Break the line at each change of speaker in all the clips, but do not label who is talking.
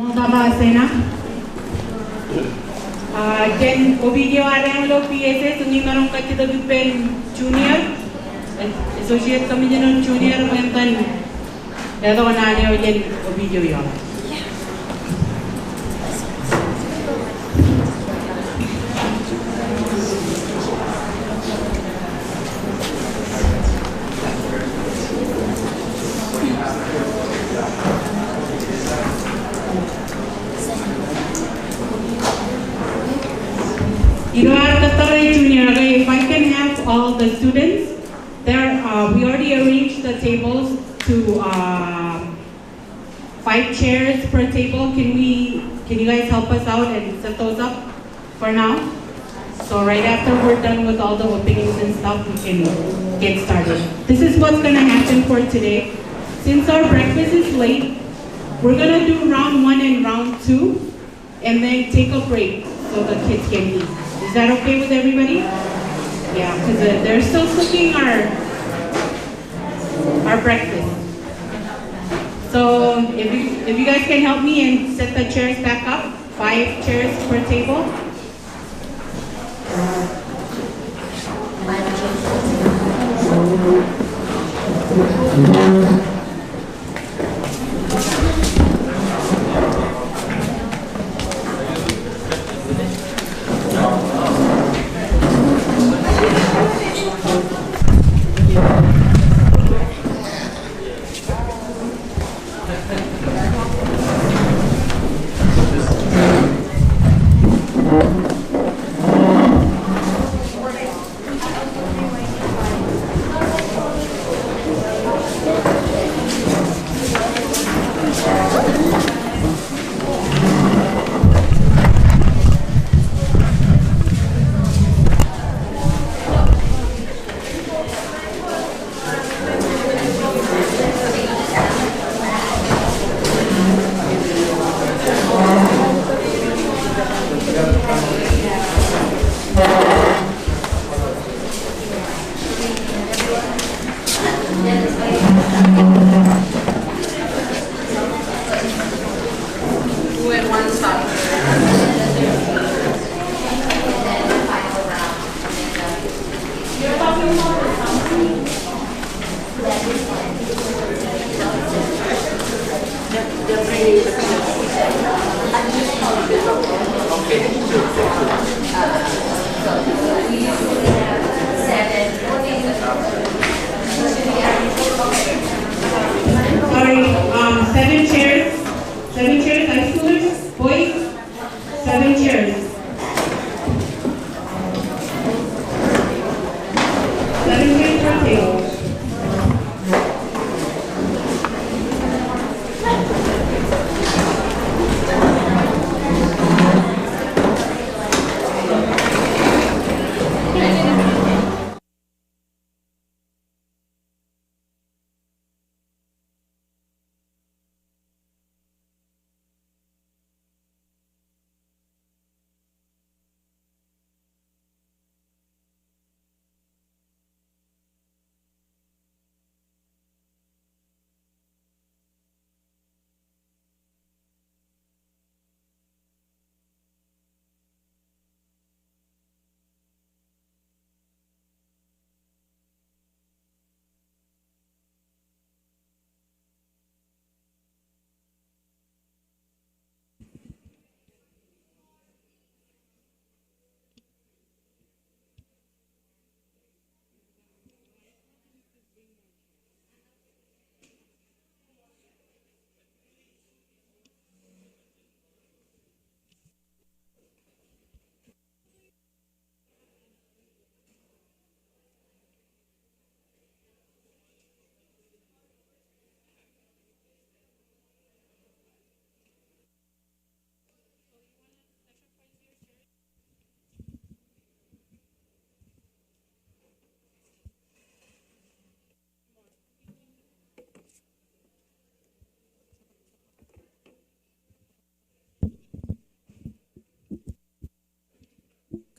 Mga babase na. Jen Ovidio Aranglo PSS Uning Narong Kachida Bipen Junior Associate Commissioner Junior Mentan Yato ko na niyo Jen Ovidio yun. Junior, if I can have all the students, there we already arranged the tables to 5 chairs per table. Can you guys help us out and set those up for now? So right after we're done with all the openings and stuff, we can get started. This is what's gonna happen for today. Since our breakfast is late, we're gonna do round 1 and round 2, and then take a break so the kids can eat. Is that okay with everybody? Yeah, because they're still cooking our breakfast. So if you guys can help me and set the chairs back up, 5 chairs per table.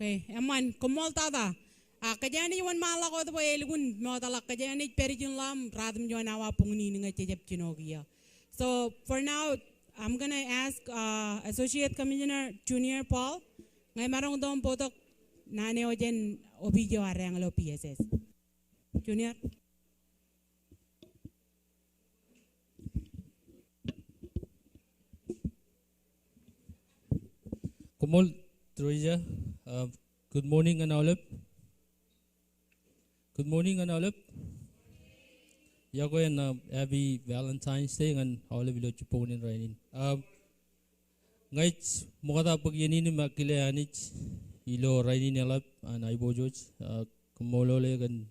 Okay, aman, kumol tada. Kajani yuan mala ko to elgun mo talak kajani perijun lam radum yuan awa pungni nga chejep chinogia. So for now, I'm gonna ask Associate Commissioner Junior Paul. Ngay marong dom potok nane ojen obidyo arang lo PSS. Junior.
Kumol Troja, good morning and all. Good morning and all. Yago and happy Valentine's Day and all of you Japan and raining. Nights Mogada Pugini Makile Anich, Ilo raining elap and Ibojoj, Kumolo leg and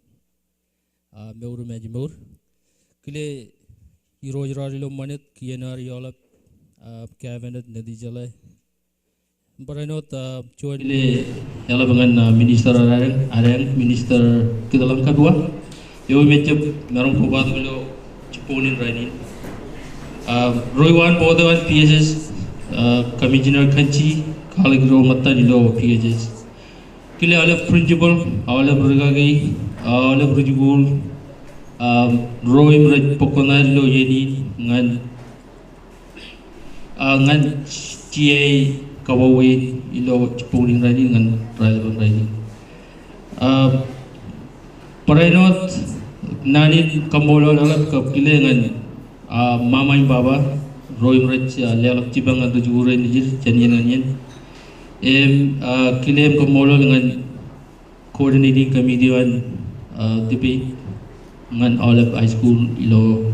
Meuru Majimur. Kile Hirojaro Manet, Kianar Yolap, Cabinet Nadijale. But I know Joy Yalabangan Minister Arang, Minister Kidalam Kadua. You met Marum Kubadilo, Japan Rainin. Roywan Bodawan PSS, Commissioner Kanchi, Kaligro Matanilo PSS. Kile Alef Principal, Alef Rigagi, Alef Rujibul, Roy Pokonalo Yeni, Ngan GA. Kawawin ilo Japan riding and relevant riding. Parenot nani kamolo lalap kapilengan mama and baba Roy Rich lalap cibang and rujure nijir janian kilem kamolo dengan coordinating committee on debate ngan Olive High School ilo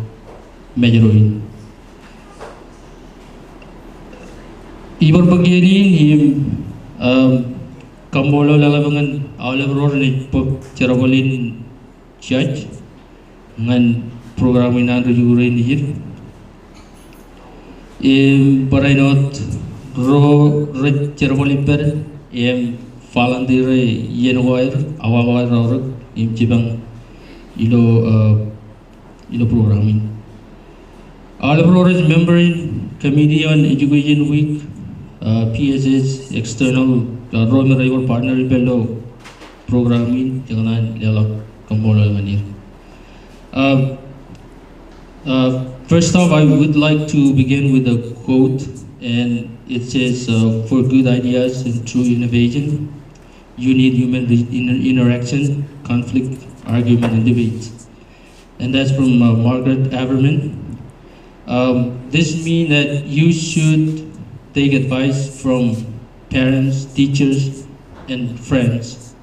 Majorin. Ibor bagiani him Kambolo lalabangan Olive Road ni pop Cherabolin Church ngan programinan rujure nijir. Parinot ro Cherabolin per falandire yenwair awawair rorok cibang ilo programming. Olive Road is member in Committee on Education Week. PSS external Roy River partner bello programming jangan lelak kembali manir. First off, I would like to begin with a quote, and it says, "For good ideas and true innovation, you need human interaction, conflict, argument, and debate." And that's from Margaret Averman. This means that you should take advice from parents, teachers, and friends,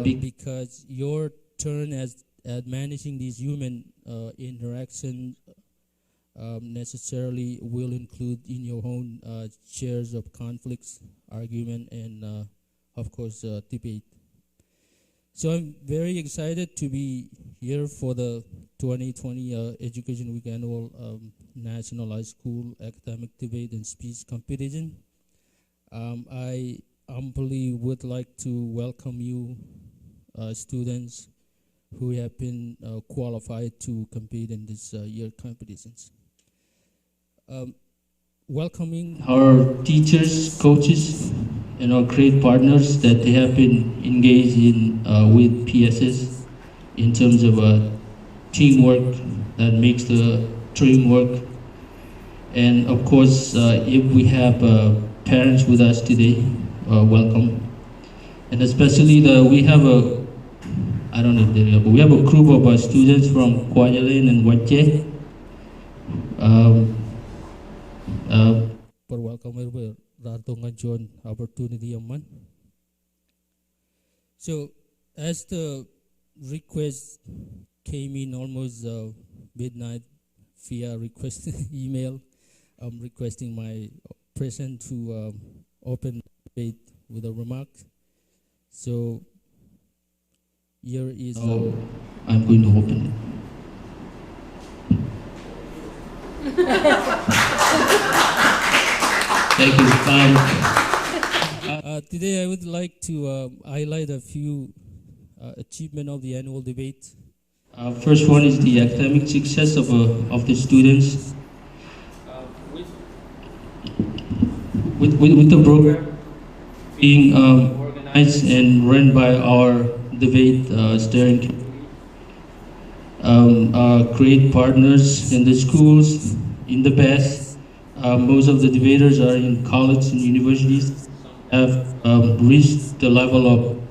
because your turn at managing these human interactions necessarily will include in your own shares of conflicts, argument, and of course debate. So I'm very excited to be here for the 2020 Education Week Annual National High School Academic Debate and Speech Competition. I humbly would like to welcome you students who have been qualified to compete in this year competitions. Welcoming our teachers, coaches, and our great partners that they have been engaged in with PSS in terms of teamwork that makes the dream work. And of course, if we have parents with us today, welcome. And especially we have a, I don't know if they're, but we have a group of students from Kwajalein and Wajeh. For welcome Ratonga John opportunity man. So as the request came in almost midnight via request email, I'm requesting my present to open debate with a remark. So here is I'm going to open it. Thank you. Today I would like to highlight a few achievements of the annual debate. First one is the academic success of the students. With the program being organized and run by our debate steering committee, great partners in the schools, in the past, Most of the debaters are in college and universities, have reached the level of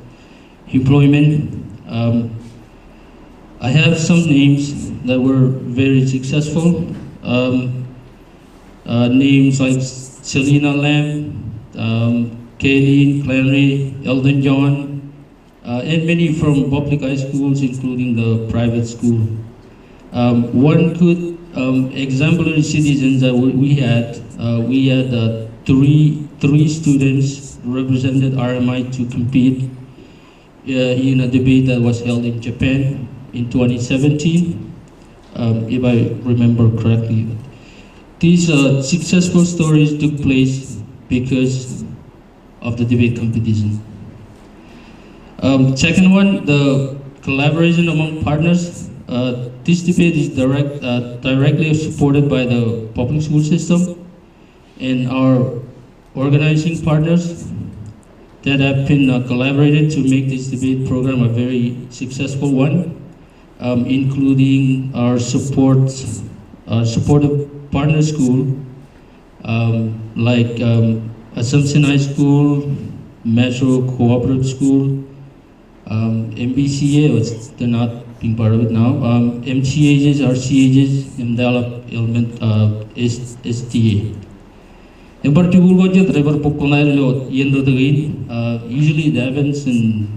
employment. I have some names that were very successful. Names like Selena Lamb, Kaylin, Clanry, Elton John, and many from public high schools, including the private school. One good exemplary citizens that we had three students represented RMI to compete in a debate that was held in Japan in 2017, if I remember correctly. These successful stories took place because of the debate competition. Second one, the collaboration among partners. This debate is directly supported by the public school system and our organizing partners that have been collaborated to make this debate program a very successful one, including our supportive partner school, like Assumption High School, Metro Cooperative School, MBCA, they're not being part of it now, MTHs, RCHs, MDALA, STA. In particular, driver Pokonai Yendo the usually it happens in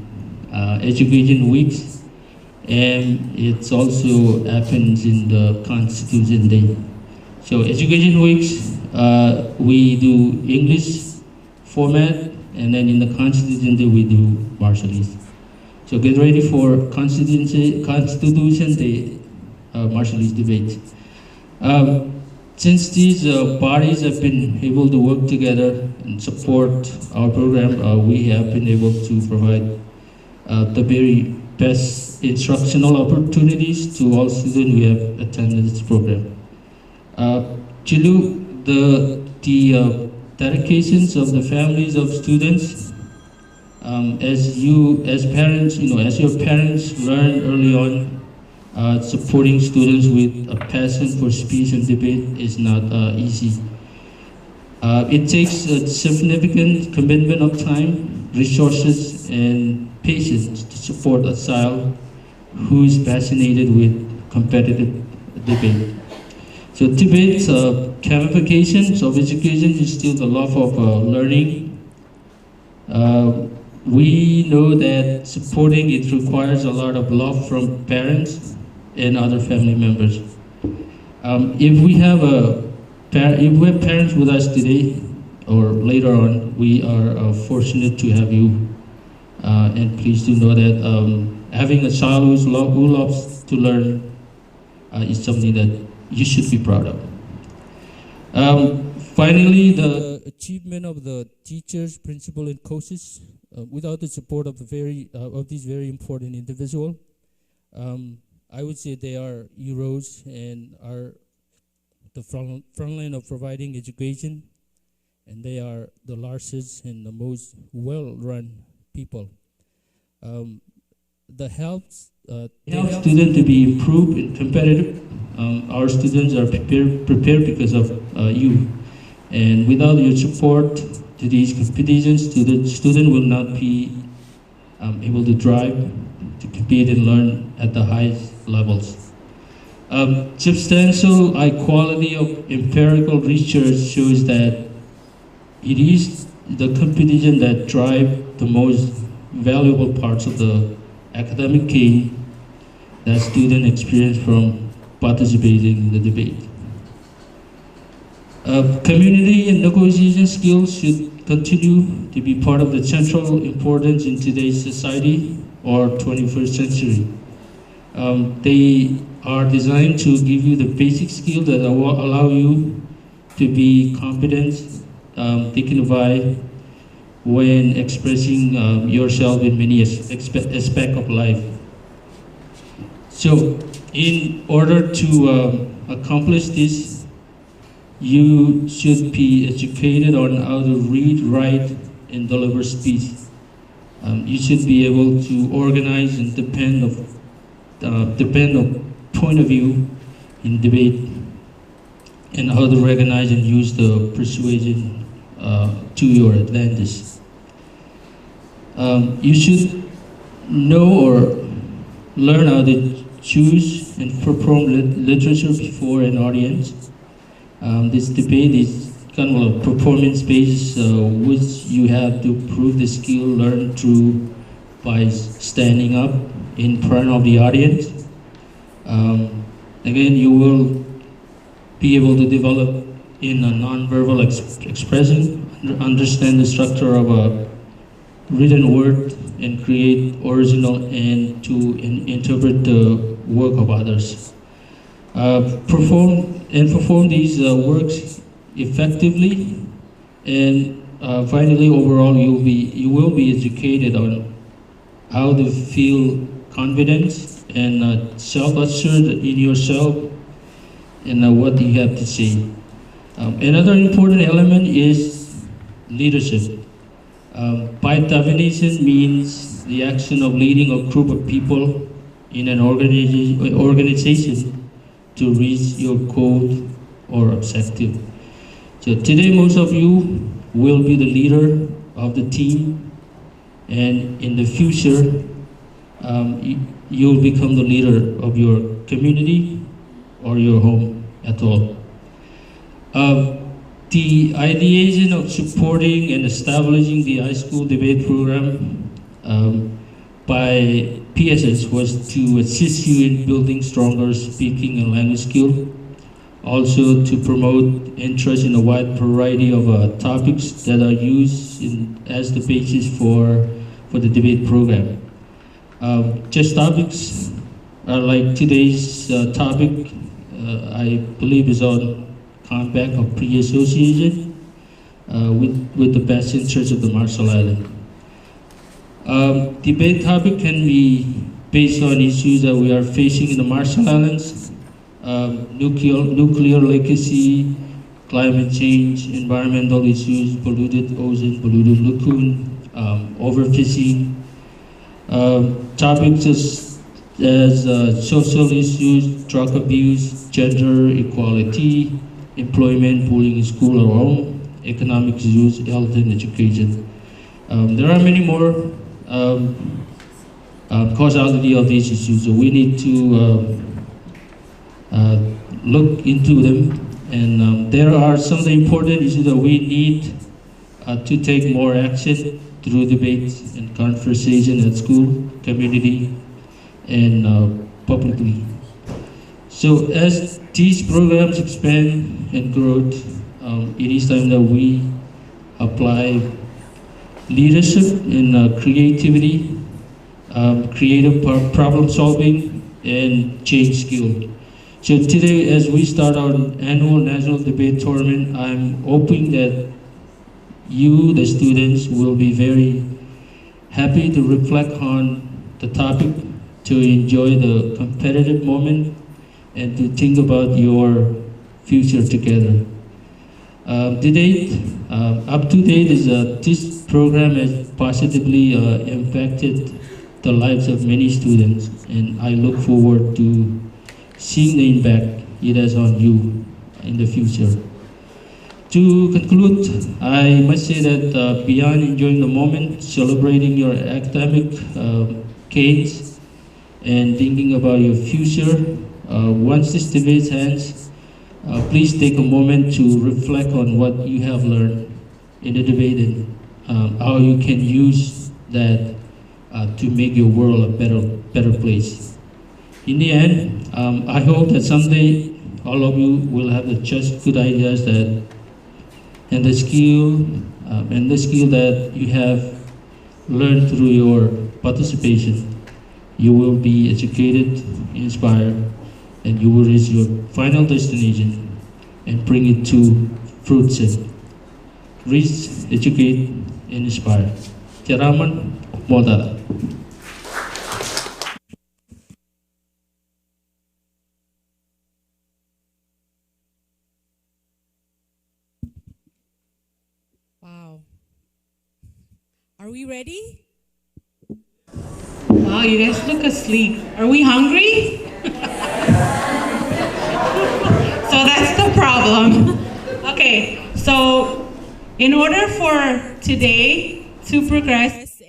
education weeks, and it also happens in the Constitution Day. So education weeks, we do English format, and then in the Constitution Day we do Marshallese. So get ready for Constitution Day Marshallese debate. Since these bodies have been able to work together and support our program, we have been able to provide the very best instructional opportunities to all students who have attended this program. Chilu, the dedications of the families of students, as parents, as your parents learn early on, supporting students with a passion for speech and debate is not easy. It takes a significant commitment of time, resources, and patience to support a child who is passionate with competitive debate. So debate, gamification of education is still the love of learning. We know that supporting it requires a lot of love from parents and other family members. If we have parents with us today or later on, we are fortunate to have you. And please do know that having a child who loves to learn is something that you should be proud of. Finally, the achievement of the teachers, principal, and coaches, without the support of these very important individuals, I would say they are heroes and are the front line of providing education, and they are the largest and the most well-run people. The helps students to be improved and competitive. Our students are prepared because of you, and without your support to these competitions, the student will not be able to drive, to compete and learn at the highest levels. Substantial high quality of empirical research shows that it is the competition that drive the most valuable parts of the academic gain that students experience from participating in the debate. Community and negotiation skills should continue to be part of the central importance in today's society or 21st century. They are designed to give you the basic skills that allow you to be competent, dignified when expressing yourself in many aspects of life. So, in order to accomplish this, you should be educated on how to read, write, and deliver speech. You should be able to organize and depend on point of view in debate. and how to recognize and use the persuasion to your advantage. You should know or learn how to choose and perform literature before an audience. This debate is kind of a performance based, which you have to prove the skill learned through by standing up in front of the audience. Again, you will be able to develop in a non-verbal expression, understand the structure of a written word, and create original and to interpret the work of others. Perform these works effectively, and finally, overall, you will be educated on how to feel confidence and self-assured in yourself and what you have to say. Another important element is leadership. By definition, means the action of leading a group of people in an organization to reach your goal or objective. So today, most of you will be the leader of the team, and in the future, you'll become the leader of your community or your home at all. The ideation of supporting and establishing the high school debate program by PSS was to assist you in building stronger speaking and language skill, also to promote interest in a wide variety of topics that are used as the basis for the debate program. Just topics like today's topic, I believe is on compact or pre-association with the best interest of the Marshall Islands. Debate topic can be based on issues that we are facing in the Marshall Islands, nuclear legacy, climate change, environmental issues, polluted ocean, polluted lagoon, overfishing, topics as social issues, drug abuse, gender equality, employment, bullying in school or home, economic issues, health and education. There are many more causality of these issues, so we need to look into them. And there are some of the important issues that we need to take more action through debates and conversation at school, community, and publicly. So as these programs expand and grow, it is time that we apply leadership and creativity, creative problem solving, and change skill. So today, as we start our annual national debate tournament, I'm hoping that you, the students, will be very happy to reflect on the topic, to enjoy the competitive moment, and to think about your future together. Up to date is this program has positively impacted the lives of many students, and I look forward to seeing the impact it has on you in the future. To conclude, I must say that beyond enjoying the moment, celebrating your academic gains, and thinking about your future, once this debate ends, please take a moment to reflect on what you have learned in the debate and how you can use that to make your world a better place. In the end, I hope that someday all of you will have just good ideas and the skill that you have learned through your participation. You will be educated, inspired, and you will reach your final destination and bring it to fruition. Reach, educate, and inspire. Tiraman Modala.
Wow. Are we ready?
Wow, you guys look asleep. Are we hungry? So that's the the problem. Okay, so in order for today to progress,
Yes,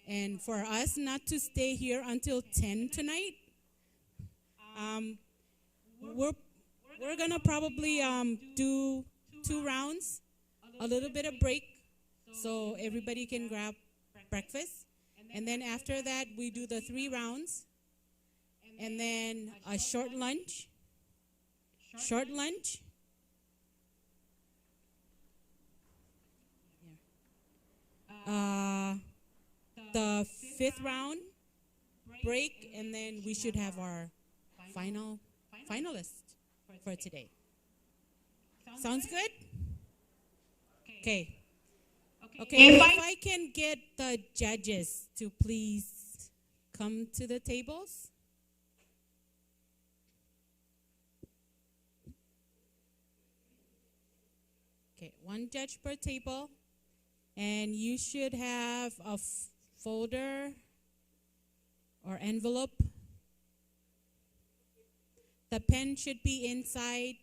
and for us not to stay here until 10 tonight, we're gonna probably do 2 rounds, a little bit of break, so everybody can grab breakfast, and then after that we do the 3 rounds, and then a short lunch. Uh, the 5th round break, and then we should have our finalist for today. Sounds good? Okay. Okay, if I can get the judges to please come to the tables. Okay, 1 judge per table, and you should have a folder or envelope. The pen should be inside.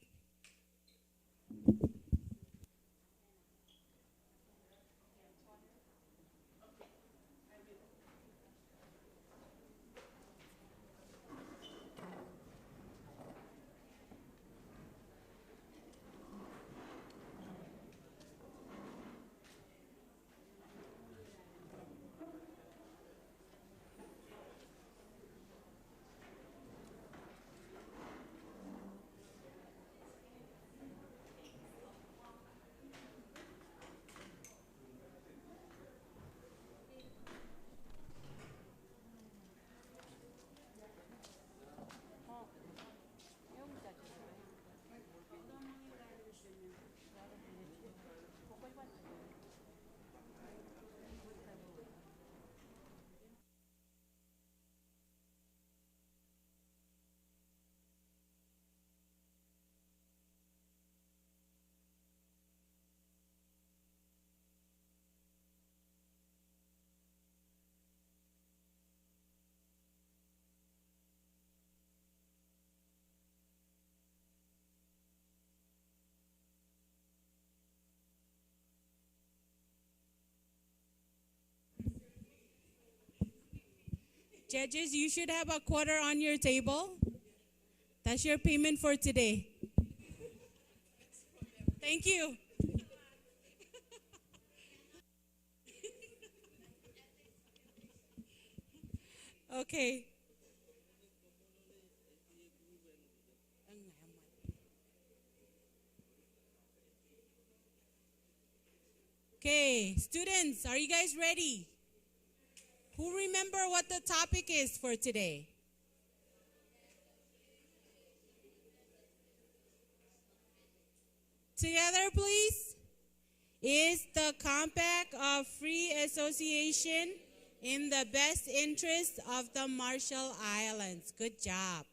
Judges, you should have a quarter on your table. That's your payment for today. Thank you. Okay. Okay, students, are you guys ready? Who remember what the topic is for today? Together, please. Is the Compact of Free Association in the best interest of the Marshall Islands? Good job.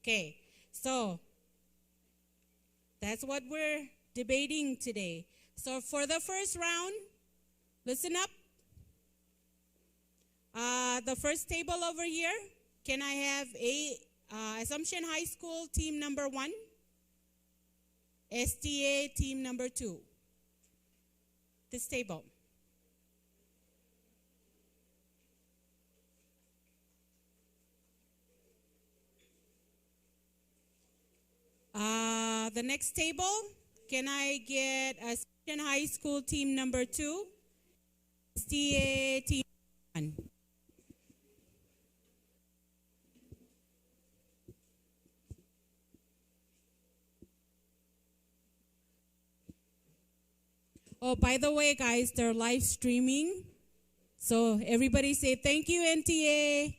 Okay, so that's what we're debating today. So for the first round, listen up. The first table over here, can I have Assumption High School team number 1, STA team number 2. This table. The next table, can I get Assumption High School team number 2, STA team 1. Oh, by the way, guys, they're live streaming. So everybody say thank you, NTA.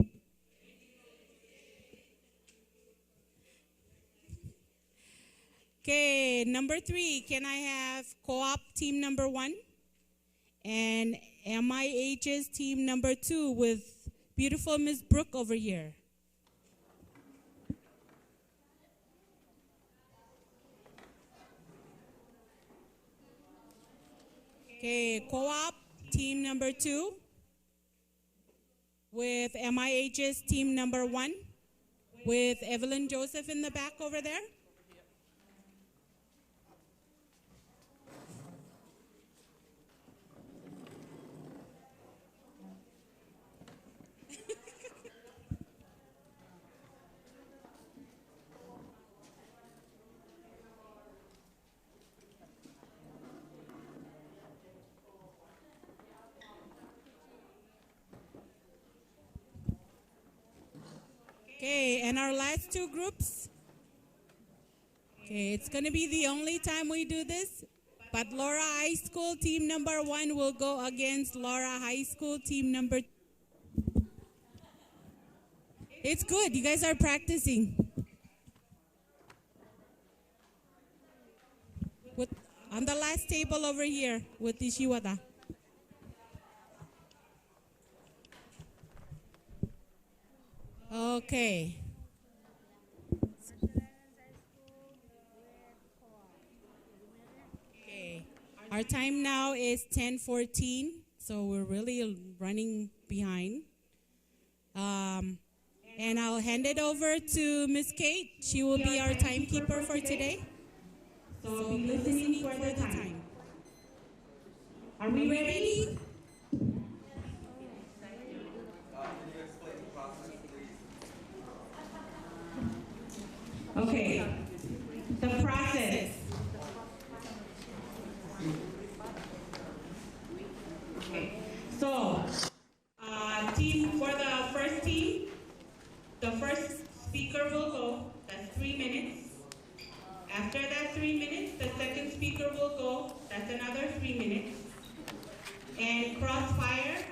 Okay, number 3, can I have Co-op team number 1 and MIH's team number 2 with beautiful Miss Brooke over here. Okay, Co-op team number 2 with MIH's team number 1 with Evelyn Joseph in the back over there. Okay, and our last two groups. Okay, it's gonna be the only time we do this, but Laura High School team number 1 will go against Laura High School team number 2. It's good, you guys are practicing. On the last table over here with Ishiwata. Okay. Okay. Our time now is 10:14, so we're really running behind. And I'll hand it over to Miss Kate. She will be our timekeeper for today. So be listening for the time. Are we ready? Okay, the process. Okay, so for the first team, the first speaker will go, that's 3 minutes. After that 3 minutes, the second speaker will go, that's another 3 minutes. And crossfire,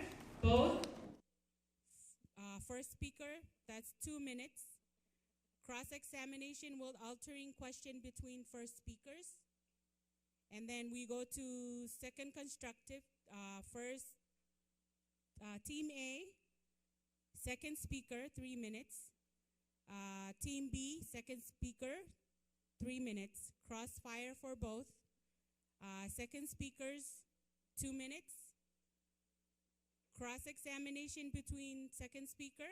both. First speaker, that's 2 minutes. Cross-examination will altering question between first speakers. And then we go to second constructive. First, Team A, second speaker, 3 minutes. Team B, second speaker, 3 minutes. Crossfire for both. Second speakers, 2 minutes. Cross-examination between second speaker.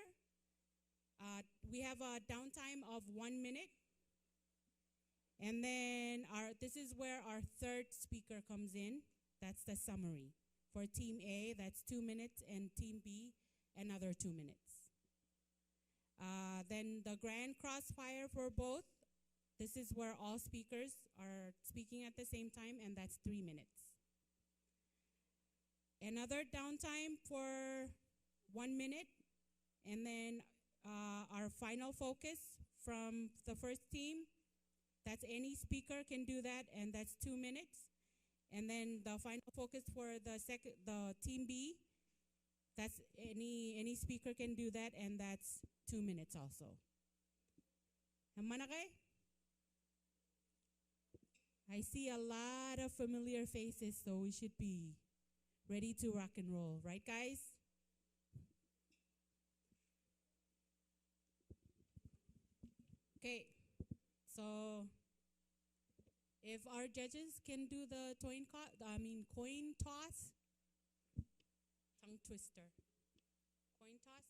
We have a downtime of 1 minute. And then this is where our third speaker comes in. That's the summary. For Team A, that's 2 minutes, and Team B, another 2 minutes. Then the grand crossfire for both. This is where all speakers are speaking at the same time, and that's 3 minutes. Another downtime for 1 minute, and then our final focus from the first team, that's any speaker can do that, and that's 2 minutes. And then the final focus for the Team B, that's any speaker can do that, and that's 2 minutes also. I see a lot of familiar faces, so we should be ready to rock and roll, right guys? Okay, so if our judges can do the coin toss, tongue twister, coin toss.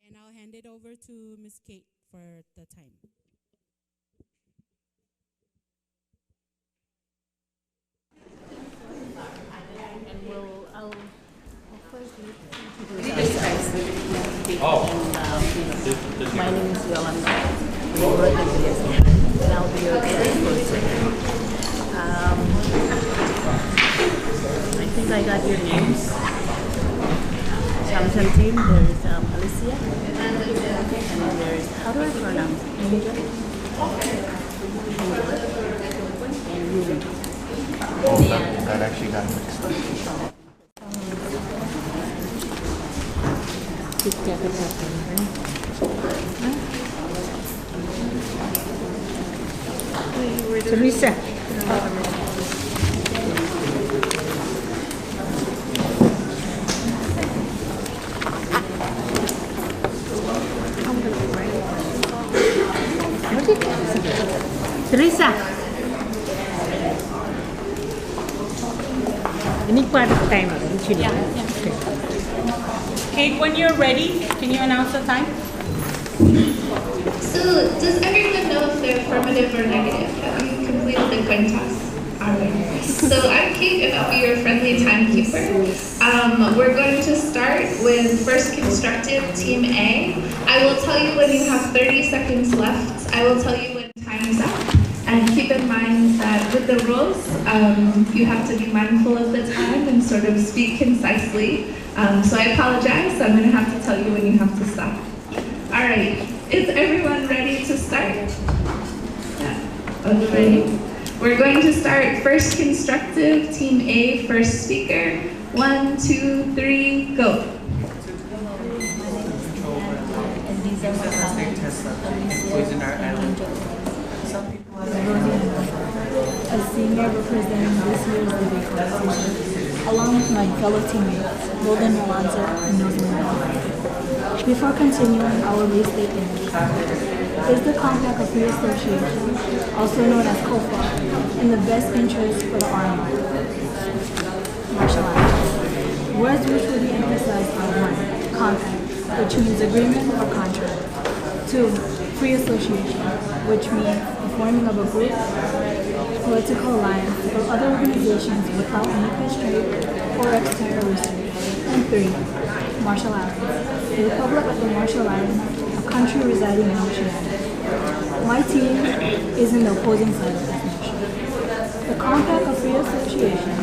And I'll hand it over to Miss Kate for the time.
And I'll first introduce ourselves. My name is Yolanda. And I'll be your spokesperson. I think I got your names. Samson team, there's Alicia. And there's, how do I pronounce it? Angel? And Ruben.
That actually got mixed up.
Teresa. Teresa. Ini part of time. Yeah. Okay.
Kate, when you're ready, can you announce the time?
So, does everyone know if they're affirmative or negative? Have you completed the coin toss? Alright. So, I'm Kate, and I'll be your friendly timekeeper. We're going to start with first constructive, Team A. I will tell you when you have 30 seconds left. I will tell you when time is up. And keep in mind that with the rules, you have to be mindful of the time and sort of speak concisely. So I apologize, I'm going to have to tell you when you have to stop. All right, is everyone ready to start? Yeah, are you ready? We're going to start first constructive, team A, first speaker. 1, 2, 3, go.
And these are my colleagues, a senior representing this year's debate competition, along with my fellow teammates, Golden Alonzo and Nozomi. Before continuing, I will restate the name. Is the Compact of Free Association, also known as COFA, in the best interest for the Army, Marshall Islands? Words which will be emphasized are 1. Compact, which means agreement or contract. 2. Free association, which means the forming of a group, political alliance, or other organizations without any constraint or external restraint. And 3. Marshall Islands, the Republic of the Marshall Islands, a country residing in Oceania. My team is in the opposing side of this motion. The Compact of Free Association,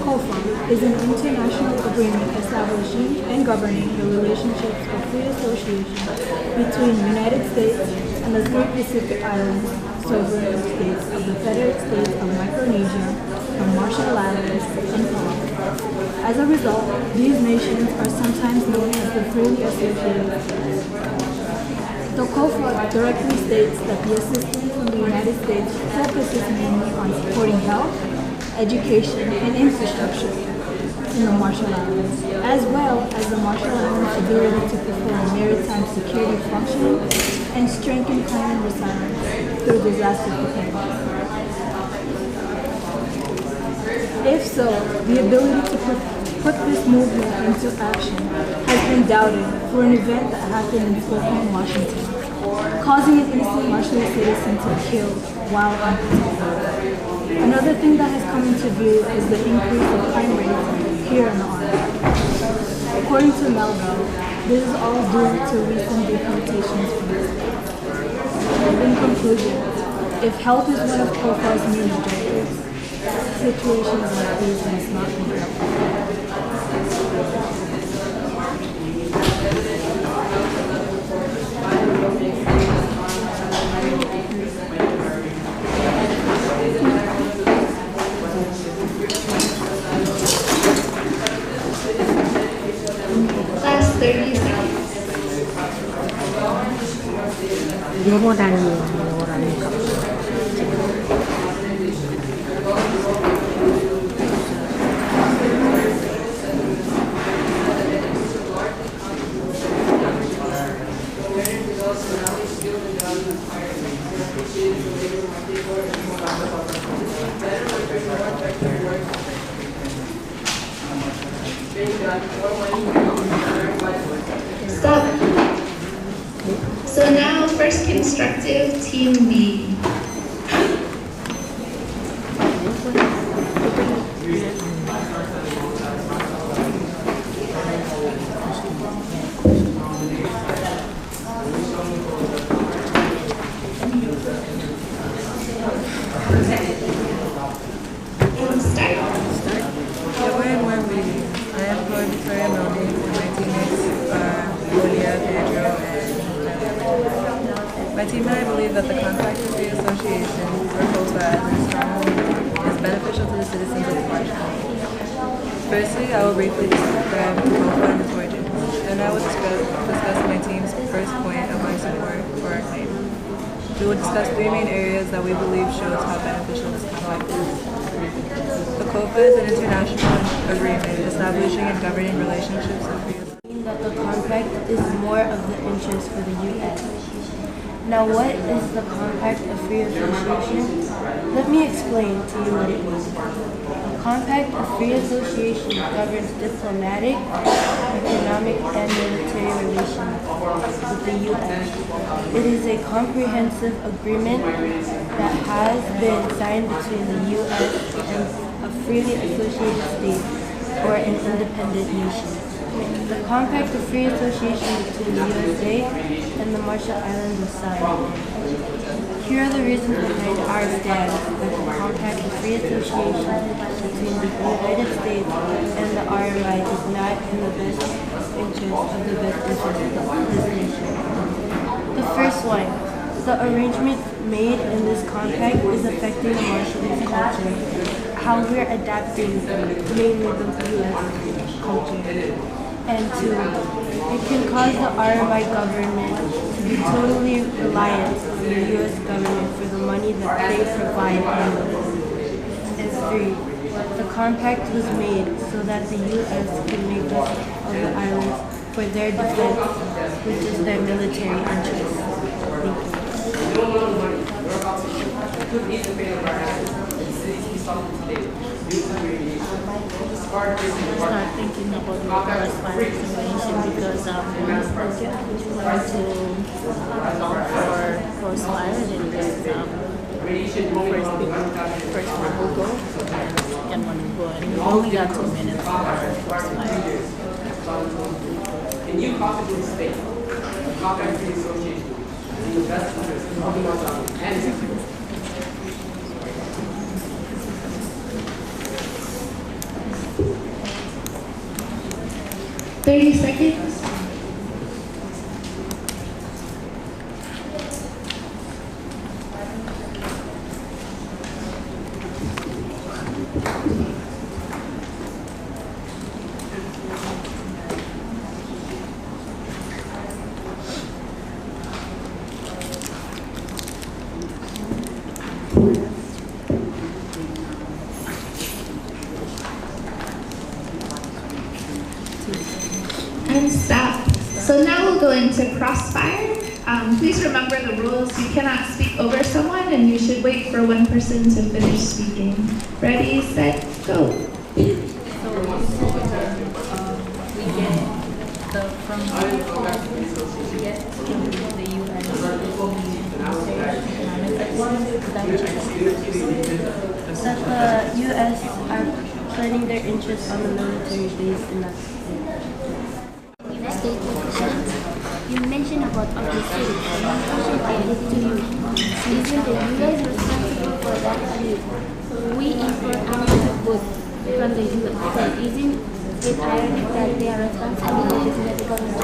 COFA, is an international agreement establishing and governing the relationships of free association between the United States and the 3 Pacific Islands, sovereign states of the Federate States of Micronesia, the Marshall Islands, and Palau. As a result, these nations are sometimes known as the freely associated states. The COFA directly states that the assistance from the United States focuses mainly on supporting health, education, and infrastructure in the Marshall Islands, as well as the Marshall Islands' ability to perform maritime security functioning and strengthen climate resilience through disaster preparedness. If so, the ability to put this movement into action has been doubted for an event that happened in Spokane, Washington, causing an innocent Marshall citizen to be killed while unprotected. Another thing that has come into view is the increase of crime rates here in the Army. According to Melville, this is all due to recent deportations from the States. In conclusion, if health is one of COFA's main objectives, situations like these must not be helped.
Last 30 seconds. Stop. So now, first constructive, team B.
My team and I believe that the Compact of Free Association, or COFA as a strong is beneficial to the citizens of the Marshall Islands. Firstly, I will briefly describe COFA and its origins, and I will discuss my team's first point of my support for our claim. We will discuss 3 main areas that we believe shows how beneficial this compact is. The COFA is an international agreement establishing and governing relationships of free association.
That the compact is more of the interest for the U.S. Now, what is the Compact of Free Association? Let me explain to you what it means. The Compact of Free Association governs diplomatic, economic, and military relations with the U.S. It is a comprehensive agreement that has been signed between the U.S. and a freely associated state or an independent nation. The Compact of Free Association between the USA and the Marshall Islands was signed. Here are the reasons behind our stand that the Compact of Free Association between the United States and the RMI is not in the best interest of this nation. The first one, the arrangement made in this compact is affecting the Marshallese culture, how we're adapting mainly the U.S. culture. And two, it can cause the RMI government to be totally reliant on the U.S. government for the money that they provide annually. And three, the compact was made so that the U.S. can make use of the islands for their defense, which is their military interests.
Start thinking about the corresponding situation because we want to for crossfire, then there's first one will go and second one will go, and we only got 2 minutes for crossfire.
Can you copy to the state? Compact Free Association in the best interest of the Marshall and its people.
30 seconds. And stop. So now we'll go into crossfire. Please remember the rules. You cannot speak over someone, and you should wait for one person to finish speaking. Ready, set, go.
So we get from the
That the U.S. are planning their interests on the military base in that state.
State questions. You mentioned about other states. My question is to you. Isn't the U.S. responsible for that? We import another food from the U.S. So isn't it ironic that they are responsible for the government?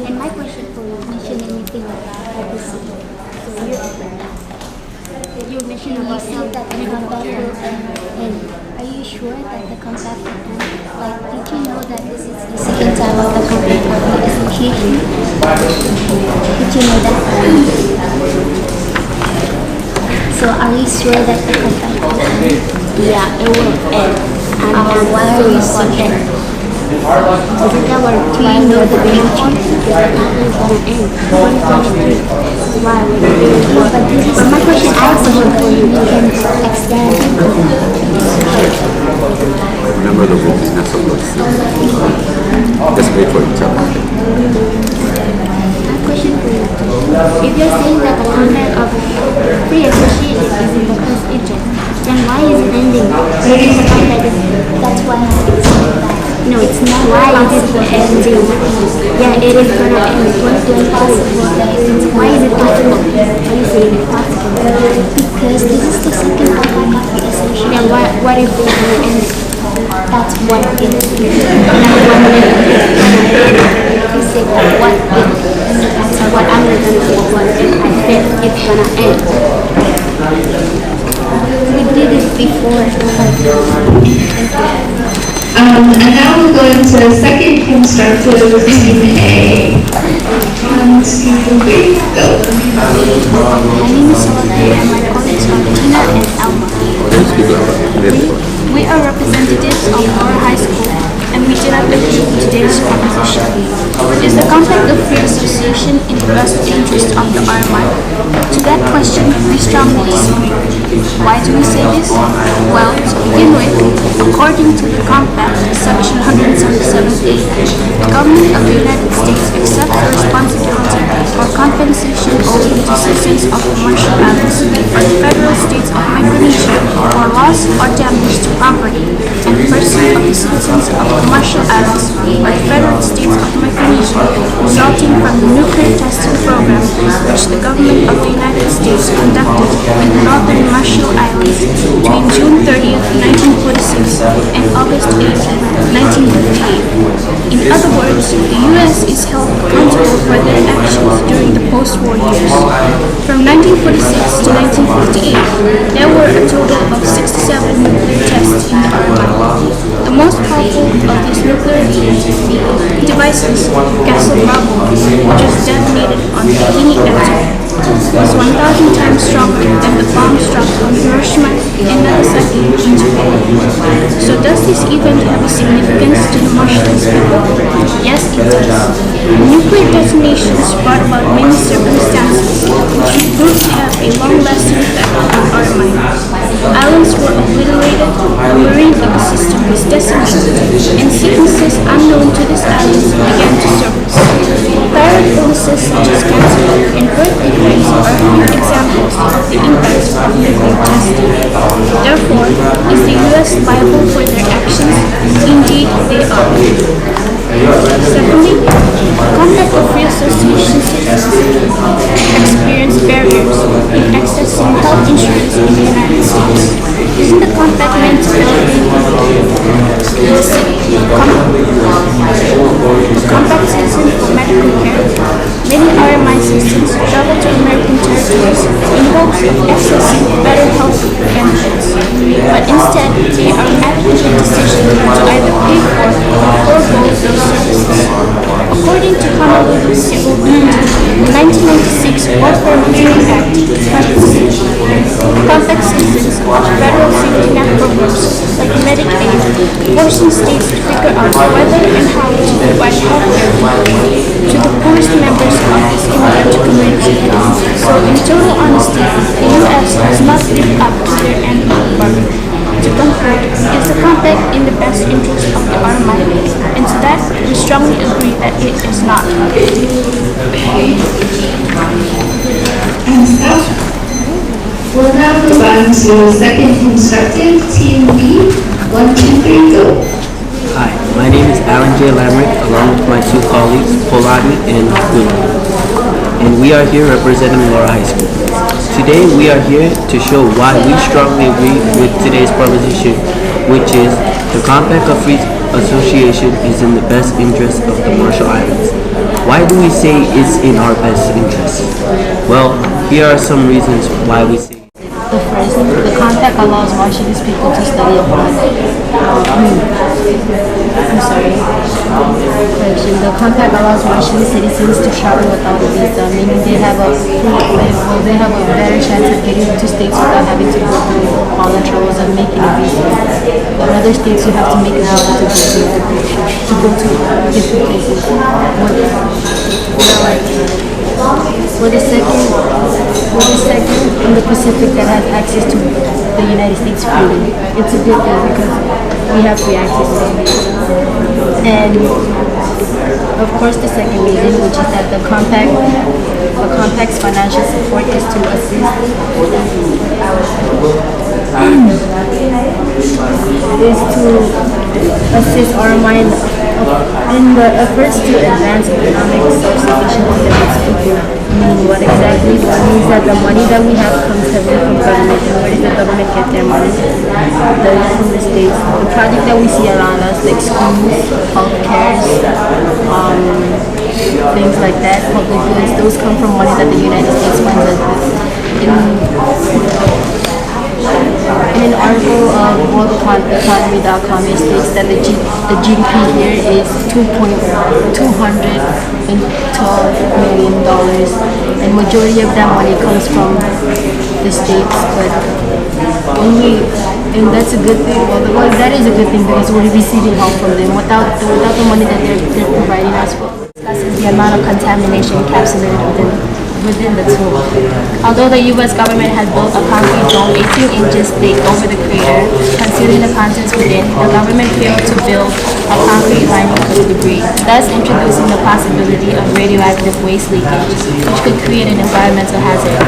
And my question for you, mention anything about this. So you mentioned about that the compact will end. Are you sure that the compact will end? Like, did you know that this is the second time of the compact of the association? Did you know that? So are you sure that the compact will end? Yeah, it will end. And why are you so sure? Isn't that what we know the future? Because the compact will end 2023. Why would it be? But my question, I have a question for you. You can extend.
Remember the rules, not so close. Just wait for each other.
My question for you. If you're saying that the content of free association is in the best interest, then why is it ending? That's why I'm saying that. No, it's not. Why is it ending? Yeah, it is going to end. What's the impossible? Why is it possible? Why is it possible? Because this is the second compact of the association. Then what if they don't end it? That's what if. You say what if. That's what I'm going to say. What if I said it's going to end. We did it before.
And now we'll go into second constructive team A. 1, 2, 3, go.
My name is Salvatore and my colleagues are Tina and Alma. We are representatives of our high school and we did not agree with today's proposition. Is the Compact of Free Association in the best interest of the RMI? To that question, we strongly disagree. Why do we say this? Well, to begin with, according to the Compact, Section 177A, the government of the United States accepts the responsibility for compensation owed to citizens of the Marshall Islands or the federal states of Micronesia for loss loss or damage to property and person of the citizens of the Marshall Islands or the Federal States of Micronesia resulting from the nuclear testing program which the government of the United States conducted in the Northern Marshall Islands between June 30th, 1946 and August 18th, 1958. In other words, the U.S. is held accountable for their actions during the post-war years. From 1946 to 1958, there were a total of 67 nuclear tests in the Army. The most powerful of these nuclear devices, Castle Bravo, which was detonated on Bikini Atoll, was 1,000 times stronger than the bomb struck on Hiroshima and Nagasaki in Japan. So does this event have a significance to the Marshallese people? Yes, it does. Nuclear detonations brought about many circumstances which proved to have a long-lasting effect on our minds. Islands were obliterated, the marine ecosystem was decimated, and sicknesses unknown to these islands began to surface. Viral illnesses such as cancer and birth defects are a few examples of the impacts of nuclear testing. Therefore, is the U.S. liable for their actions? Indeed, they are. Secondly, Compact of Free Association citizens experience barriers in accessing health insurance in the United States. Isn't the compact meant to elevate the compact citizen for medical care? Many RMI citizens travel to American territories in hopes of accessing better health benefits, but instead they are met with the decision to either pay for or forego those services. According to Honolulu Civil Code, the 1996 Welfare Material Act prohibits compact citizens of federal safety net programs like Medicaid, forcing states to figure out whether and how to provide health care to the poorest members of this immigrant community. So in total honesty, the U.S. has not lived up to their end of the bargain. To conclude, is the compact in the best interest of the RMI? And to that, we strongly agree that it is not.
And stop. We'll now move on to second constructive, Team B. 1, 2, 3, go.
Hi, my name is Alan J. Lamrick, along with my two colleagues, Polani and William. And we are here representing Laura High School. Today we are here to show why we strongly agree with today's proposition, which is the Compact of Free Association is in the best interest of the Marshall Islands. Why do we say it's in our best interest? Well, here are some reasons why we say.
The first, the compact allows Marshallese people to study abroad. I'm sorry. Correction. The compact allows Marshallese citizens to travel without a visa, meaning they have a better chance of getting into states without having to go through all the troubles of making a visa. In other states, you have to make a visa to go to different places. We're the second in the Pacific that has access to the United States freely. It's a good thing because we have free access to it. And of course the second reason, which is that the compact's financial support is to assist RMI in the efforts to advance economic self-sufficiency of its people. Meaning what exactly? It means that the money that we have comes heavily from government. And where does the government get their money? From the states. The project that we see around us, like schools, health cares, things like that, public goods, those come from money that the United States funds us with. In an article of worldeconomy.com, it states that the GDP here is $212 million, and majority of that money comes from the states, and that's a good thing. Well, that is a good thing because we're receiving help from them without the money that they're providing us with. This is the amount of contamination encapsulated within within the tool. Although the U.S. government has built a concrete dome 18 inches thick over the crater, concealing the contents within, the government failed to build a concrete lining for the debris, thus introducing the possibility of radioactive waste leakage, which could create an environmental hazard.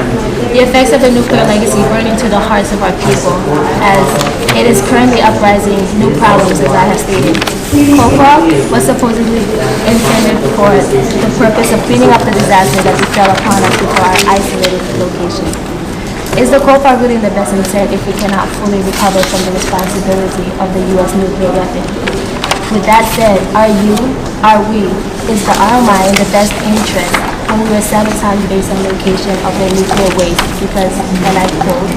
The effects of the nuclear legacy burn into the hearts of our people, as it is currently uprising new problems, as I have stated. COFA was supposedly intended for the purpose of cleaning up the disaster that befell upon us before our isolated location. Is the COFA really in the best intent if we cannot fully recover from the responsibility of the U.S. nuclear weapon? With that said, is the RMI in the best interest when we were sabotaged based on location of their nuclear waste? Because, and I quote,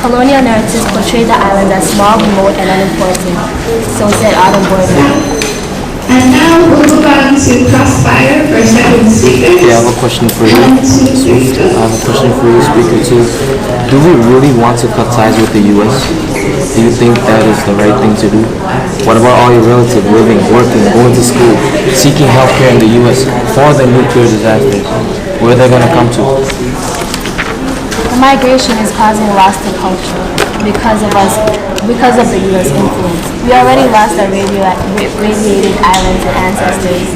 colonial narratives portray the islands as small, remote, and unimportant. So said Autumn Boardman.
And now we'll move on to Crossfire for second speaker.
Okay, I have a question for you. I have a question for you, Speaker 2. Do we really want to cut ties with the U.S.? Do you think that is the right thing to do? What about all your relatives living, working, going to school, seeking health care in the U.S. for the nuclear disasters? Where are they going to come to?
The migration is causing loss to culture because of the U.S. influence. We already lost our radiated islands and ancestors.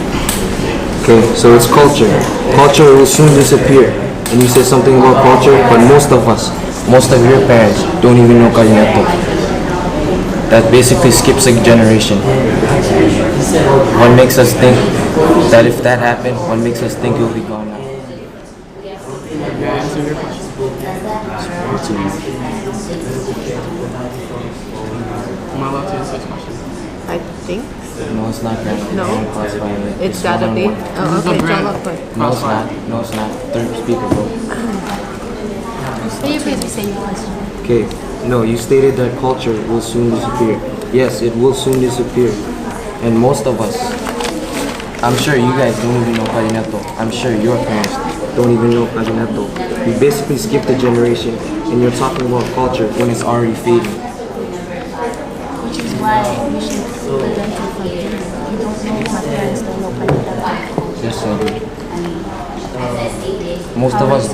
Okay, so it's culture. Culture will soon disappear. And you said something about culture, but most of your parents don't even know Kalineto. That basically skips a generation. What makes us think that if that happened, what makes us think it will be gone now?
Answer your question. Am I allowed to answer this question?
I think.
No, it's not that.
No.
Crossfire.
It's gotta be. Oh, okay, John Lockwood.
No, it's not. No, it's not. Third speaker, bro.
Can you please say your question?
Okay. No, you stated that culture will soon disappear. Yes, it will soon disappear. And most of us, I'm sure you guys don't even know Kalineto. I'm sure your parents don't even know Kalineto. We basically skipped a generation, and you're talking about culture when it's already fading.
Which is why we should prevent it from being. You don't know, my parents don't know Kalineto.
Yes, I do. Most of us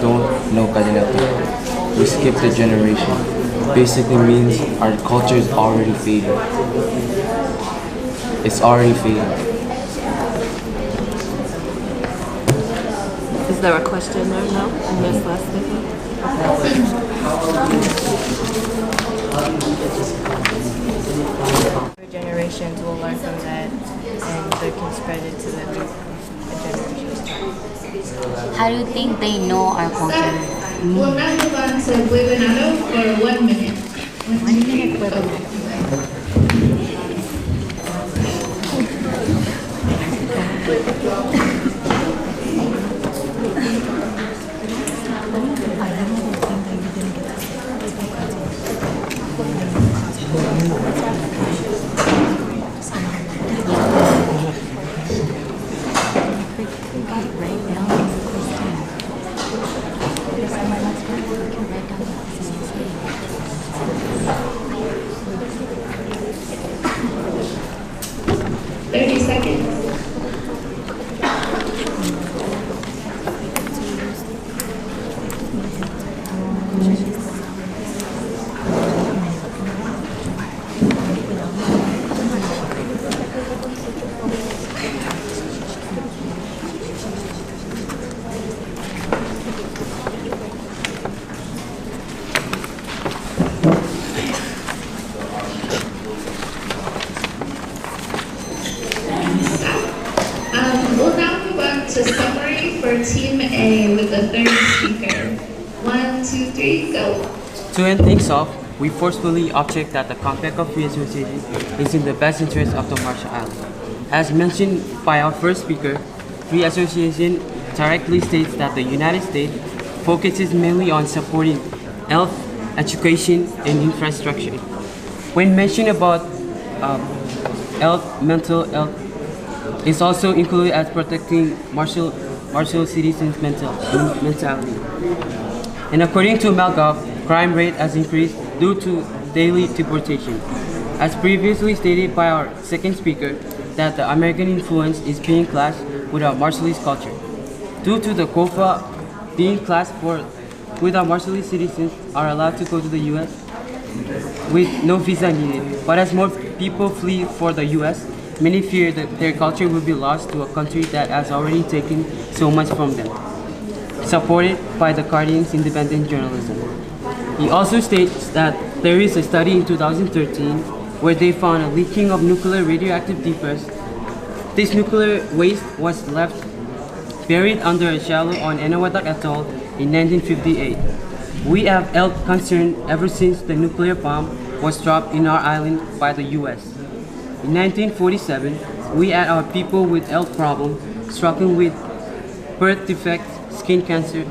don't know Kalineto. We skipped a generation. Basically means our culture is already fading. It's already fading.
Is there a question there now in this last
Future generations will learn from that and they can spread it to the generations.
How do you think they know our culture?
We'll now move on to Webanado for 1 minute.
1 minute Webanado.
We'll now move on to summary for Team A with the third speaker. 1, 2, 3, go.
To end things off, we forcefully object that the Compact of Free Association is in the best interest of the Marshall Islands. As mentioned by our first speaker, Free Association directly states that the United States focuses mainly on supporting health, education, and infrastructure. When mentioned about health, mental health is also included as protecting Marshall citizens' mentality. And according to MalGov, crime rate has increased due to daily deportation. As previously stated by our second speaker, that the American influence is being clashed with our Marshallese culture. Due to the COFA being class 4, without Marshallese citizens are allowed to go to the U.S. with no visa needed. But as more people flee for the U.S., many fear that their culture will be lost to a country that has already taken so much from them. Supported by the Guardian's independent journalism. He also states that there is a study in 2013 where they found a leaking of nuclear radioactive debris. This nuclear waste was left buried under a shallow on Eniwetok Atoll in 1958. We have held concern ever since the nuclear bomb was dropped in our island by the US. In 1947, we had our people with health problems struggling with birth defects, skin cancer.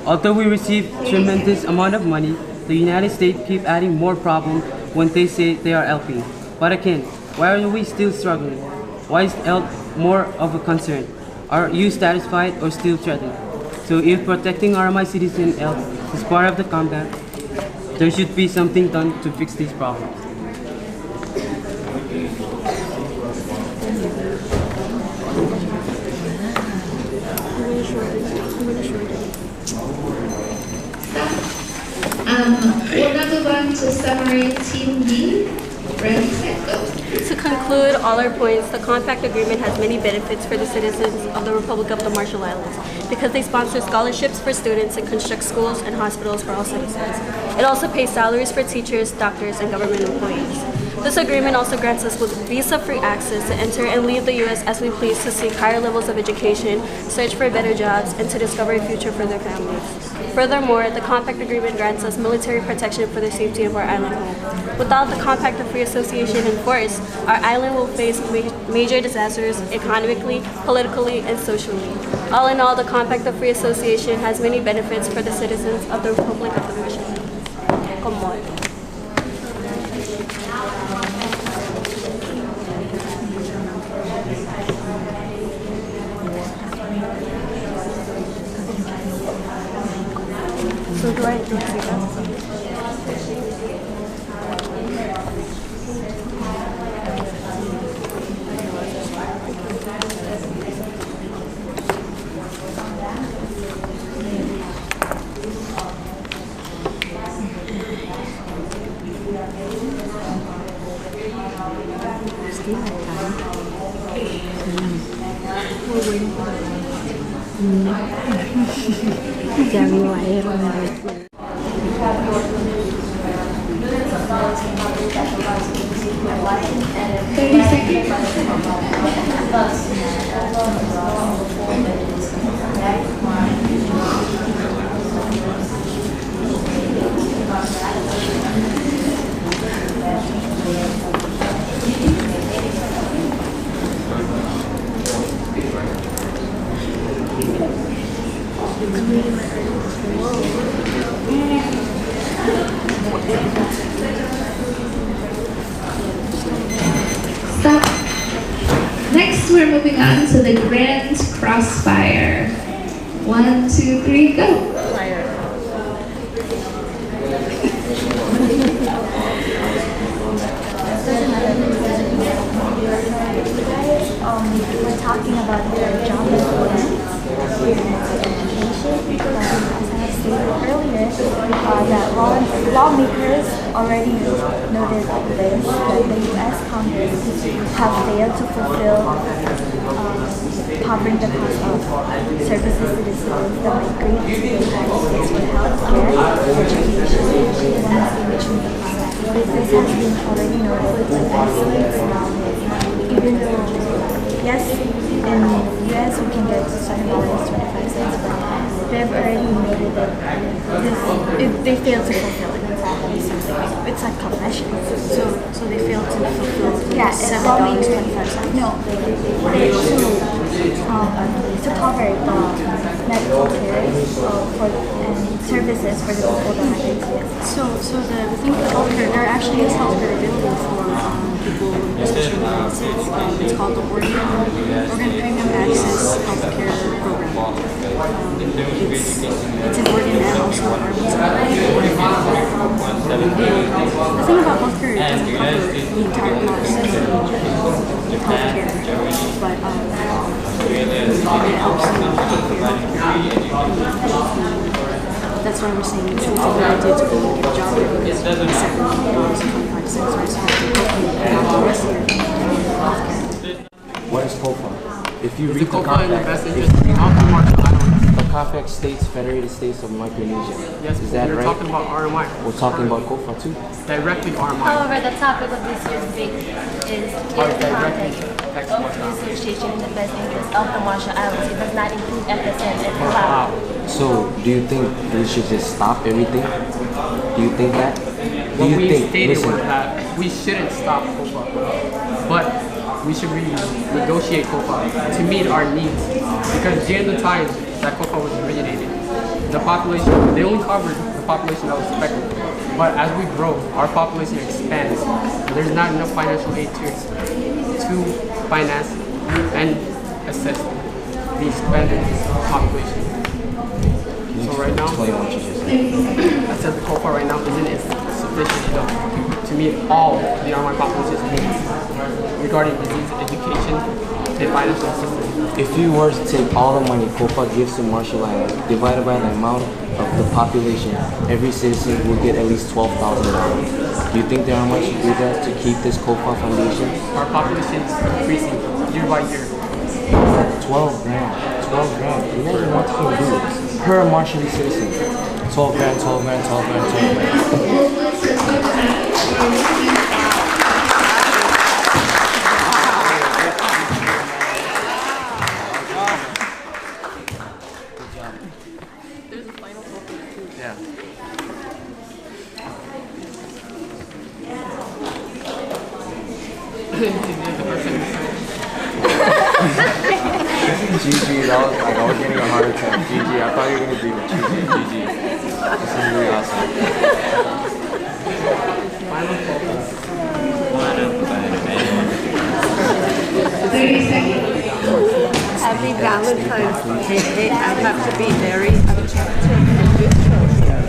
Although we receive tremendous amount of money, the United States keep adding more problems when they say they are helping. But again, why are we still struggling? Why is health more of a concern? Are you satisfied or still threatened? So if protecting RMI citizen health is part of the combat, there should be something done to fix these problems.
We'll now move on to summary Team B. Ready, set, go.
To conclude all our points, the compact agreement has many benefits for the citizens of the Republic of the Marshall Islands because they sponsor scholarships for students and construct schools and hospitals for all citizens. It also pays salaries for teachers, doctors, and government employees. This agreement also grants us with visa-free access to enter and leave the U.S. as we please to seek higher levels of education, search for better jobs, and to discover a future for their families. Furthermore, the compact agreement grants us military protection for the safety of our island home. Without the Compact of Free Association in force, our island will face major disasters economically, politically, and socially. All in all, the Compact of Free Association has many benefits for the citizens of the Republic of the Marshall Islands. Come on. So do I do that?
Jangan lahir menurutnya.
Stop. Next, we're moving on to the Grand Crossfire. 1, 2, 3, go.
We're talking about the job education. As I stated earlier, that lawmakers already noted this, that the U.S. Congress have failed to fulfill covering the cost of services to the citizens that migrate to the United States for health care, education, and enrichment. This has been already noted, even though, yes, in the U.S. we can get $7.25, but they've already noted that they failed to fulfill it. It's like confession. So they failed to fulfill $7.25. No, to cover the medical care and services for the people that have AIDS.
So the thing with healthcare, there actually is healthcare available for people especially in the United States. It's called the Organ Premium Access Healthcare Program. It's an organ and also the thing about healthcare, it doesn't cover the entire cost of healthcare, but That's why we're saying it's a good idea to go get a job because the second one is 25 cents
What is COFA? If you read the
COFA in the best
compact,
interest of the Marshall Islands.
the compact states Federated States of Micronesia.
Yes,
is that
we're
right?
talking about RMI.
We're talking about COFA too.
Directly RMI.
However, the topic of this year's debate is in the context of the association in the best interest of the Marshall Islands. It does not include FSN and COFA.
So, do you think we should just stop everything? Do you think that? Do
What
you
we
think?
stated
Listen,
was that we shouldn't stop COFA, but we should renegotiate COFA to meet our needs. Because during the time that COFA was originated, the population, they only covered the population that was expected. But as we grow, our population expands. There's not enough financial aid to finance and assist the expanded population. So right now, I said the COFA right now isn't sufficient enough to meet all the RMI population's needs regarding disease, education, and financial assistance.
if you were to take all the money COFA gives to Marshall Islands, divided by the amount of the population, every citizen will get at least $12,000. Do you think the RMI should do that to keep this COFA foundation?
Our population is increasing year by year.
12 grand. 12 grand. Imagine what you can do per Marshall citizen. 12 grand, 12 grand, 12 grand, 12 grand. GG, that was like I was getting a heart attack. GG, I thought you were gonna do it. GG. This is really awesome.
Happy Valentine's Day. I have to be very attractive and beautiful here.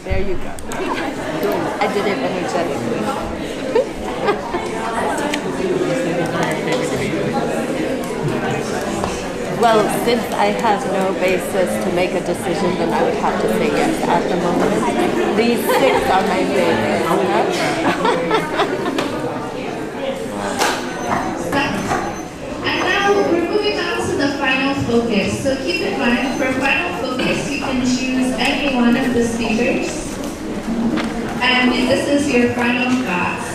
There you go. I did it energetically. Well, since I have no basis to make a decision, then I would have to say yes at the moment. These 6 are my favorites.
And now we're moving on to the final focus. So keep in mind, for final focus, you can choose any one of the speakers. And this is your final thoughts.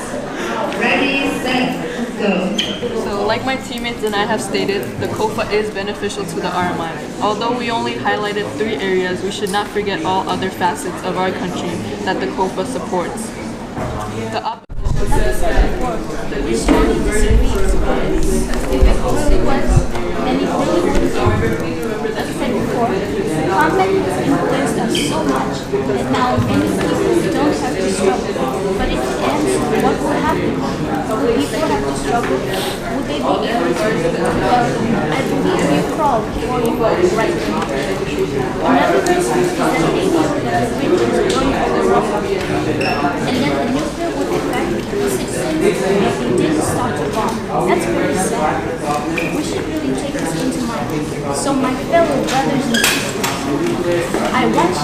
Ready, set, go.
So like my teammates and I have stated, the COFA is beneficial to the RMI. Although we only highlighted 3 areas, we should not forget all other facets of our country that the COFA supports.
We strongly disagree if it really was, then it really would be. As I said before, the compact has influenced us so much that now many people don't have to struggle. But if it ends, what will happen? Will people have to struggle? Would they be able to? I believe you crawl before you walk right now. Another reason is that they knew that the wind was blowing from the rock, and then the nuclear would affect the citizens if it didn't start to bomb. That's pretty sad. We should really take this into mind. So my fellow brothers and sisters, I want to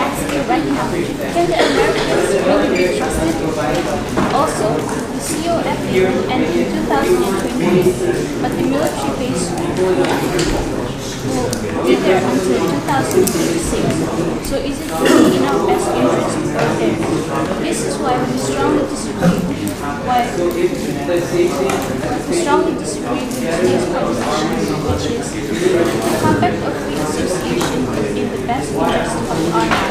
ask you right now, can the Americans really be trusted? Also, the COF will end in 2020, but the military base will be there until 2086. So is it really in our best interest or theirs? This is why we strongly disagree. We strongly disagree with today's proposition, which is the compact of free association is in the best interest of the RMI.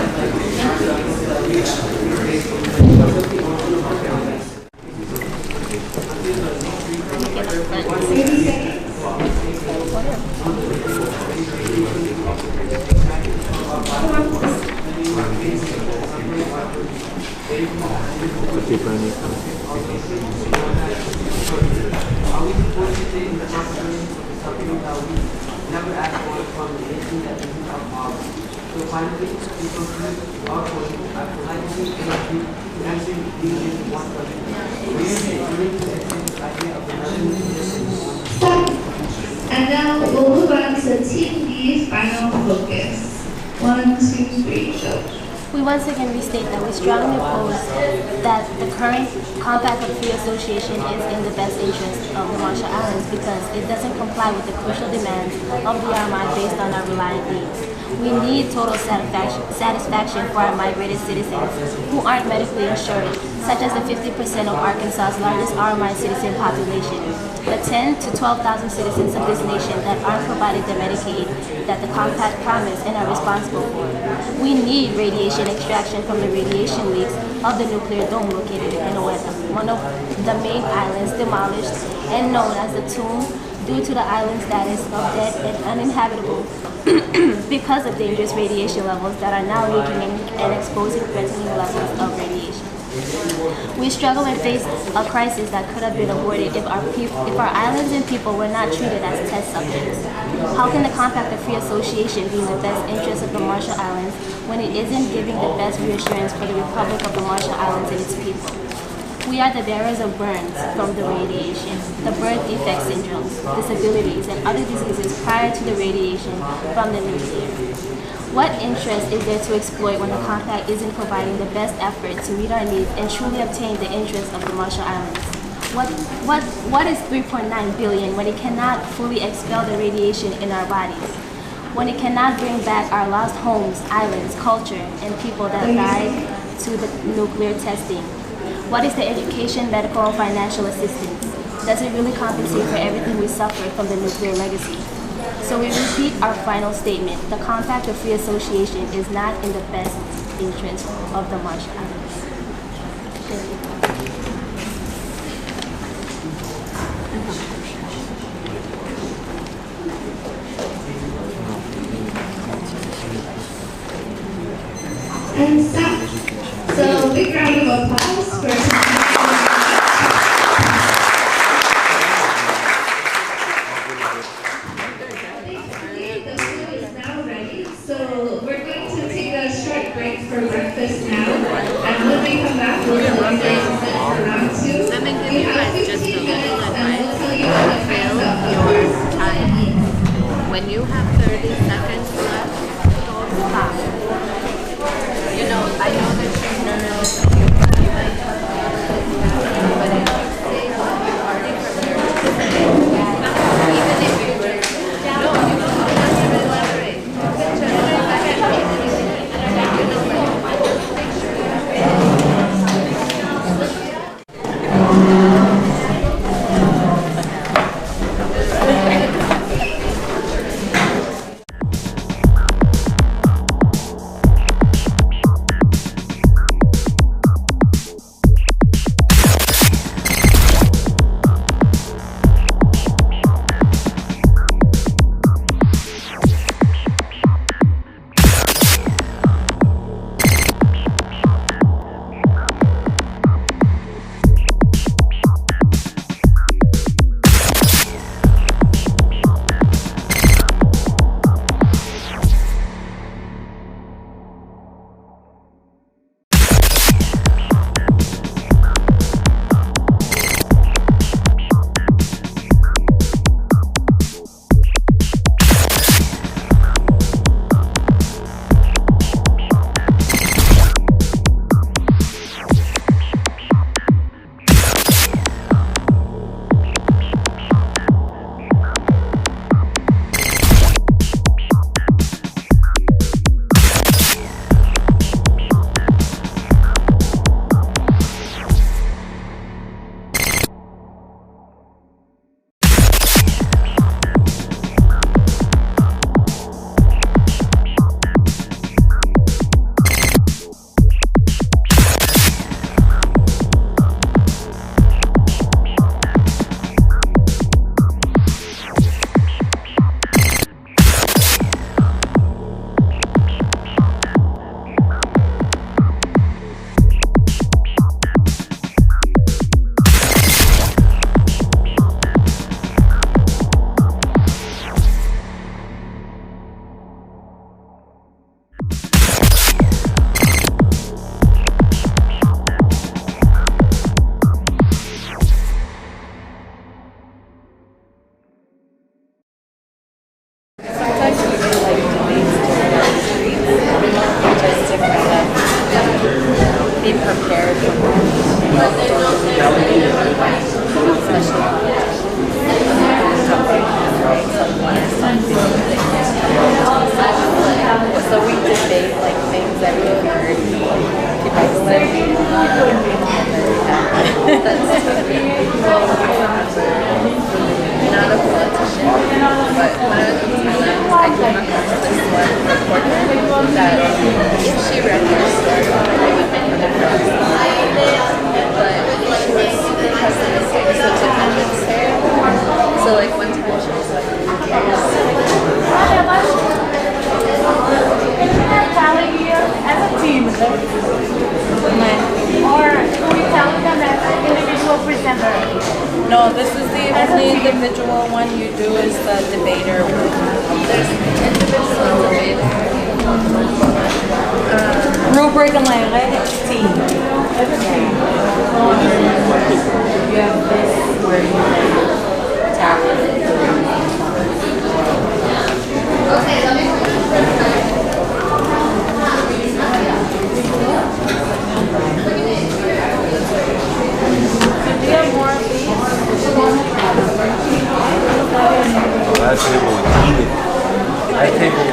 And now 1, 2, 3, go.
We once again restate that we strongly oppose that the current Compact of Free Association is in the best interest of the Marshall Islands because it doesn't comply with the crucial demands of the RMI based on our reliant needs. We need total satisfaction for our migrated citizens who aren't medically insured, such as the 50% of Arkansas's largest RMI citizen population, the 10 to 12,000 citizens of this nation that aren't provided the Medicaid that the Compact promised and are responsible for. We need radiation extraction from the radiation leaks of the nuclear dome located in Inoue, one of the main islands demolished and known as the Tomb due to the island's status of dead and uninhabitable because of dangerous radiation levels that are now leaking and exposing threatening levels of radiation. We struggle and face a crisis that could have been avoided if our islands and people were not treated as test subjects. How can the Compact of Free Association be in the best interest of the Marshall Islands when it isn't giving the best reassurance for the Republic of the Marshall Islands and its people? We are the bearers of burns from the radiation, the birth defect syndromes, disabilities, and other diseases prior to the radiation from the nuclear. What interest is there to exploit when the Compact isn't providing the best effort to meet our needs and truly obtain the interests of the Marshall Islands? What is 3.9 billion when it cannot fully expel the radiation in our bodies? When it cannot bring back our lost homes, islands, culture, and people that died to the nuclear testing? What is the education, medical, and financial assistance? Does it really compensate for everything we suffered from the nuclear legacy? So we repeat our final statement. The Compact of Free Association is not in the best interest of the Marshall Islands. Thank you.
And stop. So big round of applause for So we're going to take a short break for breakfast now.
not a politician, but when I was in Thailand, I came across this one reporter that if she ran her store, it would make a difference. But she was super pessimistic, so to convince her. So like one time she was like, who cares?
As a team, or do we tell them as an individual presenter?
No, this is the only individual one you do is the debater. There's individual debater.
Rubric and language, it's team. As a team. You have this where you tap it.
Okay, let me
That table is heated. That table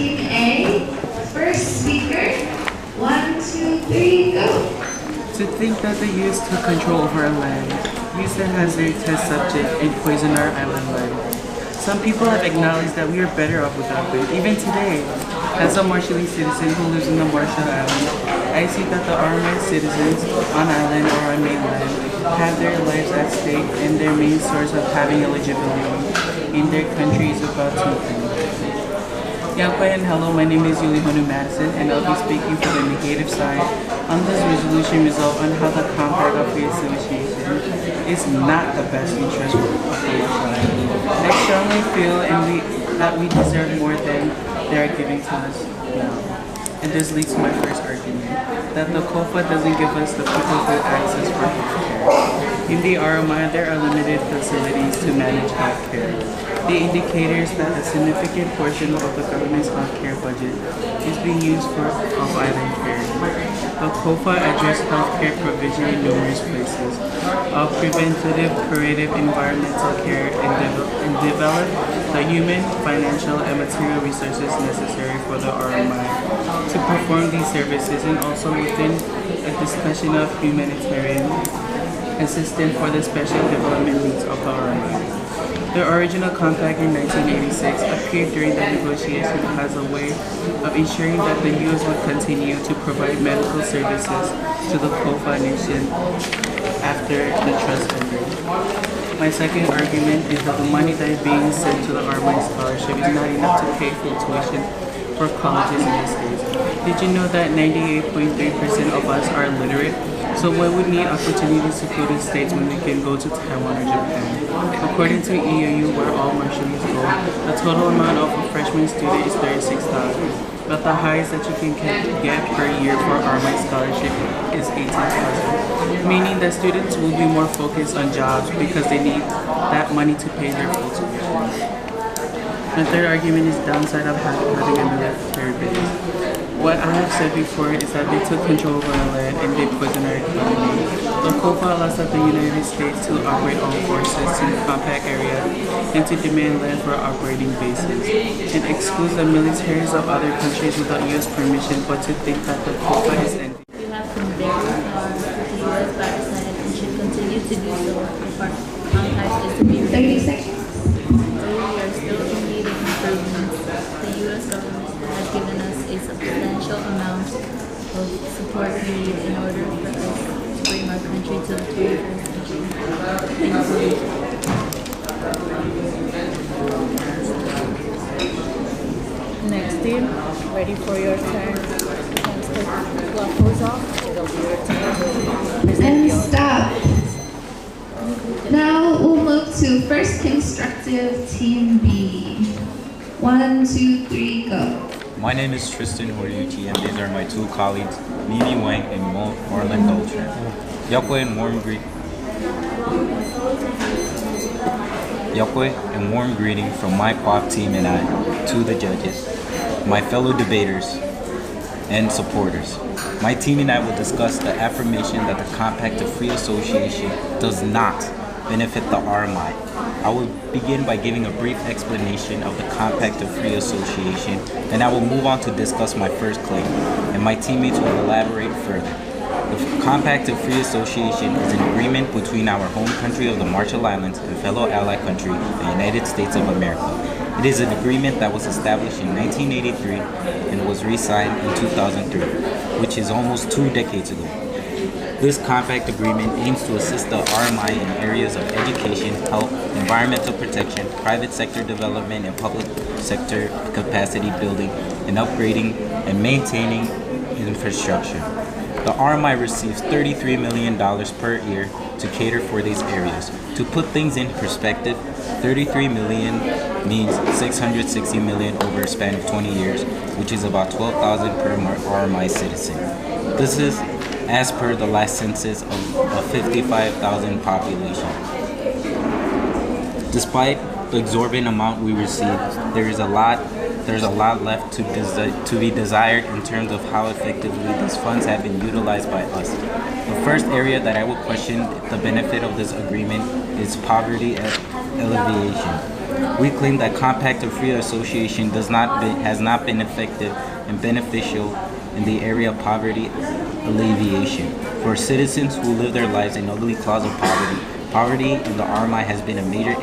Team A. First speaker, 1, 2, 3, go.
To think that the US took control over our land, used it as their test subject, and poisoned our island land. Some people have acknowledged that we are better off without it. Even today, as a Marshallese citizen who lives in the Marshall Islands, I see that the Armite citizens on island or on mainland have their lives at stake, and their main source of having eligibility in their country is about two things. Yakwe and hello, my name is Yuli Honu Madison, and I'll be speaking for the negative side on this resolution result on how the Compact of Free Association is not the best interest of the Marshall. I strongly feel that we deserve more than they are giving to us now. And this leads to my first argument, that the COFA doesn't give us the people good access for healthcare. In the RMI, there are limited facilities to manage healthcare. The indicators that a significant portion of the government's healthcare budget is being used for off-island care. The COFA addressed healthcare provision in numerous places, preventative, curative, environmental care, and develop the human, financial, and material resources necessary for the RMI to perform these services, and also within a discussion of humanitarian assistance for the special development needs of the RMI. The original compact in 1986 appeared during the negotiation as a way of ensuring that the U.S. would continue to provide medical services to the COFA nation after the trust ended. My second argument is that the money that is being sent to the RMI scholarship is not enough to pay full tuition for colleges in the States. Did you know that 98.3% of us are illiterate? So why would need opportunities to go to states when we can go to Taiwan or Japan? According to EAU, where all Marshallese go, the total amount of a freshman student is $36,000, but the highest that you can get per year for RMI scholarship is $18,000, meaning that students will be more focused on jobs because they need that money to pay their full tuition. The third argument is downside of having a military base. What I have said before is that they took control over our land and they poisoned our economy. The COFA allows the United States to operate all forces in the compact area and to demand land for operating bases. It excludes the militaries of other countries without U.S. permission, but to think that the COFA is ending.
We have come very far with the U.S. backside and should continue to do so if our compact is to be
30 seconds.
Though we are still in need of improvements, the U.S. government has given us a substantial amount of support we need in order for us to bring our country to the 21st century. Thank you.
Next team, ready for your turn. Once the clock goes off, it'll be your turn.
And stop. Now we'll move to First Constructive Team B. 1, 2, 3, go.
My name is Tristan Horiuchi, and these are my two colleagues, Mimi Wang and Marlon Doltran. Yakwe and warm greeting from my POP team and I to the judges, my fellow debaters, and supporters. My team and I will discuss the affirmation that the Compact of Free Association does not benefit the RMI. I will begin by giving a brief explanation of the Compact of Free Association, and I will move on to discuss my first claim, and my teammates will elaborate further. The Compact of Free Association is an agreement between our home country of the Marshall Islands and fellow ally country, the United States of America. It is an agreement that was established in 1983 and was re-signed in 2003, which is almost 2 decades ago. This compact agreement aims to assist the RMI in areas of education, health, environmental protection, private sector development, and public sector capacity building and upgrading and maintaining infrastructure. The RMI receives $33 million per year to cater for these areas. To put things in perspective, 33 million means 660 million over a span of 20 years, which is about 12,000 per RMI citizen. This is as per the last census of a 55,000 population. Despite the exorbitant amount we receive, there's a lot left to be desired in terms of how effectively these funds have been utilized by us. The first area that I would question the benefit of this agreement is poverty alleviation. We claim that Compact of Free Association has not been effective and beneficial in the area of poverty alleviation. For citizens who live their lives in ugly clouds of poverty, poverty in the RMI has been a major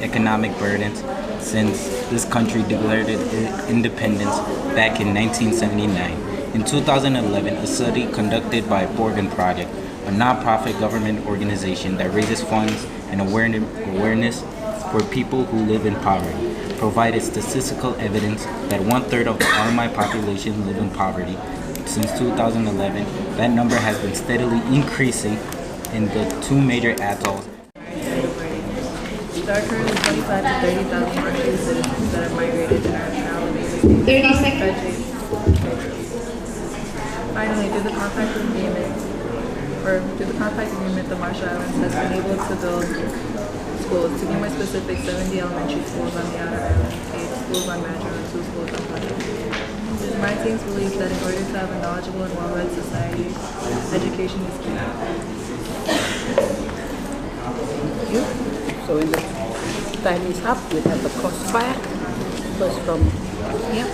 economic burden since this country declared its independence back in 1979. In 2011, a study conducted by Borgen Project, a nonprofit government organization that raises funds and awareness for people who live in poverty, provided statistical evidence that 1/3 of the RMI population live in poverty. Since 2011, that number has been steadily increasing in the two major atolls.
There are currently 25 to 30,000 Marshallese citizens that have migrated internationally.
30 seconds.
Finally, through the Compact Agreement, the Marshall Islands has been able to build schools. To be more specific, 70 elementary schools on the outer islands, 8 schools on Madro, and 2 schools on Puerto. It is my team's belief that in order to have a knowledgeable and well-read society, education is key.
Thank you. So in the time is up, we have the crossfire. First from here.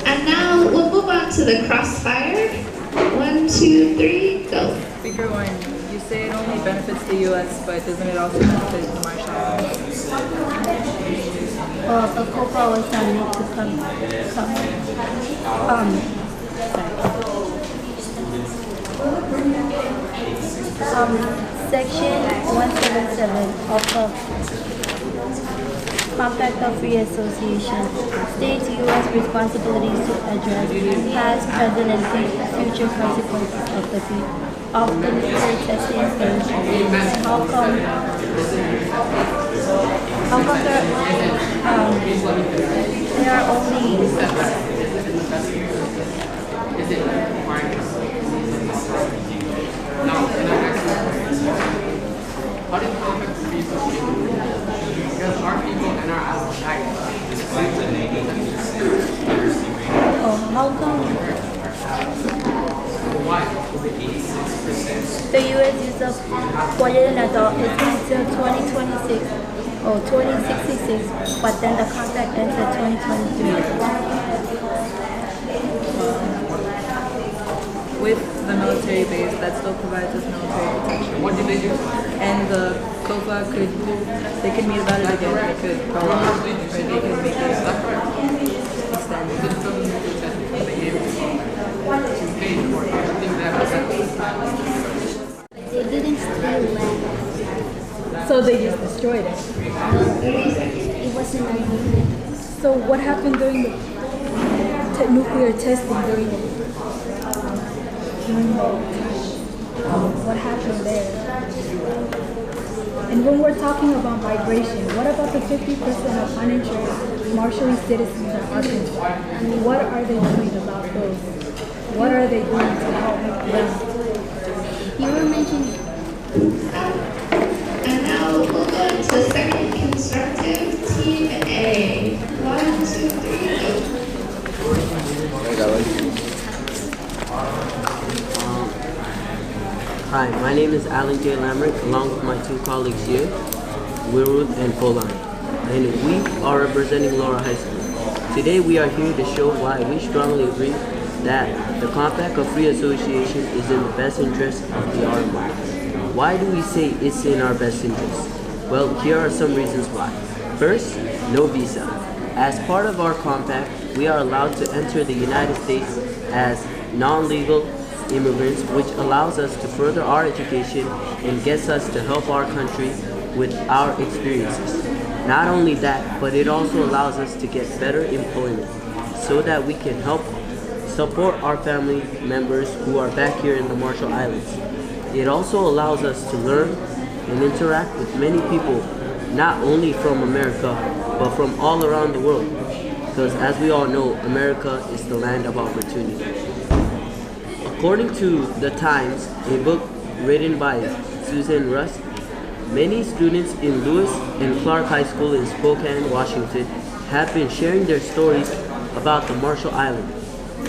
And now we'll move on to the crossfire. 1, 2, 3, go.
Speaker 1, you say it only benefits the U.S., but doesn't it also benefit the Marshall Islands?
The COPA was not meant to Section 177 of the Compact of Free Association states U.S. responsibilities to address past, present, and future consequences of the nuclear testing phase. How come there are only
How did Compact of Free Association do that? Because our people and our allies died.
how come
Why?
the U.S. use of quadrillion adult is until 2026 or 2066, but then the contract ends at 2023?
With the military base, that still provides us military protection.
What did they do?
And the COPA they could meet about it again. They could go on, or they could make it extended.
They didn't steal land.
So they just destroyed it.
It wasn't an agreement.
So what happened during the nuclear testing during what happened there? And when we're talking about migration, what about the 50% of uninsured Marshallese citizens in our country? What are they doing about those? What are they doing to help them?
You were mentioning.
And now we'll go to second constructive team A. 1, 2, 3, go.
Hi, my name is Alan J. Lamrick, along with my two colleagues here, Wirud and Polani, and we are representing Laura High School. Today we are here to show why we strongly agree that the Compact of Free Association is in the best interest of the RMI. Why do we say it's in our best interest? Well, here are some reasons why. First, no visa. As part of our compact, we are allowed to enter the United States as non-legal immigrants, which allows us to further our education and gets us to help our country with our experiences. Not only that, but it also allows us to get better employment so that we can help support our family members who are back here in the Marshall Islands. It also allows us to learn and interact with many people, not only from America, but from all around the world. Because as we all know, America is the land of opportunity. According to The Times, a book written by Susan Rust, many students in Lewis and Clark High School in Spokane, Washington, have been sharing their stories about the Marshall Islands,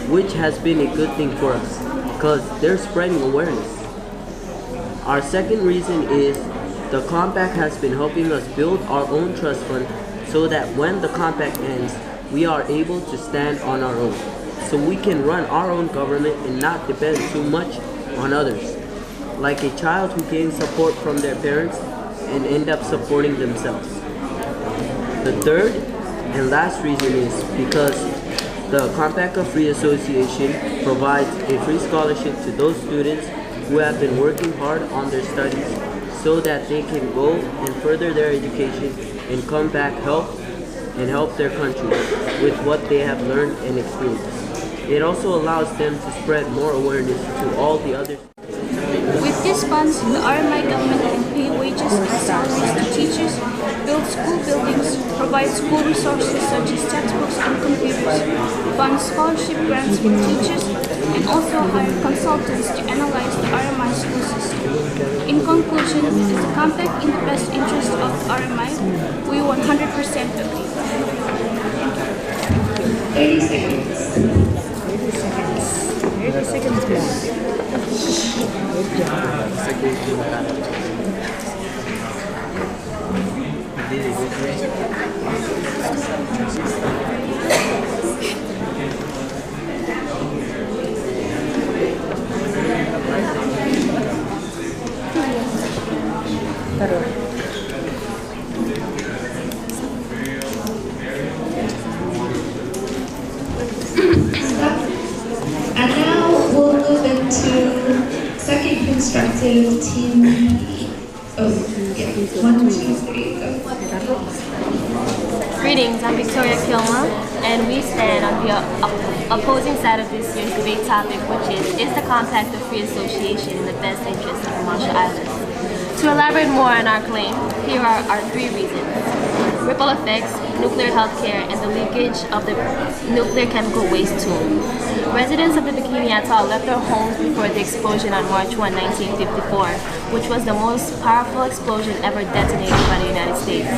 which has been a good thing for us, because they're spreading awareness. Our second reason is The compact has been helping us build our own trust fund so that when the compact ends, we are able to stand on our own, so we can run our own government and not depend too much on others, like a child who gains support from their parents and end up supporting themselves. The third and last reason is because the Compact of Free Association provides a free scholarship to those students who have been working hard on their studies so that they can go and further their education and come back and help their country with what they have learned and experienced. It also allows them to spread more awareness to all the others.
With these funds, the RMI government can pay wages and salaries to teachers, build school buildings, provide school resources such as textbooks and computers, fund scholarship grants for teachers, and also hire consultants to analyze the RMI school system. In conclusion, is the compact in the best interest of the RMI? We 100% agree.
30 seconds.
30 seconds more.
And now we'll move into second constructive team. Oh, yeah. 1, 2, 3, go.
Greetings, I'm Victoria Kilmer, and we stand on the opposing side of this year's debate topic, which is the Compact of Free Association in the best interest of the Marshall Islands? To elaborate more on our claim, here are our 3 reasons. Ripple effects, nuclear healthcare, and the leakage of the nuclear chemical waste too. Residents of the Bikini Atoll left their homes before the explosion on March 1, 1954, which was the most powerful explosion ever detonated by the United States.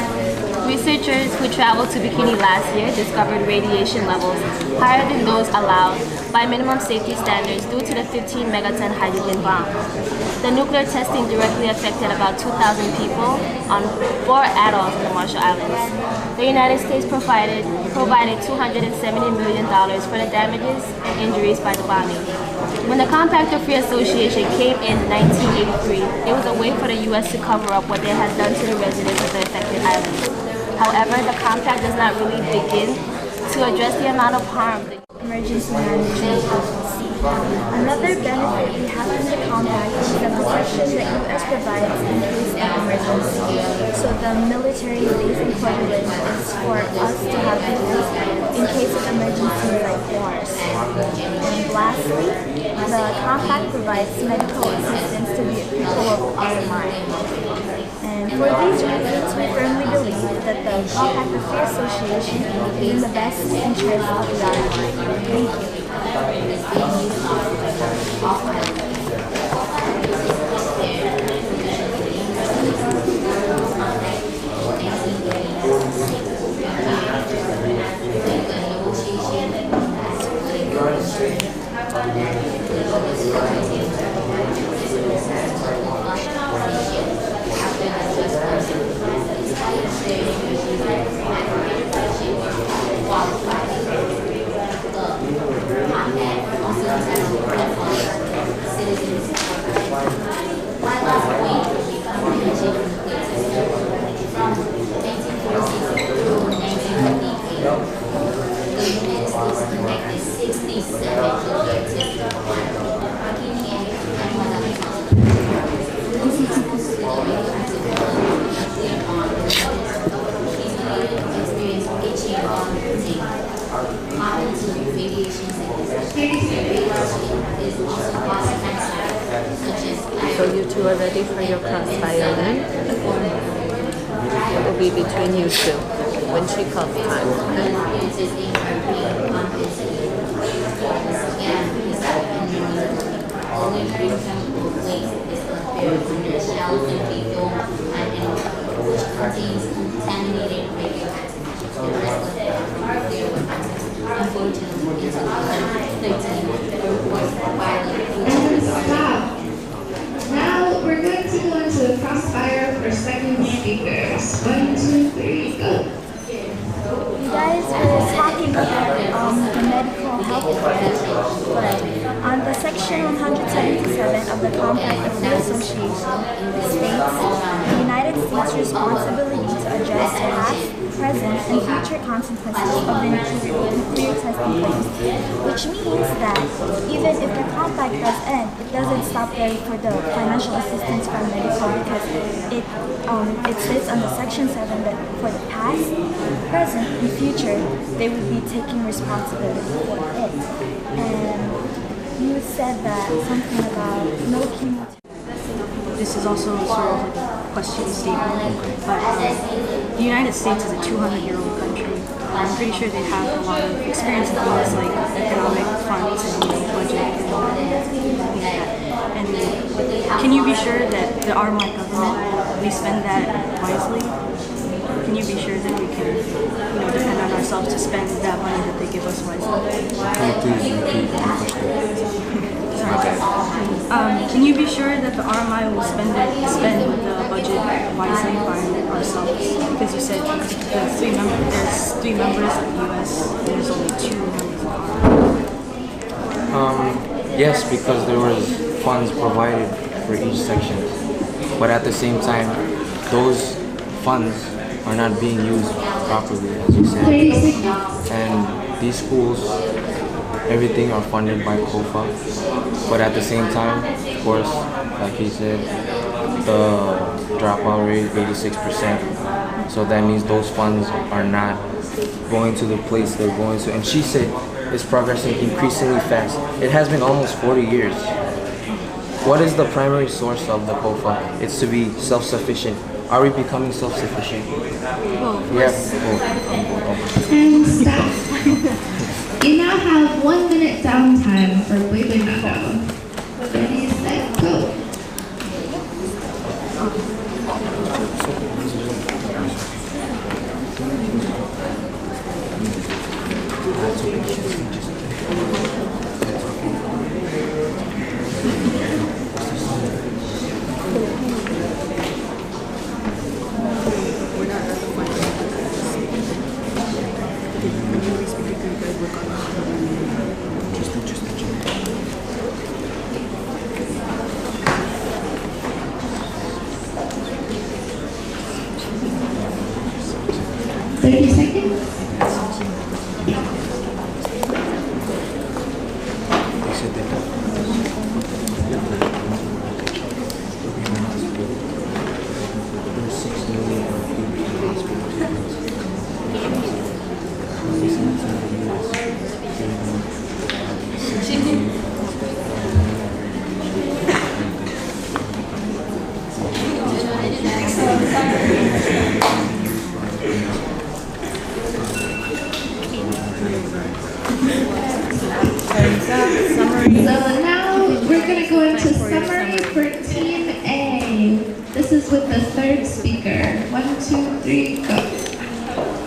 Researchers who traveled to Bikini last year discovered radiation levels higher than those allowed by minimum safety standards due to the 15 megaton hydrogen bomb. The nuclear testing directly affected about 2,000 people on 4 atolls in the Marshall Islands. The United States provided $270 million for the damages and injuries by the bombing. When the Compact of Free Association came in 1983, it was a way for the U.S. to cover up what they had done to the residents of the affected islands. However, the Compact does not really begin to address the amount of harm.
Emergency management agency. Another benefit we have from the compact is the protection that U.S. provides in case of emergency. So the military base in Puerto Rico is for us to have tools in case of emergencies like wars. And lastly, the compact provides medical assistance to the people of RMI. And for these reasons, we firmly believe that the Compact of Free Association is in the best interest of the RMI. Thank you.
So you two are ready for your crossfire then? It will be between you two when she calls time,
Now we're we're going to go into the crossfire for second speakers. 1, 2, 3, go.
You guys were talking about the medical health care, but on the section 177 of the Compact of Free Association, it states the United States' responsibility to address past, present, and future consequences of the nuclear testing place, which means that even if the compact does end, it doesn't stop there for the financial assistance from medical, because it states under section 7 that for the past, present, and future, they would be taking responsibility for it. And you said that something about no chemotherapy.
This is also sort of like a question statement, but the United States is a 200-year-old country. I'm pretty sure they have a lot of experience in things like economic fronts and budget and things like that. And can you be sure that the RMI government, we spend that wisely? Can you be sure that we can, depend on ourselves to spend that money that they give us wisely? Can you be sure that the RMI will spend the budget wisely by ourselves? Because you said there's three members of the US, there's only 2 members of the RMI.
Yes, because there was funds provided for each section, but at the same time, those funds are not being used properly, as you said. And these schools, everything are funded by COFA, but at the same time, of course, like he said, the dropout rate is 86%. So that means those funds are not going to the place they're going to. And she said it's progressing increasingly fast. It has been almost 40 years. What is the primary source of the COFA? It's to be self-sufficient. Are we becoming self-sufficient? Yes.
And stop. You now have 1 minute downtime for Baby Nado. Ready, set, go. With the third speaker. 1, 2, 3, go.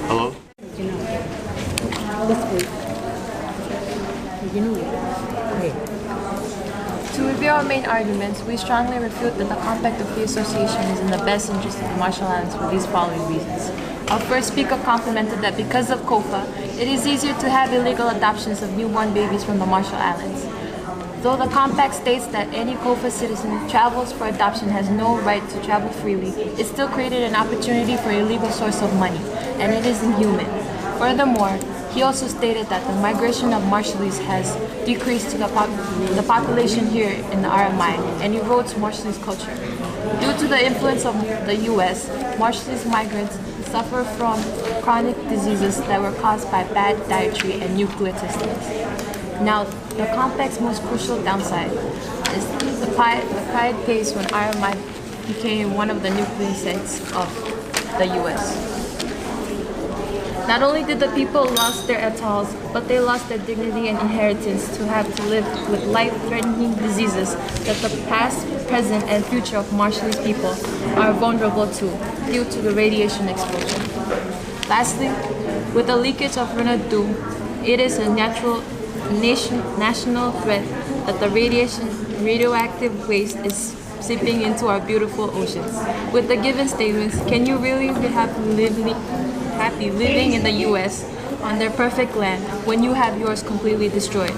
Hello?
To review our main arguments, we strongly refute that the Compact of Free Association is in the best interest of the Marshall Islands for these following reasons. Our first speaker commented that because of COFA, it is easier to have illegal adoptions of newborn babies from the Marshall Islands. Though the compact states that any COFA citizen travels for adoption has no right to travel freely, it still created an opportunity for a legal source of money, and it is inhuman. Furthermore, he also stated that the migration of Marshallese has decreased to the population here in the RMI and erodes Marshallese culture. Due to the influence of the US, Marshallese migrants suffer from chronic diseases that were caused by bad dietary and nuclear testing. Now, the compact's most crucial downside is the pride pays when RMI became one of the nuclear states of the US. Not only did the people lose their atolls, but they lost their dignity and inheritance to have to live with life-threatening diseases that the past, present, and future of Marshallese people are vulnerable to due to the radiation exposure. Lastly, with the leakage of Renadu, it is a national threat that the radioactive waste is seeping into our beautiful oceans. With the given statements, can you really be happy living in the U.S. on their perfect land when you have yours completely destroyed?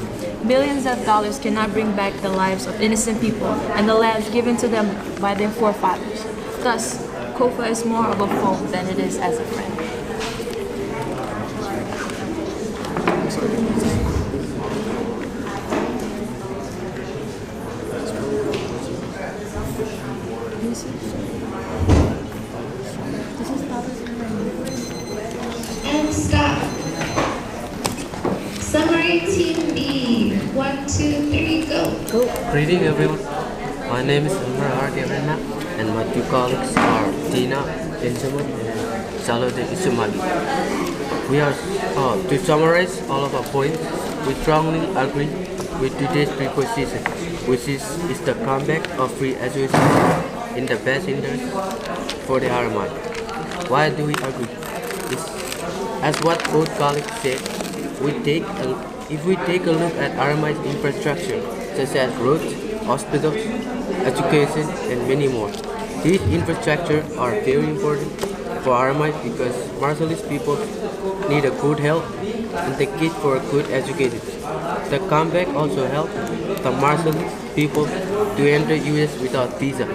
Billions of dollars cannot bring back the lives of innocent people and the lands given to them by their forefathers. Thus, COFA is more of a foe than it is as a friend.
And stop. Summary Team B. 1, 2, 3, go.
Greeting everyone. My name is Umar Argeverna and my two colleagues are Tina Benjamin and Salode Isumali. We are to summarize all of our points. We strongly agree with today's preposition, which is the comeback of free education in the best interest for the RMI. Why do we agree? As what both colleagues said, if we take a look at RMI's infrastructure, such as roads, hospitals, education, and many more. These infrastructure are very important for RMI because Marshallese people need a good health and the kids for a good education. The comeback also helped the Marshallese people to enter US without visa.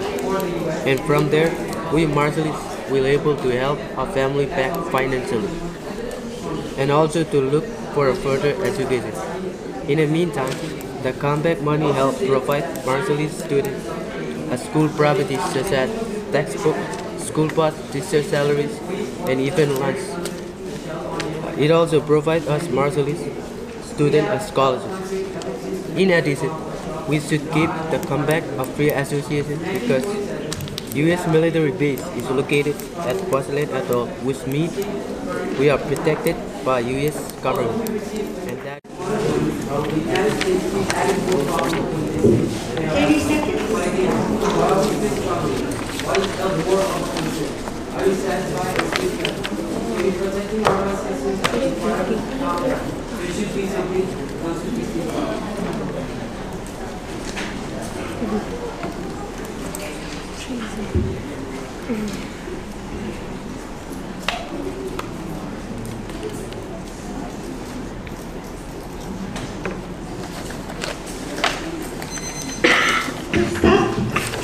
And from there, we Marshallese will able to help our family back financially and also to look for a further education. In the meantime, the comeback money helped provide Marshallese students a school properties such as textbook, school bus, teacher salaries, and even lunch. It also provides us Marshallese students a scholarship. In addition, we should keep the comeback of free association because U.S. military base is located at Porcelain Atoll, which means we are protected by U.S. government. And that
30 seconds.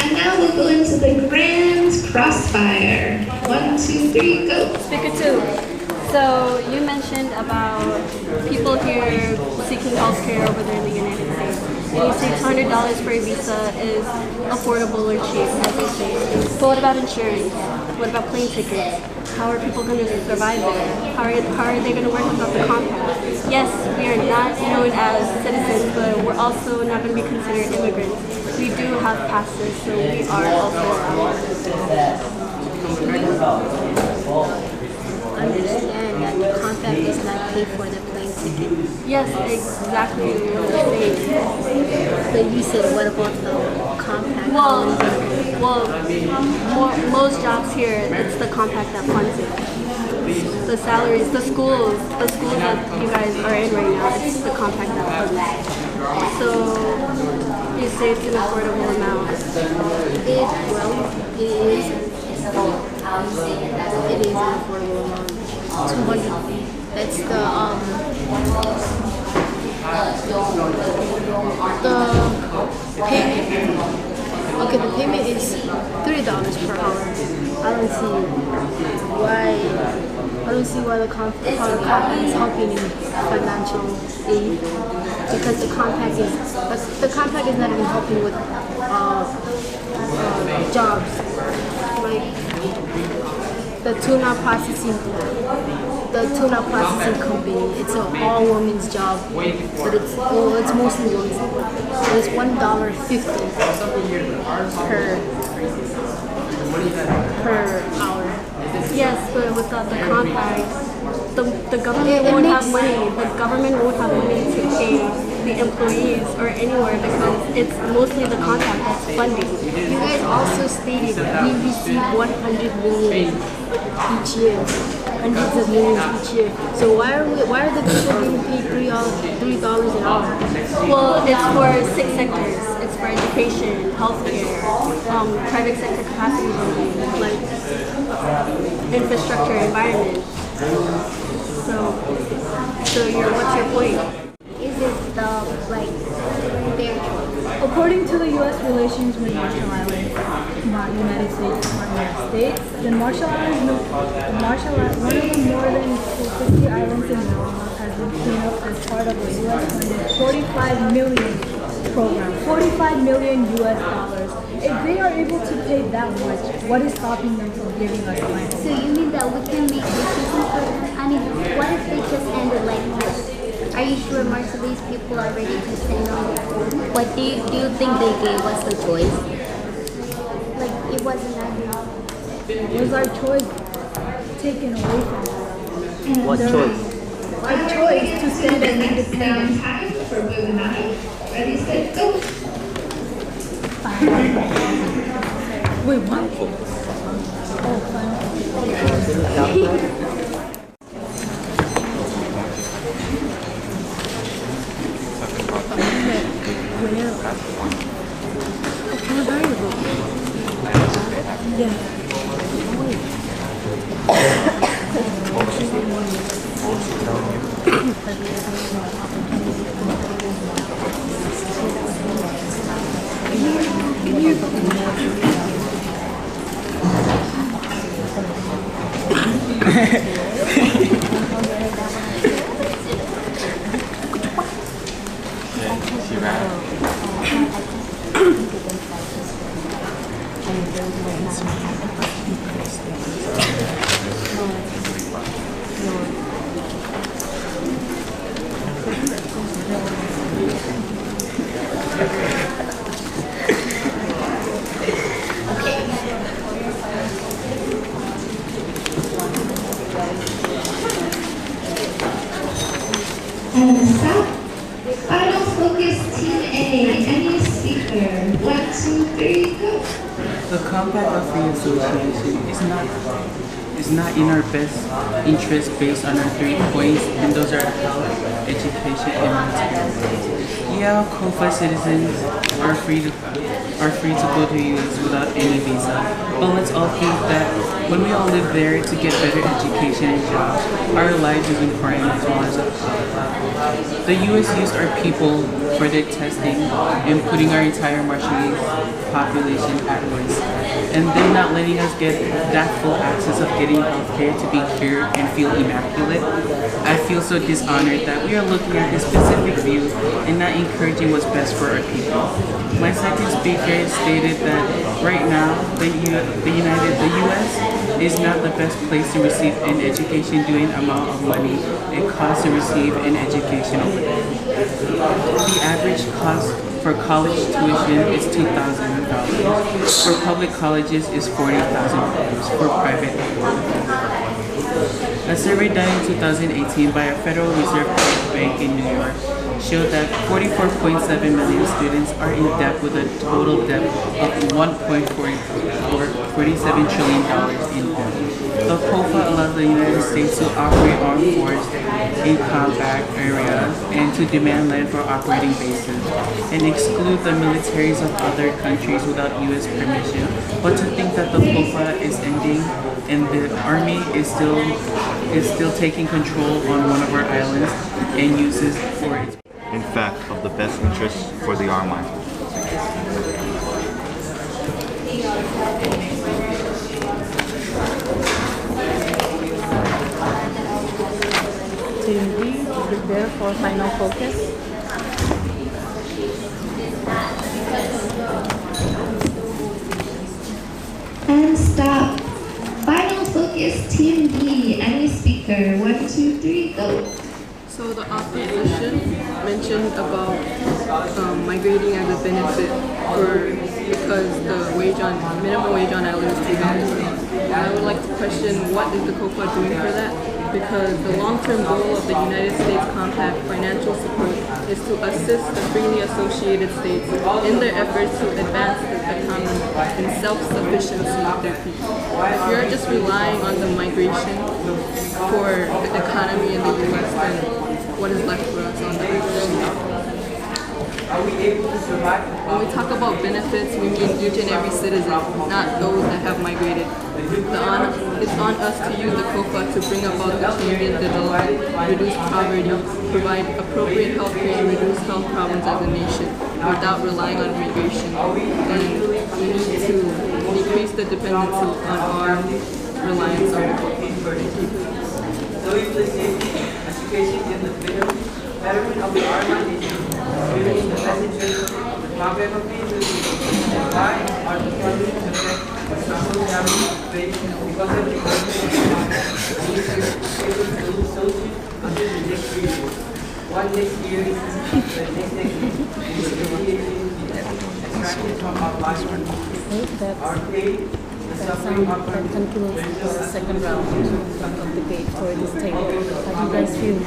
And now we'll go into the grand crossfire. 1, 2, 3, go.
Speaker 2. So you mentioned about people here seeking healthcare over there in the United States. And you say $200 for a visa is affordable or cheap, as you say. But what about insurance? What about plane tickets? How are people going to survive there? How are they going to work without the compact? Yes, we are not known as citizens, but we're also not going to be considered immigrants. We do have passes, so we are also
understand that the compact does not pay for the plane ticket.
Yes, exactly what you're saying.
But you said, what about the compact?
Most jobs here, it's the compact that funds it. The salaries, the schools that you guys are in right now, it's the compact that funds it. So you say it's an affordable amount.
It is an affordable amount. 200. That's the payment. Okay, the payment is $3 per hour. I don't see why the compact is helping in financial aid, because the compact is not even helping with jobs. Like the tuna processing company, it's an all-women's job, but it's mostly women's. So it's $1.50 per hour.
Yes, but without the compact, the government won't have money. The government won't have money to pay the employees or anywhere because it's mostly the compact that's funding.
You guys also stated we receive 100 million each year, hundreds of millions each year. So why are the people being paid $3 an hour?
Well, it's for 6 sectors. It's for education, healthcare, private sector capacity building, like infrastructure, environment. What's your point?
Is it the like their choice?
According to the U.S. relations with Marshall Islands, not United States Department of State, the Marshall Islands, one of the more than 50 islands in the world, has been cleaned up as part of a U.S.-funded 45 million program. 45 million U.S. dollars. If they are able to pay that much, what is stopping them from giving us land?
So you mean that we can make decisions for them? I mean, what if they just ended like this? Are you sure most of these people are ready to stand on their own?
What do you think they gave us a choice?
Like, it wasn't our
It was our choice taken away from us.
What choice?
Our choice to stand as independent.
Time for moving on. Ready, set, go.
Wait, what?
And stop. Final focus, Team A. Any speaker. 1, 2, 3, go.
The Compact of Free Association is not in our best interest based on our 3 points, and those are health, education, and military. Yeah, COFA citizens are free to go to US without any visa, but let's all think that when we all live there to get better education and jobs, our lives is important as well as a COFA. The US used our people for their testing and putting our entire Marshallese population at risk, and then not letting us get that full access of getting healthcare to be cured and feel immaculate. I feel so dishonored that we are looking at this specific view and not encouraging what's best for our people. My second speaker stated that right now the US is not the best place to receive an education due to the amount of money it costs to receive an education over there. The average cost for college tuition is $2,000. For public colleges is $40,000 for private. A survey done in 2018 by a Federal Reserve Bank in New York showed that 44.7 million students are in debt with a total debt of $1.47 trillion in debt. The COFA allows the United States to operate armed forces in combat areas and to demand land for operating bases and exclude the militaries of other countries without U.S. permission. But to think that the COFA is ending and the army is still taking control on one of our islands and uses for its
in fact of the best interests for the Army.
Team B, prepare for final focus.
And stop. Final focus, Team B. Any speaker. 1, 2, 3, go.
So the opposition mentioned about migrating as a benefit because the minimum wage on islands is too bad. I would like to question what is the COFA doing for that? Because the long-term goal of the United States Compact financial support is to assist the freely associated states in their efforts to advance the economy and self-sufficiency of their people. If you're just relying on the migration for the economy in the U.S., then what is left for us on the island? When we talk about benefits, we mean each and every citizen, not those that have migrated. It's on us to use the COFA to bring about the changes that delight, reduce poverty, provide appropriate health care, and reduce health problems as a nation without relying on migration. And we need to decrease the dependency on our reliance on the COFA.
That concludes the second round of debate for this table. How do you guys feel?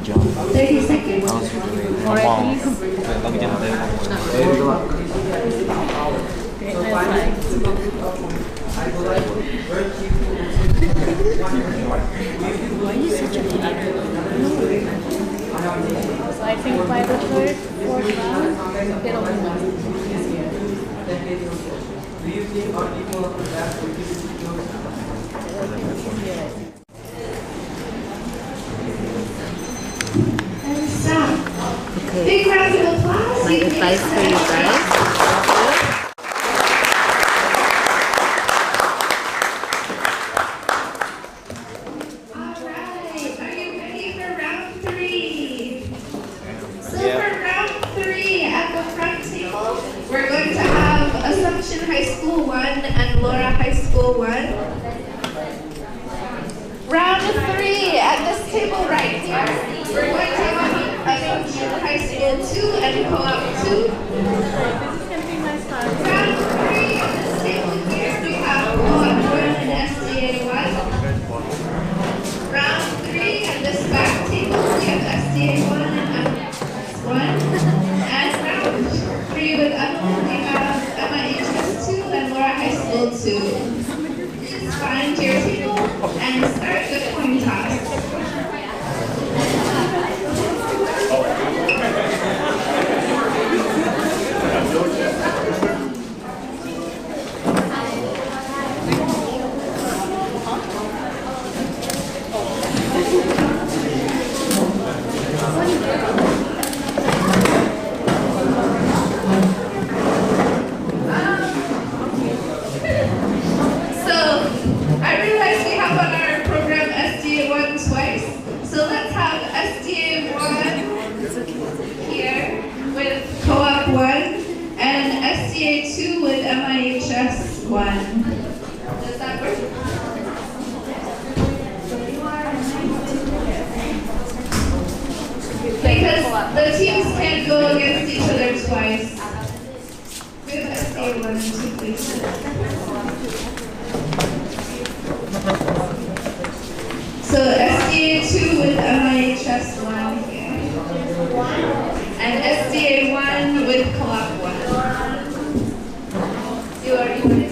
30 seconds. Already?
Why are you such a hater?
So I think by the third, fourth round, it'll be nice.
And stop. Big round of applause.
My advice for you guys.
Alright, are you ready for round 3? So for round 3 at the front table, we're going to have Assumption High School 1 and Laura High School 1. Round 3 at this table right here, we're going to have Assumption High School 2 and Co-op 2. Round 3 at this table here, we have Co-op 1 and SDA 1. Round 3 at this back table, we have SDA 1 and MIHS 1. And round 3 with Evelyn, we have MIHS 2 and Laura High School 2. Please find your table and start the coin toss. So, I realize we have on our program SDA 1 twice. So let's have SDA 1 here with Co-op 1 and SDA 2 with MIHS 1. Does that work? Because the teams can't go against each other twice. We have SDA 1 and 2 places. So SDA 2 with MIHS 1 here. And SDA 1 with Co-op 1. You are ready?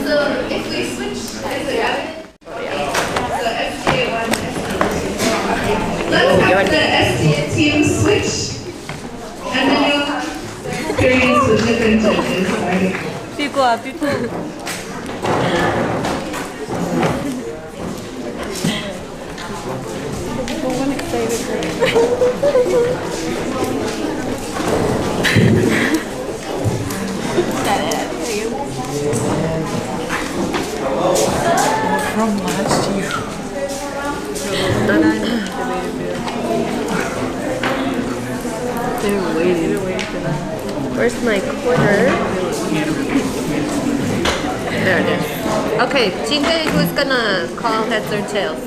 So if we switch, is it right? So SDA 1, SDA 2. Let's have the SDA team switch. And then you'll have experience with different judges, right?
From last year.
They're waiting for that. Where's my quarter? There it is. Okay, Jingle, who's gonna call heads or tails?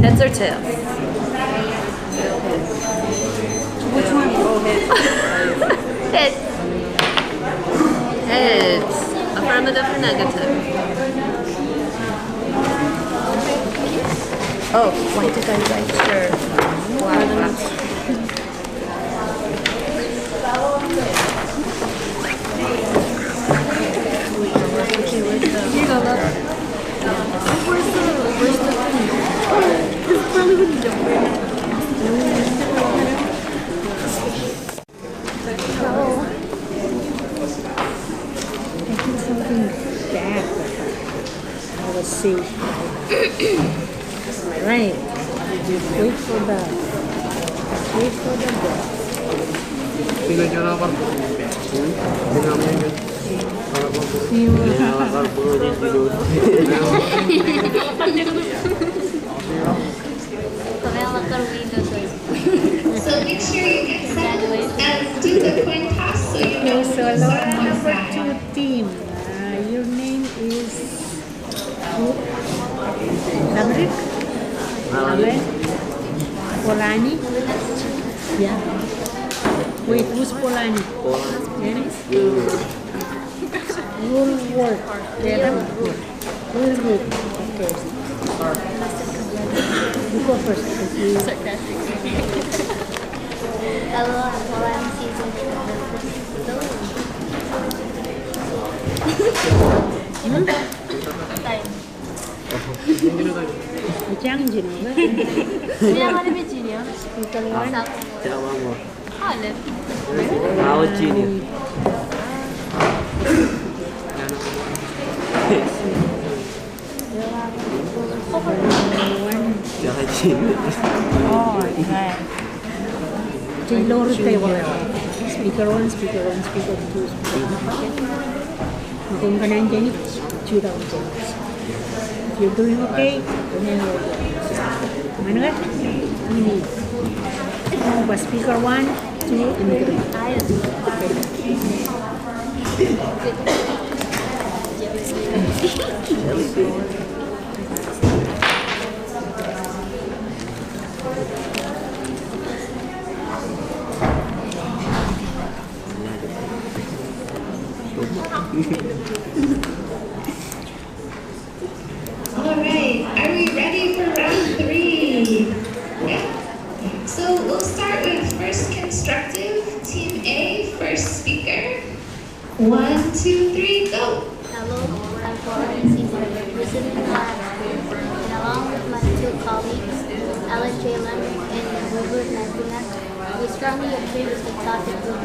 Heads or tails? Which one? Oh, heads. Heads. Affirmative or negative? Oh, why did I write your last?
was safe. Am I right? Wait for the bell.
So make sure you get settled and do the coin toss so you know
So
who's
lot
on
number
side.
2 team. Your name is Lamrik? Lamrik? Polani? Yeah. Wait, who's Polani? Dennis? Woolworth. Woolworth. Okay. You go first.
Hello, I'm Polani season 2.
Jangan
Bilang ada becinya.
Jawa more.
Ada.
How genius. Jawa genius.
Oh, right. Lower table. Speaker 1, speaker 2, speaker 2. Kung kanan dyan, choose out dyan. If you're doing okay, then you're good. Ano ka? Ini. Ano ba? Speaker 1, 2, and 3.
Alright, are we ready for round 3? Yeah. So we'll start with first constructive, team A, first speaker. 1, 2, 3, go!
Hello, I'm Polani season representing Lab School, and along with my 2 colleagues, Alan J. Leonard and Robert Magdalena, we strongly agree with the topic of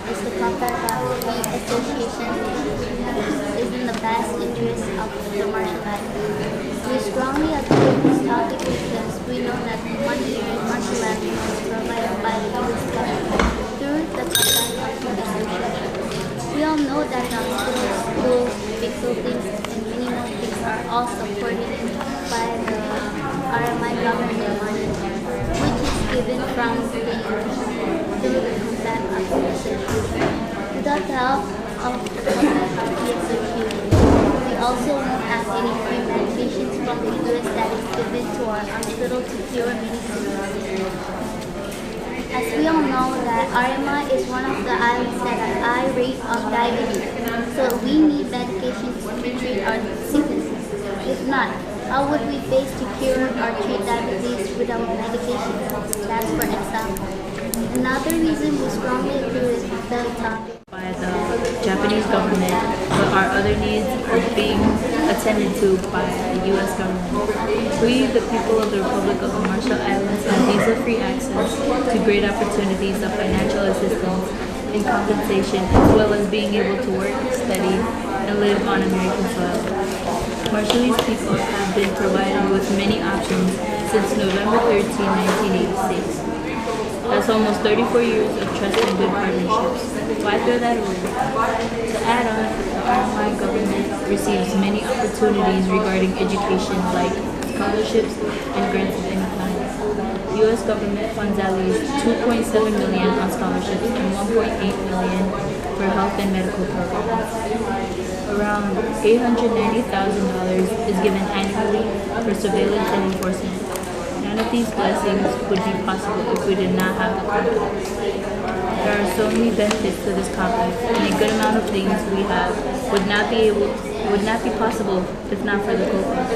is the compact of the association is in the best interest of the martial arts. We strongly agree with this topic because we know that money in martial arts is provided by the U.S. government through the compact of the association. We all know that hospitals, schools, big buildings, and many more things are all supported by the RMI government money, which is given from the through the compact of the association. Without the help of the compact of the association, we also won't have any free medications from the U.S. that is given to our hospital to cure many diseases. As we all know that RMI is one of the islands that have high rate of diabetes, so we need medications to treat our sickness. If not, how would we face to cure or treat diabetes without medication? That's for example. Another reason we strongly agree with the topic
by the Japanese government, but our other needs are being attended to by the U.S. government. We, the people of the Republic of the Marshall Islands, have visa-free access to great opportunities of financial assistance and compensation, as well as being able to work, study, and live on American soil. Marshallese people have been provided with many options since November 13, 1986. That's almost 34 years of trust and good partnerships. Why throw that away? To add on, the RMI government receives many opportunities regarding education like scholarships and grants of any kind. The U.S. government funds at least $2.7 million on scholarships and $1.8 million for health and medical programs. Around $890,000 is given annually for surveillance and enforcement. None of these blessings would be possible if we did not have the compact. There are so many benefits to this compact, and a good amount of things we have would not be possible if not for the compact.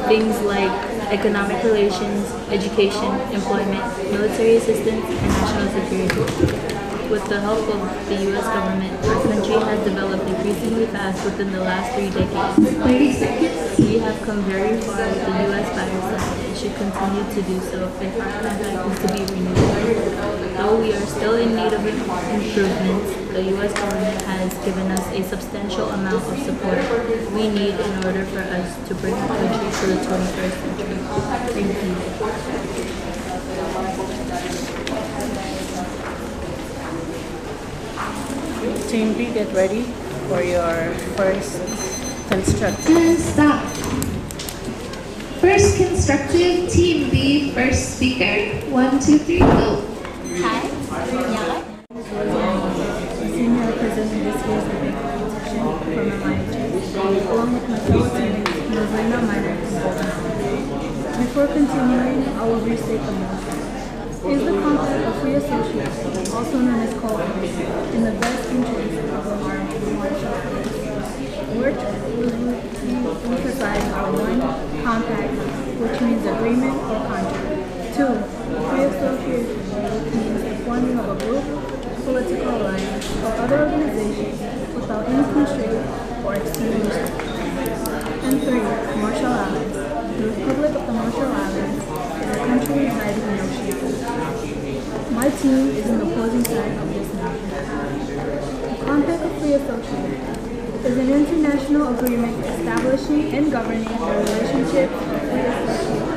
Things like economic relations, education, employment, military assistance, and national security. With the help of the U.S. government, our country has developed increasingly fast within the last 3 decades. We have come very far with the U.S. by our side. it should continue to do so if our contract is to be renewed. Though we are still in need of improvements, the U.S. government has given us a substantial amount of support we need in order for us to bring our country to the 21st century. Thank you.
Team B, get ready for your first constructive.
And stop. First constructive, Team B, first speaker. 1, 2, 3, go.
Hi.
Senior representing this year's debate competition from MIT, along with my fellow teammates, Rosalina Minor and Golden. Before continuing, I will restate the motion. Is the concept of free association, also known as COPA, in the best interest of the martial arts? Which will emphasize on 1, compact, which means agreement or contract. 2, free association, which means the forming of a group, political alliance, or other organization without any constraint or external restrictions. And 3, Marshall Islands. The Republic of the Marshall Islands is a country residing in Oceania. My team is on the opposing side of this motion. The Compact of Free Association is an international agreement establishing and governing the relationship of free association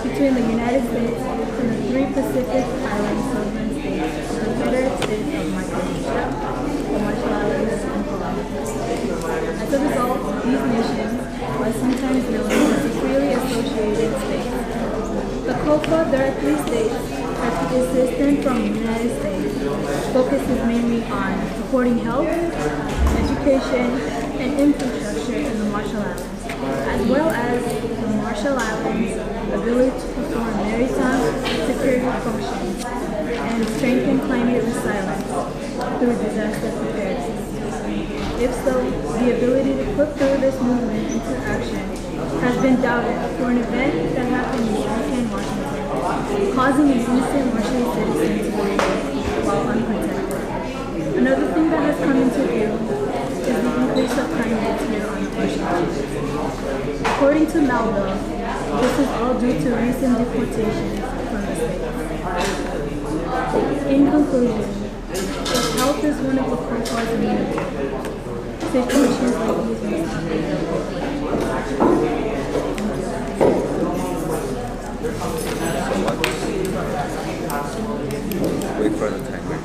between the United States and the 3 Pacific Island sovereign states, the Confederate States of Micronesia, the Marshall Islands, and Colombia. As a result, these nations are sometimes known as the freely associated states. The COPA directly states that the assistance from the United States focuses mainly on supporting health, education, and infrastructure in the Marshall Islands, as well as the Marshall Islands' ability to perform maritime security functions and strengthen climate resilience through disaster preparedness. If so, the ability to put through this movement into action has been doubted for an event that happened in Spokane, Washington, causing an innocent Marshall citizen to be killed while unprotected. Another thing that has come into view is the increase of crime rates here on the Marshall. According to Melville, this is all due to recent deportations from the States. In conclusion, if health is one of the core causes of immunity, situations like these must not be tolerated.
Wait for the timer.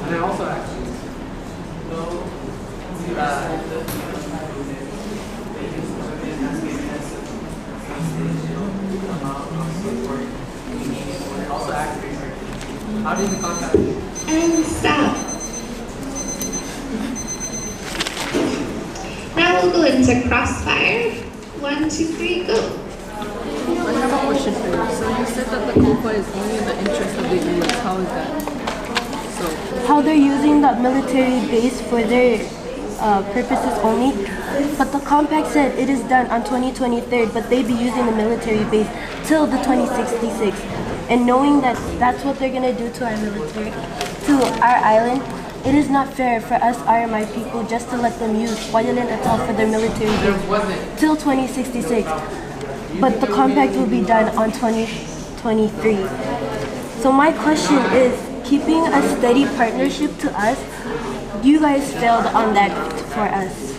And I also asked, how did you contact me?
And stop. Now we'll go into crossfire. 1, 2, 3, go.
I have a question for you. So you said that the COPA is only in the interest of the U.S. How is that?
How they're using that military base for their purposes only. But the compact said it is done on 2023, but they be using the military base till the 2066. And knowing that that's what they're going to do to our military, to our island, it is not fair for us RMI people just to let them use Guayalan Atoll for their military base till 2066. But the compact will be done on 2023. So my question is, keeping a steady partnership to us, you guys failed on that for us.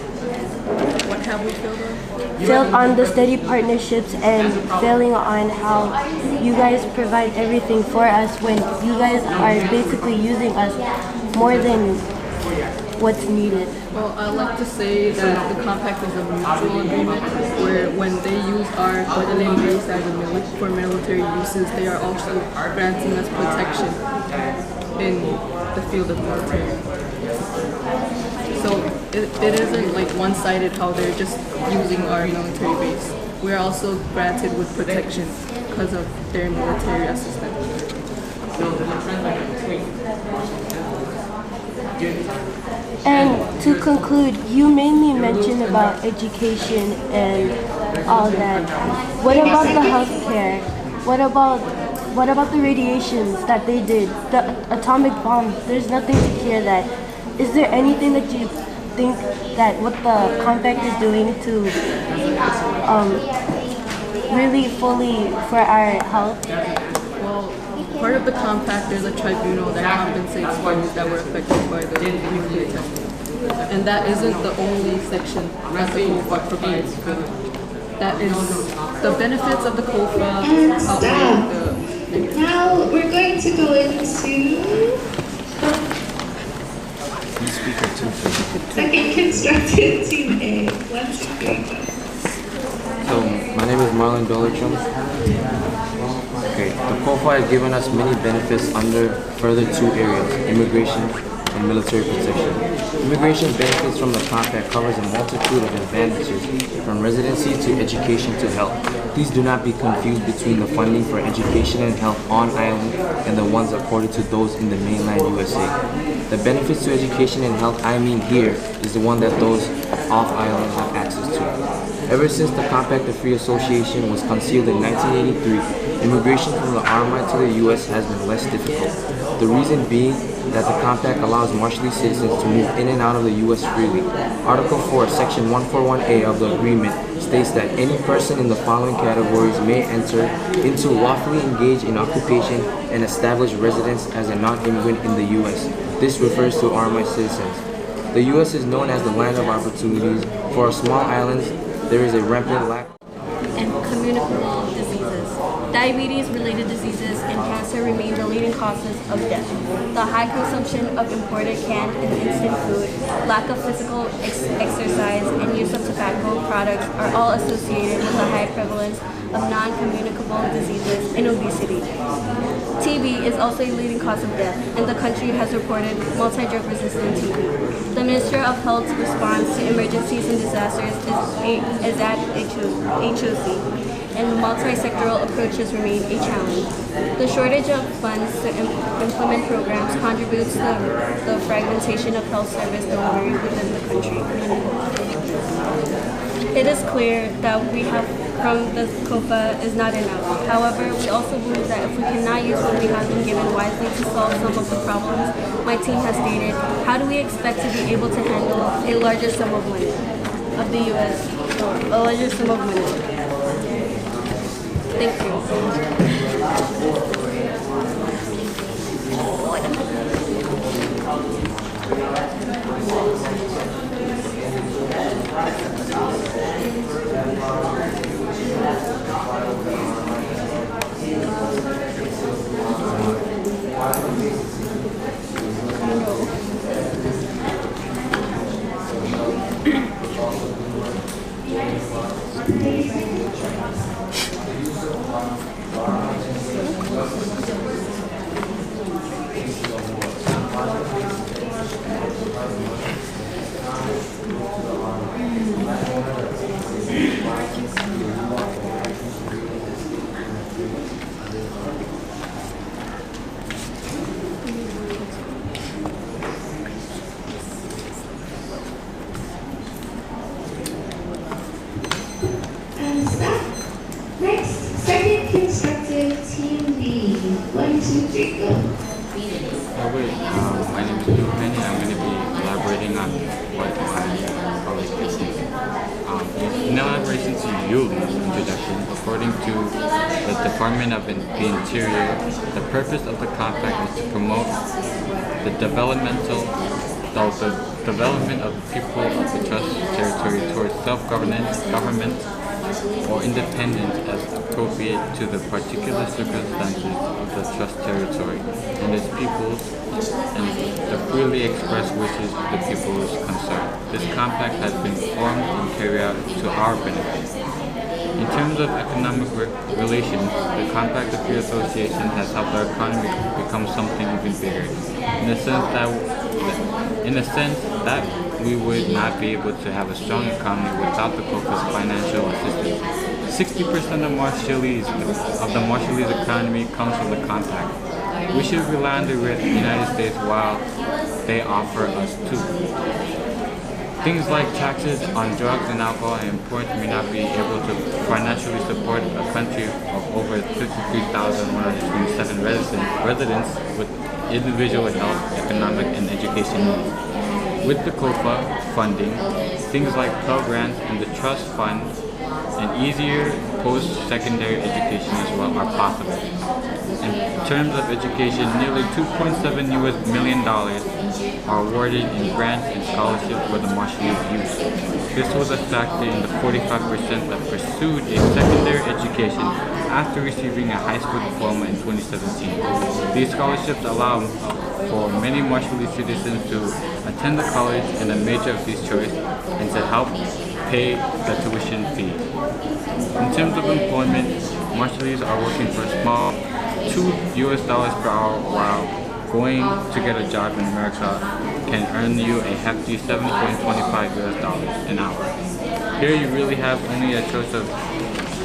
What have we failed on?
Failed on the steady partnerships and failing on how you guys provide everything for us when you guys are basically using us more than what's needed.
Well, I like to say that the compact is a mutual agreement where when they use our Guayalan base as for military uses, they are also granting us protection in the field of military. So it isn't like one-sided how they're just using our military base. we are also granted with protection because of their military assistance.
And to conclude, you mainly mentioned about education and all that. What about the healthcare? What about the radiations that they did? The atomic bomb, there's nothing to cure that. Is there anything that you think that what the compact is doing to really fully for our health?
Well, part of the compact, there's a tribunal that compensates those that were affected by the nuclear testing. And that isn't the only section that the COFA provides. That is the benefits of the COFA outweigh the negatives.
Now we're going to go into second constructed team A. 1, 2, 3, go.
So, my name is Marlon Dolitrum. Okay, the COFA has given us many benefits under further two areas, immigration and military protection. Immigration benefits from the compact covers a multitude of advantages from residency to education to health. Please do not be confused between the funding for education and health on island and the ones accorded to those in the mainland USA. The benefits to education and health I mean here is the one that those off island have access to. Ever since the Compact of Free Association was concealed in 1983, immigration from the RMI to the U.S. has been less difficult. The reason being that the Compact allows Marshallese citizens to move in and out of the U.S. freely. Article 4, Section 141A of the agreement states that any person in the following categories may enter into lawfully engage in occupation and establish residence as a non-immigrant in the U.S. This refers to RMI citizens. The U.S. is known as the land of opportunities. For our small islands, there is a rampant lack
and communicable diseases. Diabetes-related diseases and cancer remain the leading causes of death. The high consumption of imported canned and instant food, lack of physical exercise, and use of tobacco products are all associated with the high prevalence of non-communicable diseases and obesity. TB is also a leading cause of death, and the country has reported multi-drug resistant TB. The Minister of Health's response to emergencies and disasters is at HOC, and the multi-sectoral approaches remain a challenge. The shortage of funds to implement programs contributes to the fragmentation of health service delivery within the country. It is clear that we have from the COFA is not enough. However, we also believe that if we cannot use what we have been given wisely to solve some of the problems my team has stated, how do we expect to be able to handle a larger sum of money of the U.S., a larger sum of money? Thank
Next, second constructive team B. 1, 2, 3, go.
My name is Drew Penny. I'm going to be elaborating on what my colleague is saying. In elaboration to Yuli's introduction, according to the Department of the Interior, the purpose of the compact is to promote the development of people of the trust territory towards self-government or independence as appropriate to the particular circumstances of the trust territory and its peoples and the freely expressed wishes of the peoples concerned. This compact has been formed and carried out to our benefit. In terms of economic relations, the Compact of Free Association has helped our economy become something even bigger. In a sense that we would not be able to have a strong economy without the COFA's financial assistance. 60% of the Marshallese economy comes from the compact. We should rely on the United States while they offer us too. Things like taxes on drugs and alcohol and imports may not be able to financially support a country of over 53,127 residents with individual health, economic, and education needs. With the COFA funding, things like Pell Grants and the Trust Fund and easier post-secondary education as well are possible. In terms of education, nearly $2.7 million are awarded in grants and scholarships for the Marshallese youth. This was a factor in the 45% that pursued a secondary education after receiving a high school diploma in 2017. These scholarships allow for many Marshallese citizens to attend the college and a major of his choice and to help pay the tuition fee. In terms of employment, Marshallese are working for a small $2 per hour, while going to get a job in America can earn you a hefty $7.25 an hour. Here you really have only a choice of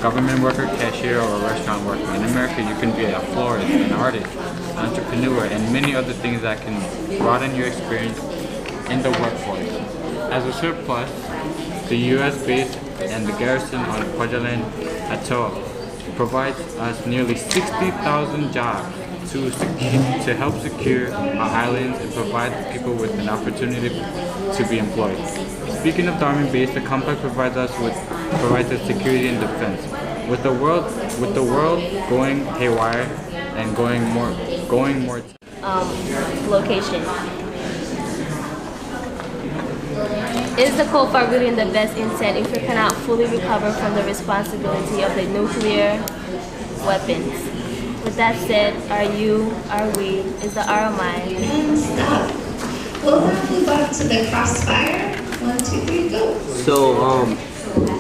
government worker, cashier, or a restaurant worker. In America you can be a florist, an artist, entrepreneur, and many other things that can broaden your experience in the workforce. As a surplus, the U.S. base and the garrison on Kwajalein Atoll provides us nearly 60,000 jobs to help secure our islands and provide people with an opportunity to be employed. Speaking of the Army base, the compact provides us security and defense. With the world going haywire and going more
location. Is the COFA really in the best intent if we cannot fully recover from the responsibility of the nuclear weapons? With that said, are we, is the RMI?
We'll now move on to the crossfire. 1, 2, 3, go.
So,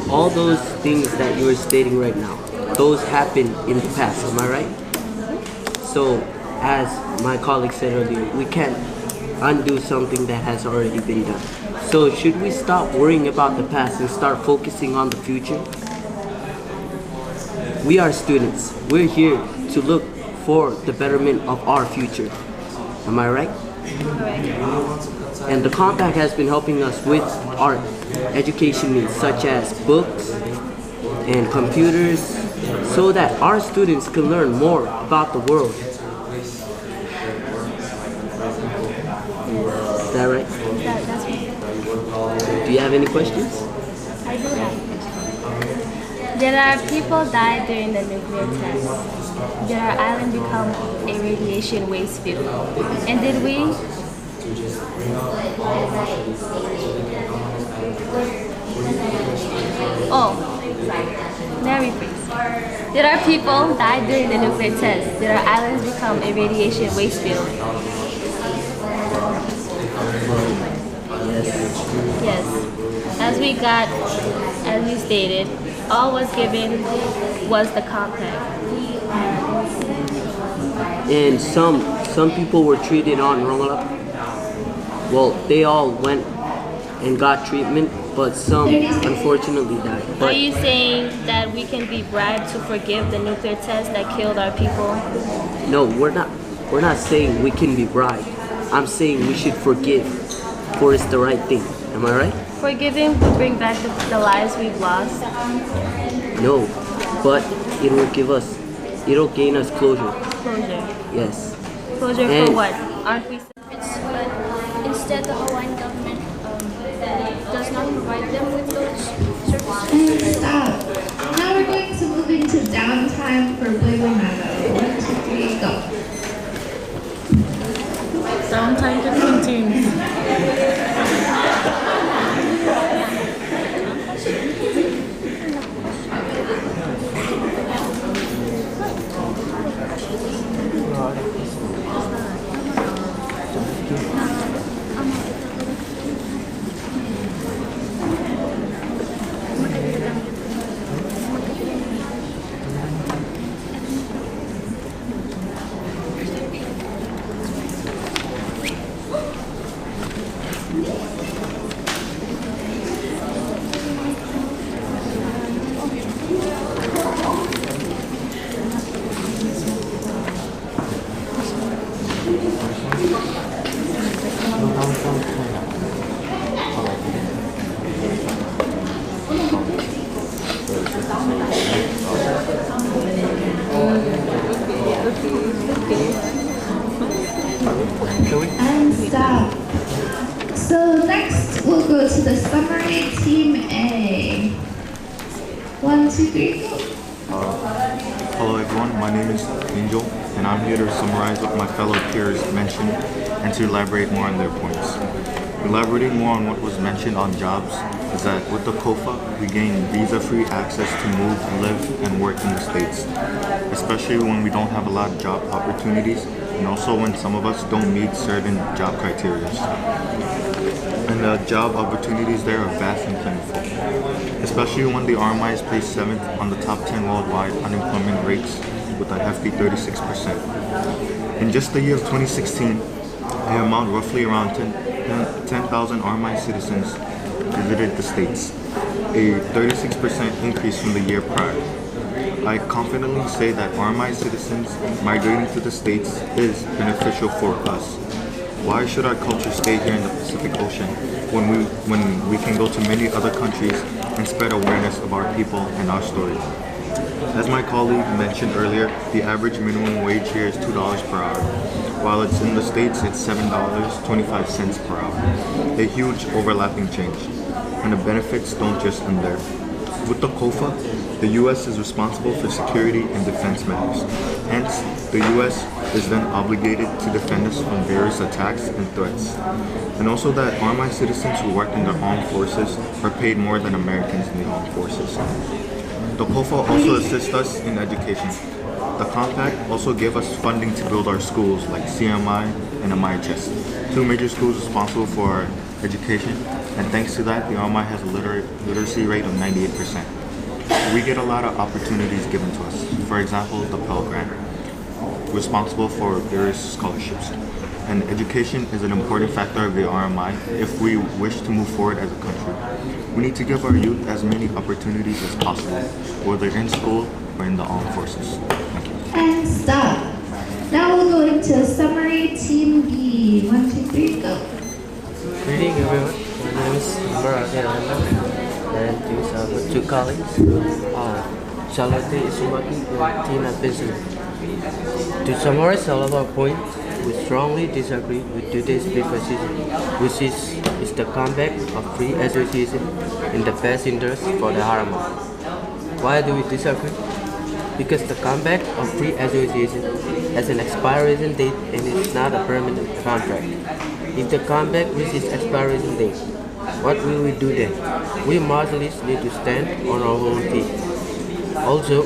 all those things that you were stating right now, those happened in the past, am I right? So, as my colleague said earlier, we can't undo something that has already been done. So, should we stop worrying about the past and start focusing on the future? We are students. We're here to look for the betterment of our future. Am I right?
Correct.
And the compact has been helping us with our education needs, such as books and computers, so that our students can learn more about the world. Is that right?
That's right.
Do you have any questions?
I do have. Did our people die during the nuclear test? Did our island become a radiation waste field? And did we? Oh, sorry. Mary, please. Did our people die during the nuclear test? Did our islands become a radiation waste field? Yes. As we stated, all was given was the compact.
And some people were treated on Rongola. Well, they all went and got treatment, but some unfortunately died.
Are you saying that we can be bribed to forgive the nuclear test that killed our people?
No, we're not saying we can be bribed. I'm saying we should forgive, for it's the right thing. Am I right?
Forgiving would bring back the lives we've lost.
No, but it'll gain us closure.
Closure.
Yes.
Closure
And
for what? Aren't we?
But instead, the Hawaiian government does not provide them with those services.
Stop. Now we're going to move into downtime for Blue Mango. 1, 2, 3, go.
Downtime to continue.
next, we'll go to the summary team A. 1, 2, 3, go.
Hello everyone, my name is Angel, and I'm here to summarize what my fellow peers mentioned and to elaborate more on their points. Elaborating more on what was mentioned on jobs is that with the COFA, we gain visa-free access to move, live, and work in the States, especially when we don't have a lot of job opportunities, and also when some of us don't meet certain job criteria. And the job opportunities there are vast and plentiful, especially when the RMI is placed 7th on the top 10 worldwide unemployment rates with a hefty 36%. In just the year of 2016, a amount roughly around 10,000 RMI citizens visited the States, a 36% increase from the year prior. I confidently say that RMI citizens migrating to the States is beneficial for us. Why should our culture stay here in the Pacific Ocean when we can go to many other countries and spread awareness of our people and our story? As my colleague mentioned earlier, the average minimum wage here is $2 per hour, while it's in the States it's $7.25 per hour. A huge overlapping change, and the benefits don't just end there. With the COFA, the U.S. is responsible for security and defense matters. Hence, the U.S. is then obligated to defend us from various attacks and threats. And also that RMI citizens who work in the armed forces are paid more than Americans in the armed forces. The COFA also assists us in education. The compact also gave us funding to build our schools like CMI and MIHS, two major schools responsible for our education, and thanks to that, the RMI has a literacy rate of 98%. We get a lot of opportunities given to us. For example, the Pell Grant, responsible for various scholarships. And education is an important factor of the RMI if we wish to move forward as a country. We need to give our youth as many opportunities as possible, whether in school or in the armed forces. Thank you.
And stop. Now we'll go into summary team B. 1, 2, 3, go.
Greeting everyone. My name is Umar and these are my two colleagues, Charlotte Isumaki and Tina Benson. To summarize all of our points, we strongly disagree with today's proposition, which is the comeback of free association in the best interest for the RMI. Why do we disagree? Because the comeback of free association has an expiration date and is not a permanent contract. If the comeback reaches expiration date, what will we do then? We marginalists need to stand on our own feet. Also,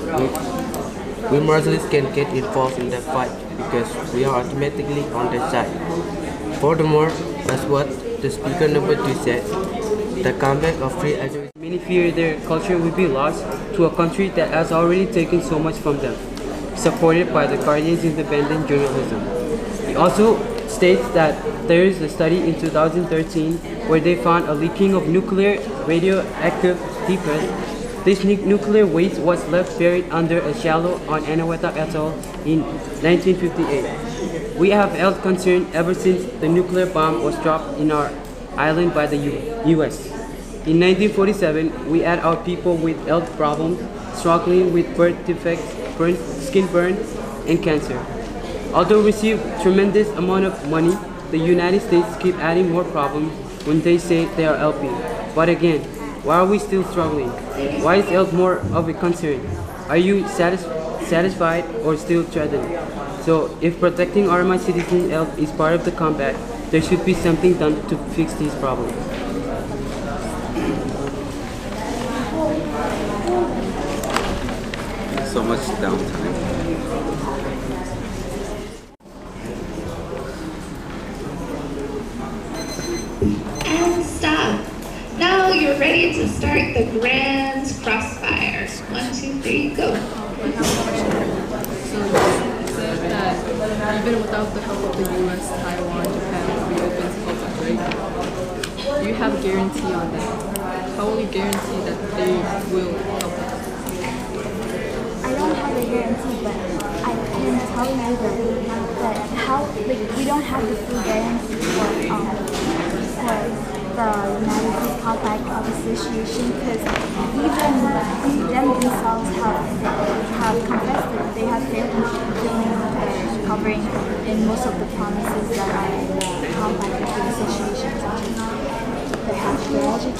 we marginalists can get involved in the fight because we are automatically on their side. Furthermore, as what the speaker number 2 said, the comeback of free association.
Many fear their culture will be lost to a country that has already taken so much from them, supported by the Guardian's independent journalism. He also states that there is a study in 2013 where they found a leaking of nuclear radioactive debris. This nuclear waste was left buried under a shallow on Eniwetok Atoll in 1958. We have held concern ever since the nuclear bomb was dropped in our island by the US. In 1947, we had our people with health problems, struggling with birth defects, skin burn, and cancer. Although we receive tremendous amount of money, the United States keep adding more problems when they say they are helping. But again, why are we still struggling? Why is health more of a concern? Are you satisfied or still threatened? So if protecting RMI citizens' health is part of the combat, there should be something done to fix these problems.
So much downtime.
And stop. Now you're ready to start the grand crossfire. 1, 2, 3, go.
Even without the help of the US, Taiwan, Japan, reopens public trade, do you have a guarantee on that? How will you guarantee that they will help us?
I don't have a guarantee, but I can tell you that we don't have the full guarantee for the United States Compact of Association, because even them themselves have confessed that they have failed in covering in most of the promises that are in the Compact of the Association.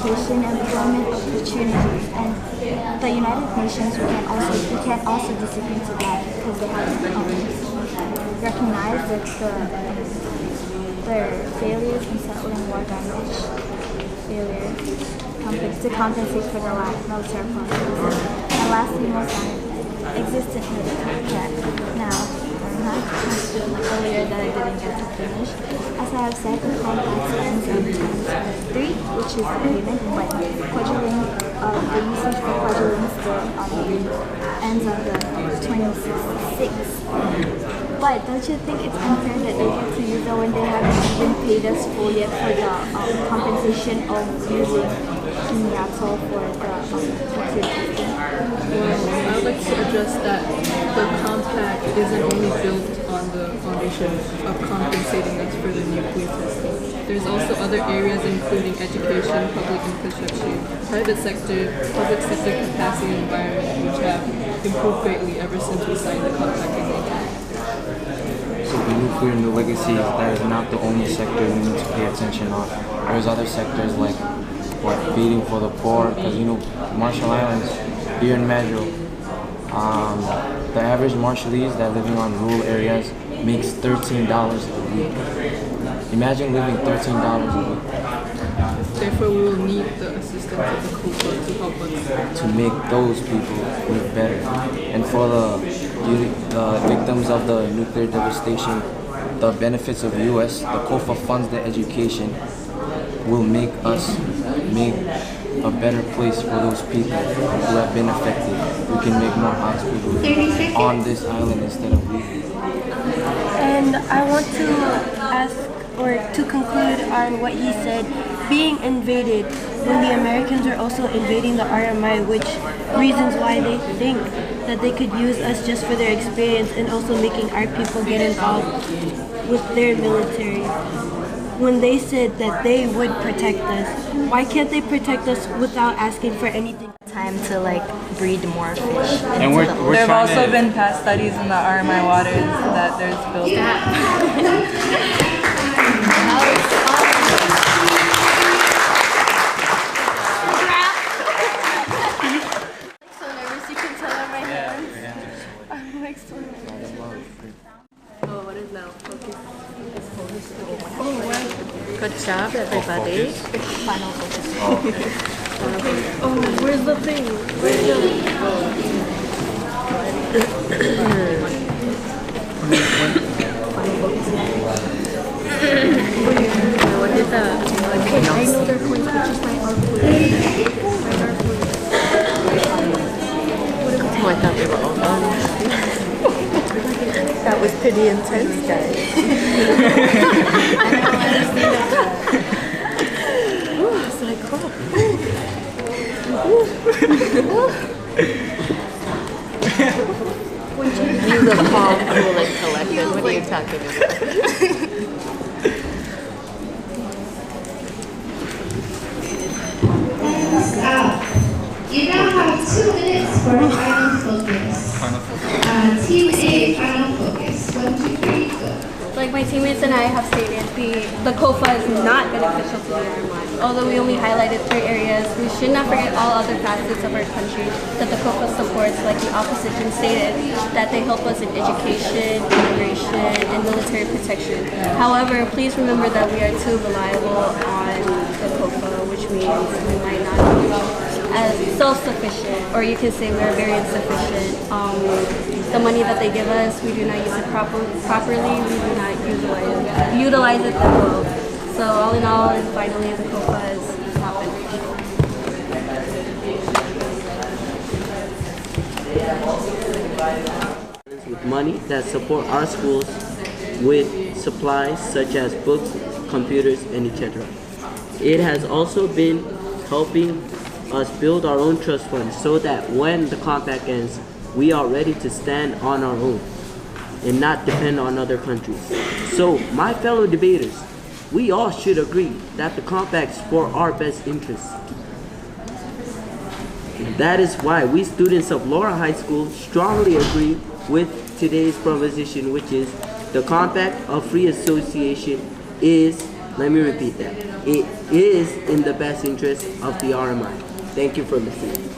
education, employment opportunities, and the United Nations we can also discipline to that because they have recognized that their failures in settling war damage, to compensate for the military process. And lastly, most existent military contract. Now, earlier that I didn't get to finish. As I have said, the contract ends in 2023, which is the agreement, but the usage for quadrillion still ends on the 26. But don't you think it's unfair that they get to use it when they haven't even paid us full yet for the compensation of using Kinyatol for the nuclear testing?
I would like to address that the compact isn't only built on the foundation of compensating us for the nuclear testing. There's also other areas including education, public infrastructure, private sector, public sector capacity and environment, which have improved greatly ever since we signed the compact agreement.
So the nuclear and the legacy, that is not the only sector we need to pay attention on. There's other sectors like feeding for the poor, because Marshall Islands, here in Madro, the average Marshallese that living on rural areas makes $13 a week. Imagine living $13 a week.
Therefore, we will need the assistance of the COFA to help us
to make those people live better. And for the victims of the nuclear devastation, the benefits of U.S., the COFA funds the education, will make us make a better place for those people who have been affected. We can make more hospitals on this island instead of leaving.
And I want to ask, or to conclude on what he said, being invaded when the Americans are also invading the RMI, which reasons why they think that they could use us just for their experience and also making our people get involved with their military. When they said that they would protect us, why can't they protect us without asking for anything?
Time to breed more fish.
And
there have also been past studies in the RMI waters that there's built.
So nervous, you can tell on my hands. I'm like so nervous. Oh, what is now? Focus. Oh, wow.
Good job, everybody.
Final focus. Oh, where's the thing? Where's the...
What is that?
Okay, I know their points, which is my R point.
Oh, I thought they were all done. That was pretty intense, guys.
It's like,
You look calm, cool, and collected. What are you talking about?
You now have 2 minutes for final focus. Team A, final focus. 1, 2, 3, go.
Like my teammates and I have stated, the COFA is not beneficial to the RMI. Although we only highlighted 3 areas, we should not forget all other facets of our country that the COFA supports, like the opposition stated, that they help us in education, immigration, and military protection. However, please remember that we are too reliable on the COFA, which means we might not be as self-sufficient, or you can say we're very insufficient. The money that they give us, we do not use it properly, we do not utilize it that well. So all in all, and finally, the COFA is not beneficial.
With money that support our schools with supplies such as books, computers, and etc. It has also been helping us build our own trust fund so that when the compact ends, we are ready to stand on our own and not depend on other countries. So, my fellow debaters, we all should agree that the compact's for our best interests. That is why we students of Laura High School strongly agree with today's proposition, which is the compact of free association is Let me repeat that. It is in the best interest of the RMI. Thank you for listening.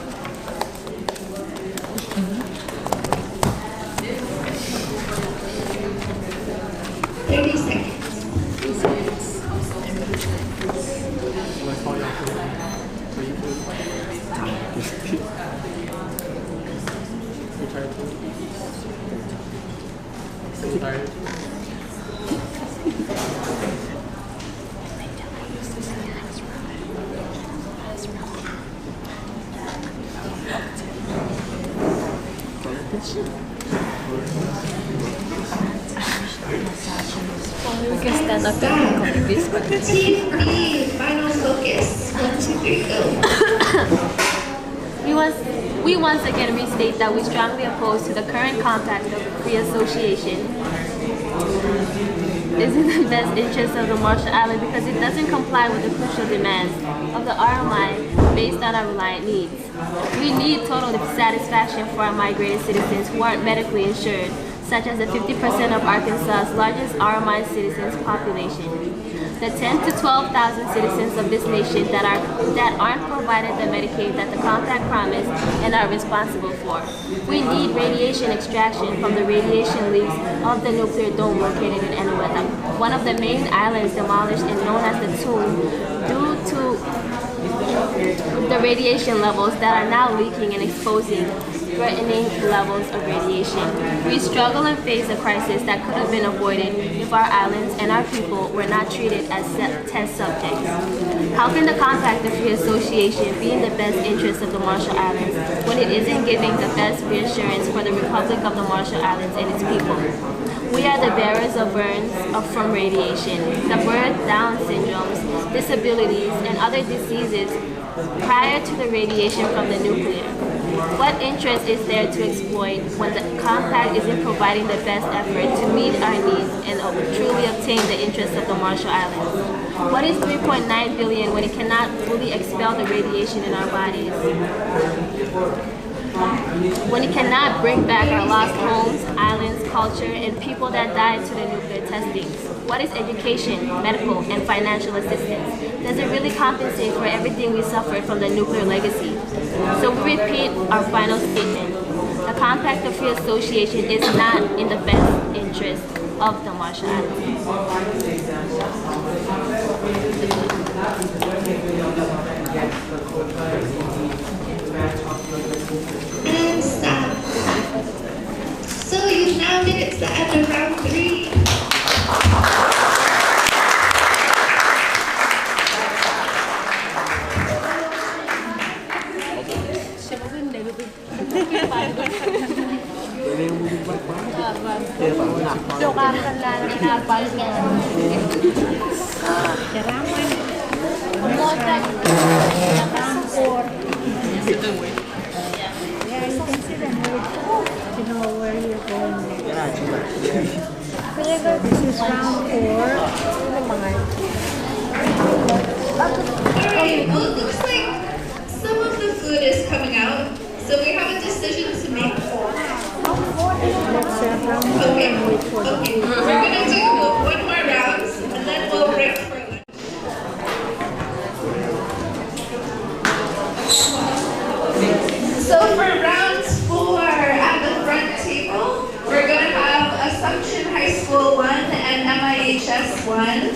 Only we can stand up and copy this one.
Team B, final focus. 1, 2, 3, go.
We once again restate that we strongly oppose to the current compact of free association. Is in the best interest of the Marshall Islands because it doesn't comply with the crucial demands of the RMI based on our reliant needs. We need total satisfaction for our migrated citizens who aren't medically insured, such as the 50% of Arkansas's largest RMI citizens population. The 10 to 12,000 citizens of this nation that aren't provided the Medicaid that the compact promised and are responsible for. We need radiation extraction from the radiation leaks of the nuclear dome located in Eniwetok, one of the main islands demolished and known as the Tomb due to the radiation levels that are now leaking and exposing threatening levels of radiation. We struggle and face a crisis that could have been avoided if our islands and our people were not treated as test subjects. How can the Compact of Free Association be in the best interest of the Marshall Islands when it isn't giving the best reassurance for the Republic of the Marshall Islands and its people? We are the bearers of burns from radiation, the birth, Down syndromes, disabilities, and other diseases prior to the radiation from the nuclear. What interest is there to exploit when the compact isn't providing the best effort to meet our needs and truly obtain the interests of the Marshall Islands? What is 3.9 billion when it cannot fully expel the radiation in our bodies? When it cannot bring back our lost homes, islands, culture, and people that died to the nuclear testings? What is education, medical, and financial assistance? Does it really compensate for everything we suffered from the nuclear legacy? So we repeat our final statement. The Compact of Free Association is not in the best interest of the Marshall Islands.
And stop. So you've now made it to the end of round 3.
Yeah, you can see the note to know where you're going next. This is round 4.
Alright, well it looks like some of the food is coming out, so we have a decision to make. Okay, we're gonna do one more round and then we'll break for lunch. So for round 4 at the front table, we're gonna have Assumption High School 1 and MIHS 1.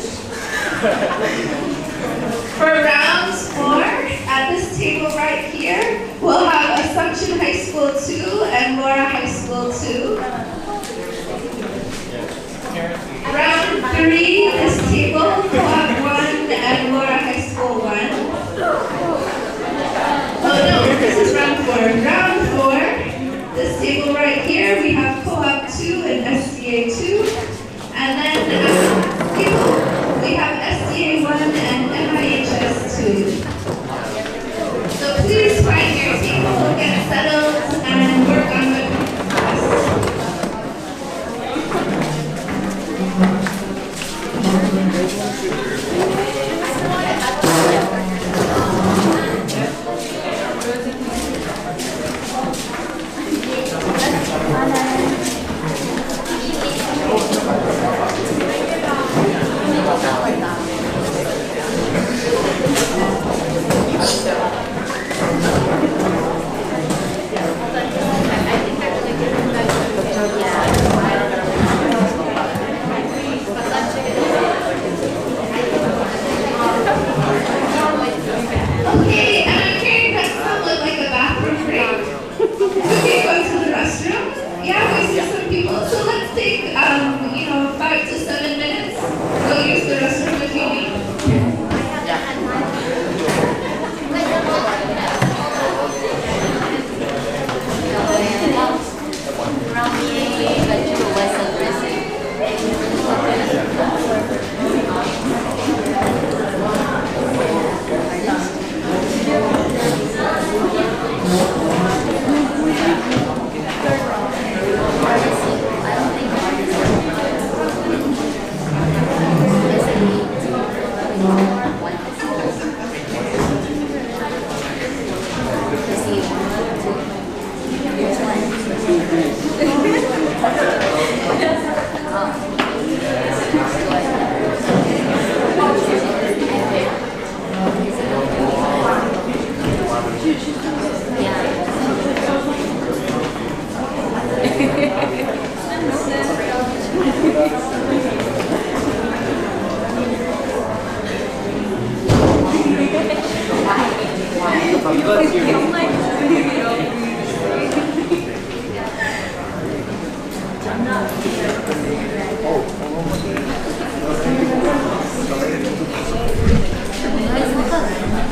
For round 4 at this table right here, we'll have Assumption High School 2 and Laura High School 2. Round 3, this table, Co-op 1 and Laura High School 1. Oh no, this is round 4. Round 4, this table right here, we have Co-op 2 and SDA 2. And then at this table, we have SDA 1 and MIHS 2. So please find your table, get settled, and work on the class.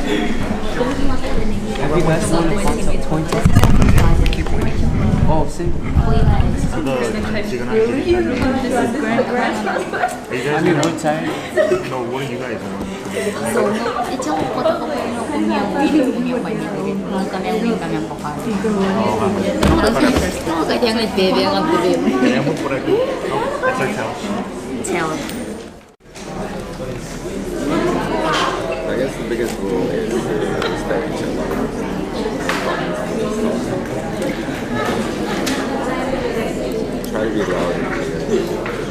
Have you guys seen the concept pointer? Oh, see?
So the
I mean, what time?
No, what do you guys want?
So, itong foto ko po yung umiyang panilirin. Kami ang wing kami ang pokali. Kaya nga baby, ang baby.
Kaya mo por aquí. No, that's our challenge.
Challenge.
I guess the biggest rule is to respect each other. Try to be loud and clear.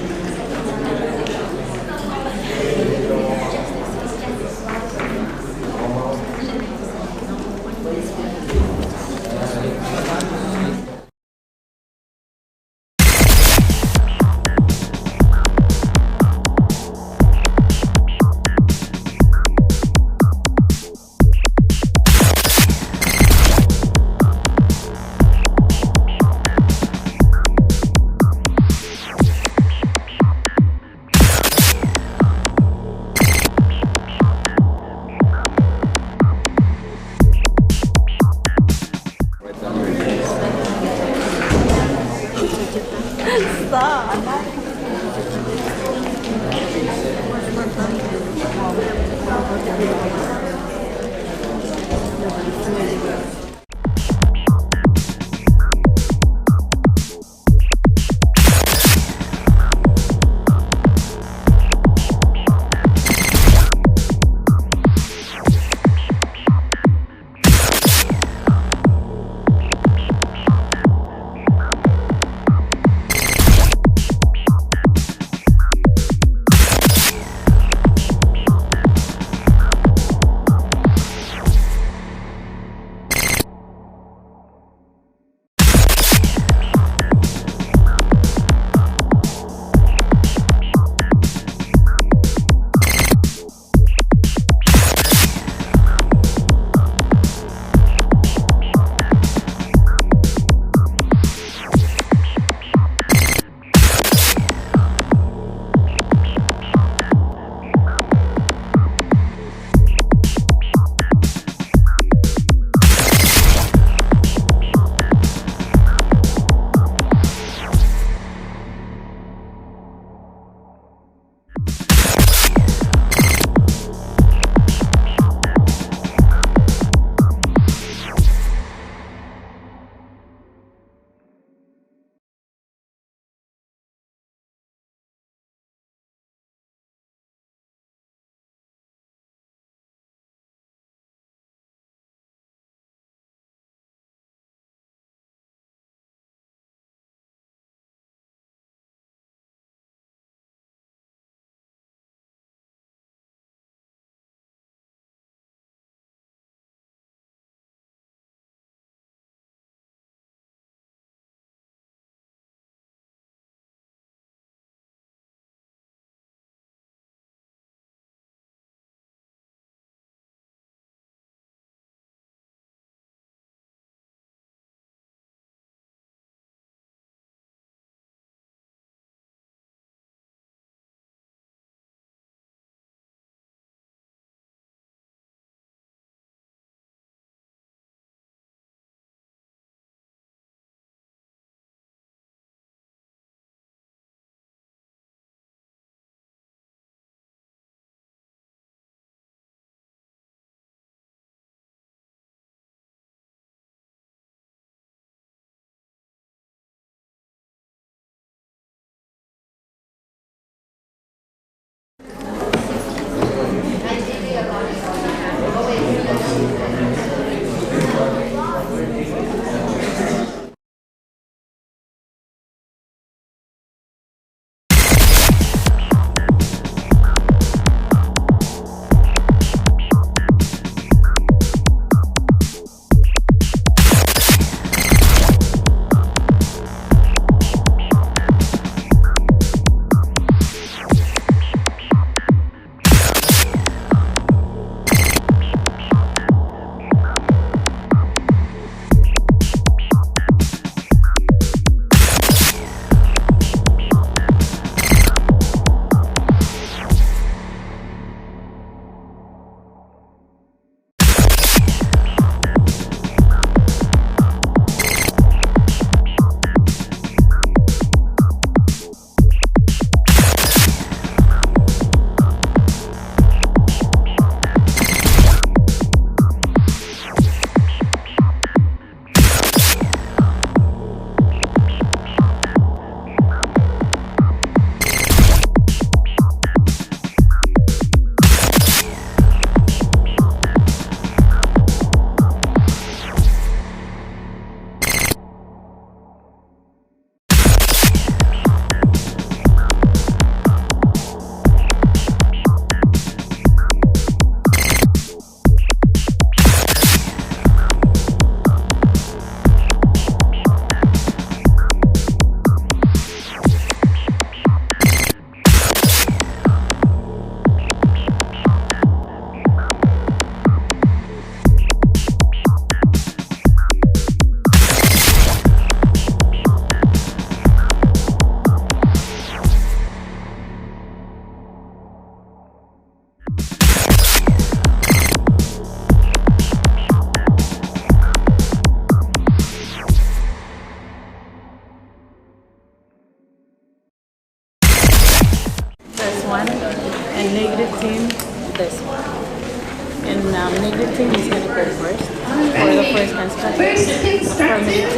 is going to go first. For the first constructive.
First constructive,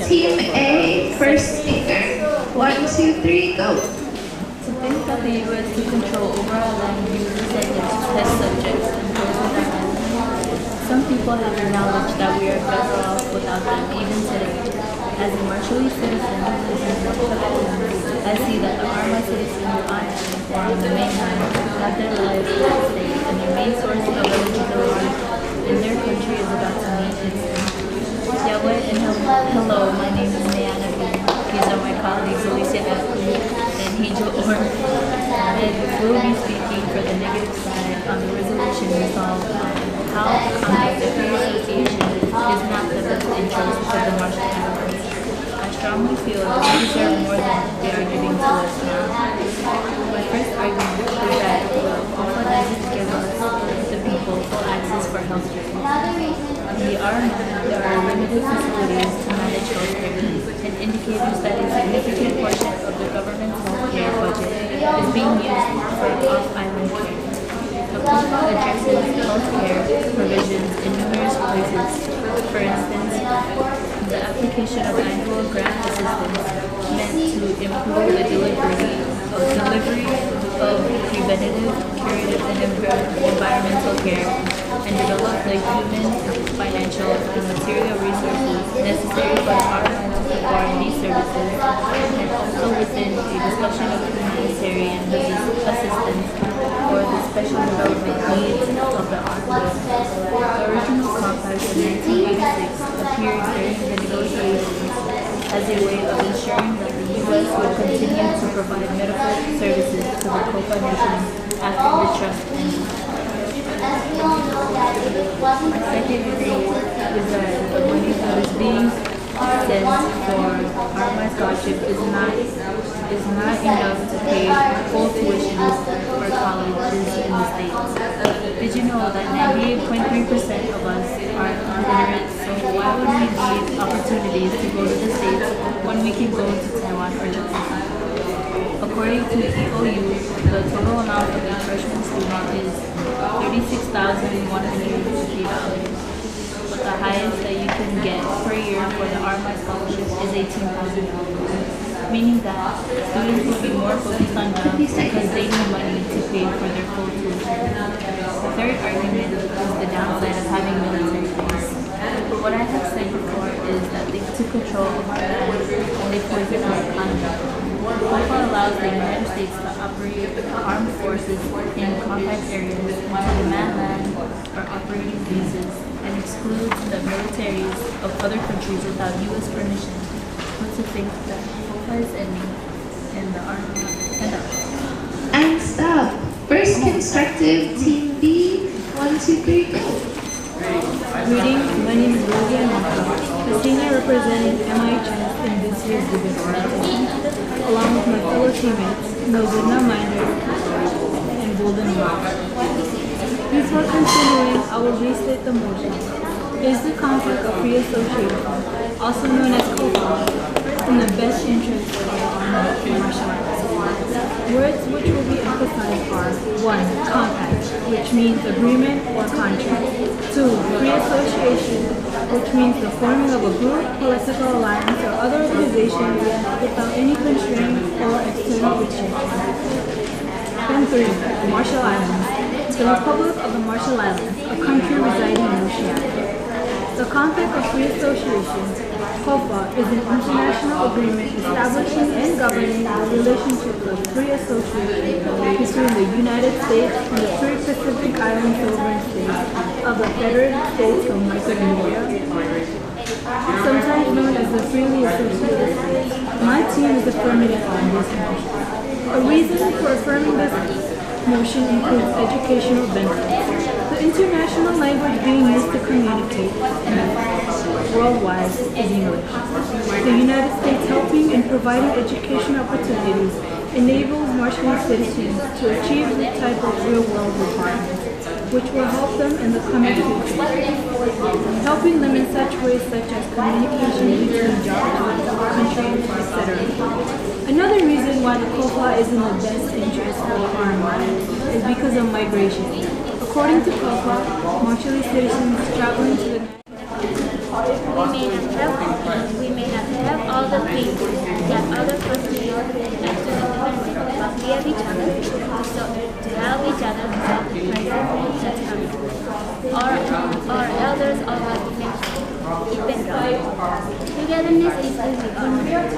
team A, first speaker. 1, 2, 3, go.
To think that the U.S. to control overall land use is like its test subjects and goes without end. Some people have acknowledged that we are better off without them even today. As a Marshallese citizen living in North Carolina, I see that the Arma citizens on or on the mainland have their lives at stake, and their main source of eligibility in their country is about to meet its end. Yahweh and hello, my name is Mayana B. These are my colleagues Alicia F. and Angel Orr, and we'll be speaking for the negative side on the resolution resolved on how conduct of free association is not the best interest of the Marshall Islands. I strongly feel that we deserve more than they are giving to us now. My first argument is that COFA doesn't give us, the people, full access for health care. There are limited facilities to manage health care, and indicators that a significant portion of the government's health care budget is being used for off-island care. The COFA addresses health care provisions in numerous places. For instance, the application of annual grant assistance meant to improve the delivery of preventative, curative, and environmental care, and develop the human, financial, and material resources necessary for our to perform these services, and also within a discussion of humanitarian assistance for the special development needs of the Army. The original compact in 1986 appeared during the negotiations as a way of ensuring that the U.S. would continue to provide medical services to the COFA nation after the trust ended. My second reading is that the money that is being sent for Arma scholarship is not enough to pay full tuitions for colleges in the States. Did you know that 98.3% of us are illiterate, so why would we need opportunities to go to the States when we can go to Taiwan or Japan? According to EOU, the total amount of a freshman student is $36,150, but the highest that you can get per year for the Arma scholarship is $18,000, meaning that students will be more focused on jobs because they need money to pay for their full tuition. The third argument is the downside of having military base. What I have said before is that they took control of our land and they poison our economy. COFA allows the United States to operate armed forces in compact areas and to demand land for operating bases and excludes the militaries of other countries without U.S. permission. But to think that COFA is ending and the Army
and stop. First constructive, team B. 1, 2, 3, go.
Greetings, my name is Rosie Anaka, the senior representing MIHS in this year's debate competition, along with my fellow teammates, Nozina Miner and Golden Rock. Before continuing, I will restate the motion. Is the conflict of free association, also known as COFA, in the best interest of the Marshall Islands? Words which will be emphasized are 1. Compact, which means agreement or contract. 2. Free association, which means the forming of a group, political alliance, or other organization without any constraint or external restriction. And 3. The Marshall Islands, the Republic of the Marshall Islands, a country residing in Oceania. The Compact of Free Association, COFA, is an international agreement establishing and governing the relationship of free association between the United States and the three Pacific Island sovereign states of the Federated States of Micronesia, sometimes known as the Freely Associated States. My team is affirmative on this motion. A reason for affirming this motion includes educational benefits. The international language being used to communicate worldwide is English. The United States helping and providing education opportunities enables Marshallese citizens to achieve the type of real-world requirements, which will help them in the coming future, helping them in such ways such as communication between jobs, countries, etc. Another reason why the COFA is in the best interest of the Army is because of migration. According to COPA, Marshallese citizens traveling to the
We may not have all the things that other first years after independence, but we have each other to help each other to solve the crisis that's coming. Our elders always mentioned togetherness is who we are.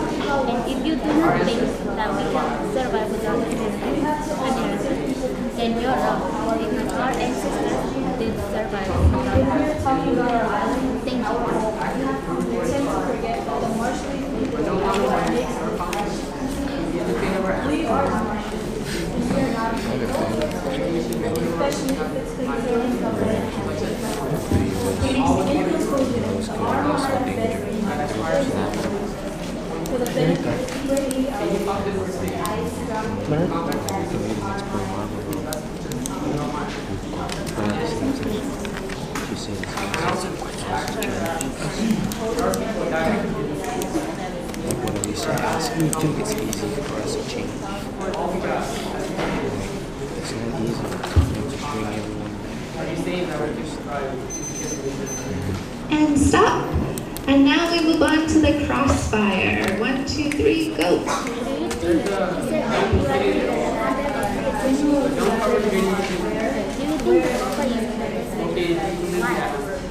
And if you do not think that we can survive without the Americans, then you're wrong, because our ancestors did survive without us. Thank
We think it's easy for us to change. It's not easy to bring everyone back.
And stop. And now we move on to the crossfire. 1, 2, 3, go.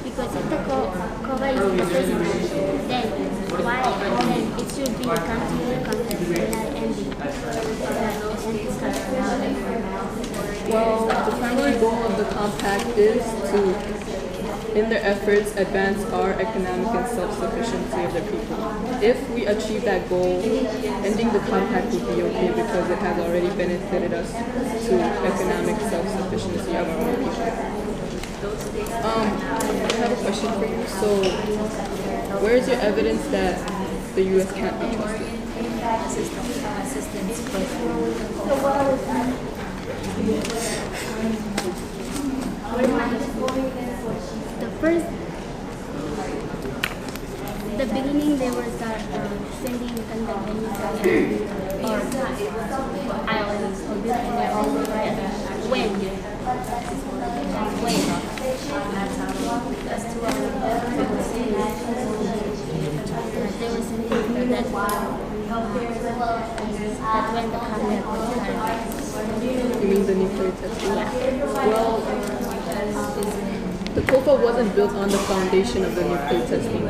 Because if the cover is the president, then why then it should be a continual conflict and not ending.
Well, the primary goal of the compact is to, in their efforts, advance our economic and self-sufficiency of the people. If we achieve that goal, ending the compact would be okay because it has already benefited us to economic self-sufficiency of our own people. I have a question for you. So, where is your evidence that the U.S. can't be trusted?
The beginning they were sending condominiums or islands or building their own when they were sending that when the compact was carried.
You mean the nuclear testing?
Yeah.
Well, the COPA wasn't built on the foundation of the nuclear testing.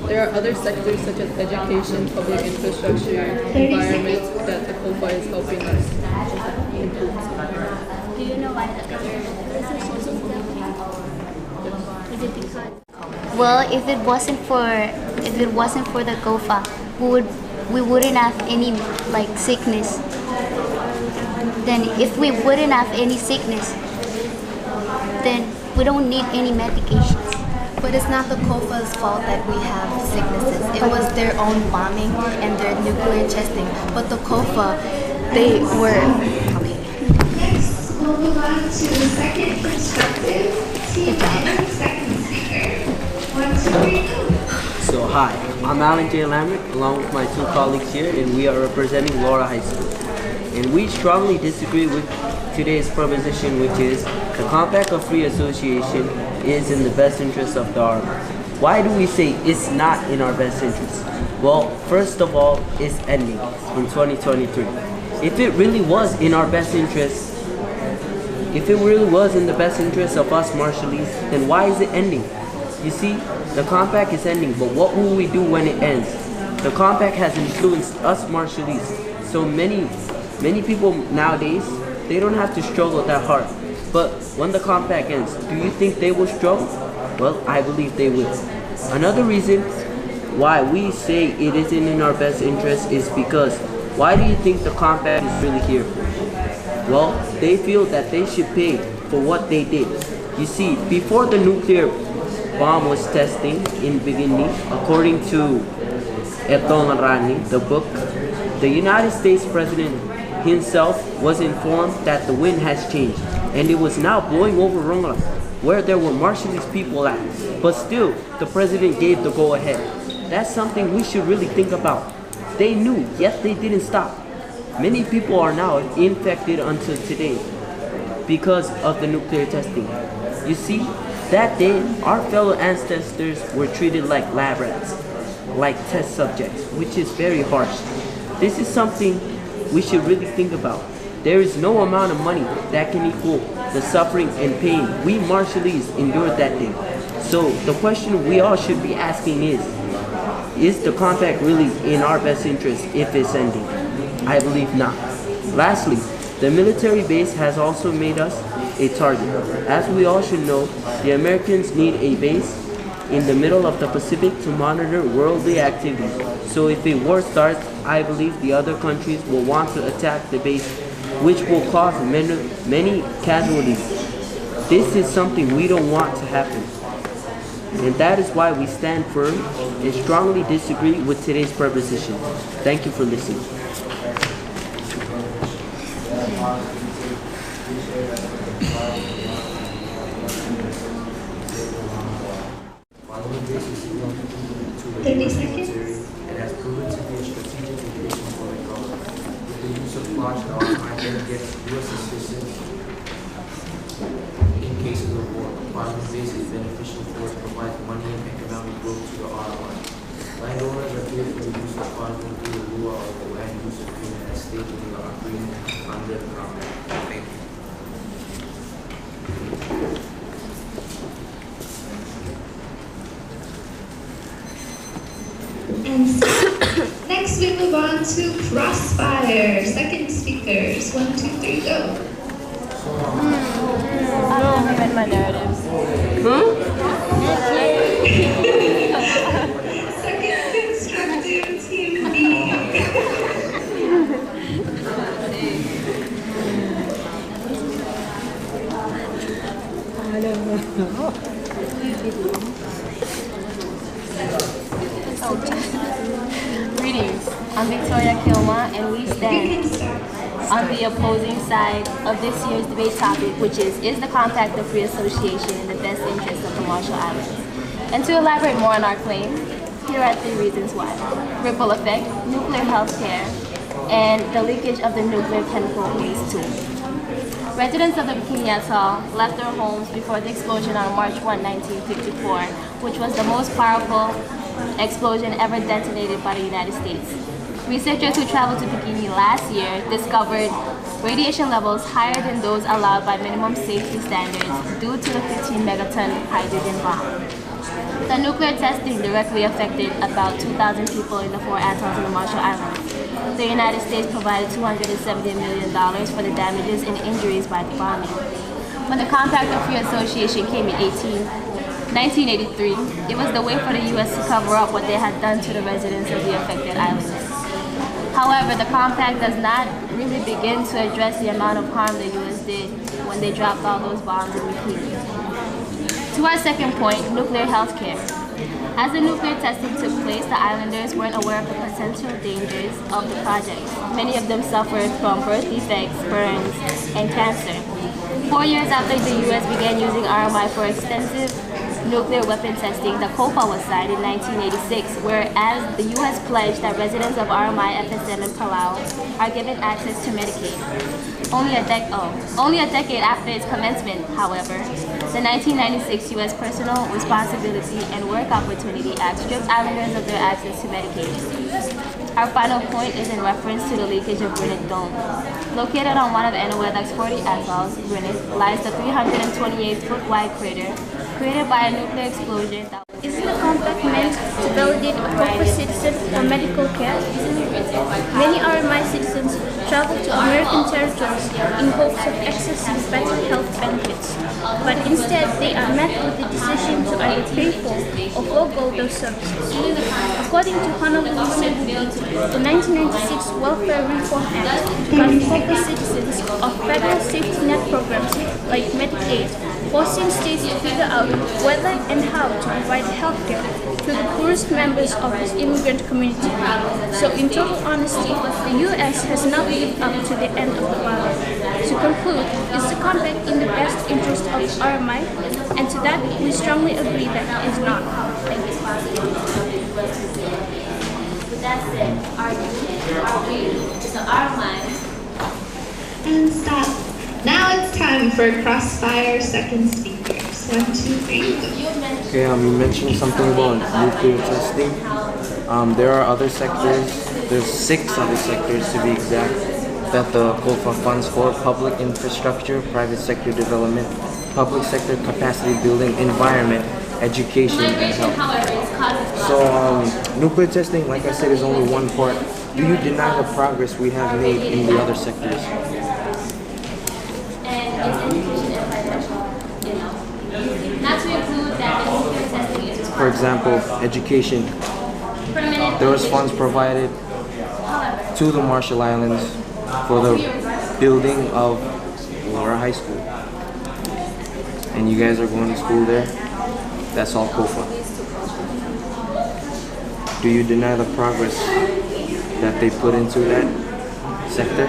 There are other sectors such as education, public infrastructure, environment that the COPA is helping us improve.
Do you know why the association is it because? Well, if it wasn't for the COPA, we wouldn't have any like sickness. Then if we wouldn't have any sickness, then we don't need any medications.
But it's not the COPA's fault that we have sicknesses. It was their own bombing and their nuclear testing. But the COPA, they were okay.
Next, we'll move on to the second constructive team and second speaker. 1, 2, 3, go.
So hi, I'm Alan J. Lamrick along with my two colleagues here, and we are representing Laura High School. And we strongly disagree with today's proposition, which is the Compact of Free Association is in the best interest of the Army. Why do we say it's not in our best interest? Well, first of all, it's ending in 2023. If it really was in our best interest, if it really was in the best interest of us Marshallese, then why is it ending? You see, the compact is ending, but what will we do when it ends? The compact has influenced us Marshallese. So many people nowadays, they don't have to struggle that hard. But when the compact ends, do you think they will struggle? Well, I believe they will. Another reason why we say it isn't in our best interest is because why do you think the compact is really here for? Well, they feel that they should pay for what they did. You see, before the nuclear bomb was testing in beginning, according to Eton Rani, the book, the United States President himself was informed that the wind has changed and it was now blowing over Ronga, where there were Marshallese people at. But still, the president gave the go-ahead. That's something we should really think about. They knew, yet they didn't stop. Many people are now infected until today. because of the nuclear testing. You see, that day, our fellow ancestors were treated like lab rats, like test subjects, which is very harsh. This is something we should really think about. There is no amount of money that can equal the suffering and pain we Marshallese endured that day. So the question we all should be asking is the compact really in our best interest if it's ending? I believe not. Lastly, the military base has also made us a target. As we all should know, the Americans need a base in the middle of the Pacific to monitor worldly activities. So if a war starts, I believe the other countries will want to attack the base, which will cause many casualties. This is something we don't want to happen. And that is why we stand firm and strongly disagree with today's proposition. Thank you for listening.
It has proven to be a strategic location for the government. With the use of large armament against U.S. assistance in cases of war, the plasma base is beneficial for it provides money and economic growth to the ROI. Landowners are here for the use of plasma through the law of the land use agreement as stated in the agreement under the compact. Thank you.
And next we move on to Crossfire. Second speakers. 1, 2, 3, go.
I don't remember my narratives.
Second constructive team B.
I don't know.
Greetings, I'm Victoria Kilma, and we stand on the opposing side of this year's debate topic, which is the Compact of Free Association in the best interest of the Marshall Islands? And to elaborate more on our claim, here are 3 reasons why. Ripple effect, nuclear health care, and the leakage of the nuclear chemical waste too. Residents of the Bikini Atoll left their homes before the explosion on March 1, 1954, which was the most powerful explosion ever detonated by the United States. Researchers who traveled to Bikini last year discovered radiation levels higher than those allowed by minimum safety standards due to the 15 megaton hydrogen bomb. The nuclear testing directly affected about 2,000 people in the 4 atolls in the Marshall Islands. The United States provided $270 million for the damages and injuries by the bombing. When the Compact of Free Association came in 1983, it was the way for the U.S. to cover up what they had done to the residents of the affected islands. However, the Compact does not really begin to address the amount of harm the U.S. did when they dropped all those bombs in Bikini. To our second point, nuclear health care. As the nuclear testing took place, the islanders weren't aware of the potential dangers of the project. Many of them suffered from birth defects, burns, and cancer. 4 years after the U.S. began using RMI for extensive nuclear weapon testing, the COFA was signed in 1986, whereas the U.S. pledged that residents of RMI, FSM, and Palau are given access to Medicaid. Only a decade after its commencement, however, the 1996 U.S. Personal Responsibility and Work Opportunity Act stripped islanders of their access to Medicaid. Our final point is in reference to the leakage of Granite Dome. Located on one of Eniweather's 40 atolls, Granite, lies the 328-foot-wide crater created by a nuclear explosion that
Isn't the compact meant to validate a proper citizen for medical care? Many RMI citizens travel to American territories in hopes of accessing better health benefits, but instead they are met with the decision to either pay for or forego those services. According to Honolulu City, the 1996 Welfare Reform Act got COFA citizens of federal safety net programs like Medicaid, forcing states to figure out whether and how to provide health care to the poorest members of this immigrant community. So in total honesty, the U.S. has not lived up to the end of the bargain. To conclude, is the compact in the best interest of RMI? And to that, we strongly agree that it is not. Thank you.
With that said, are we, is the RMI?
And stop. Now it's time for Crossfire second speakers. 1, 2, 3, go.
Okay, you mentioned something about nuclear testing. There are other sectors, there's 6 other sectors to be exact, that the COFA funds for: public infrastructure, private sector development, public sector capacity building, environment, education, and health. So nuclear testing, like I said, is only one part. Do you deny the progress we have made in the other sectors? For example, education. There was funds provided to the Marshall Islands for the building of Laura High School. And you guys are going to school there? That's all COFA. Do you deny the progress that they put into that sector?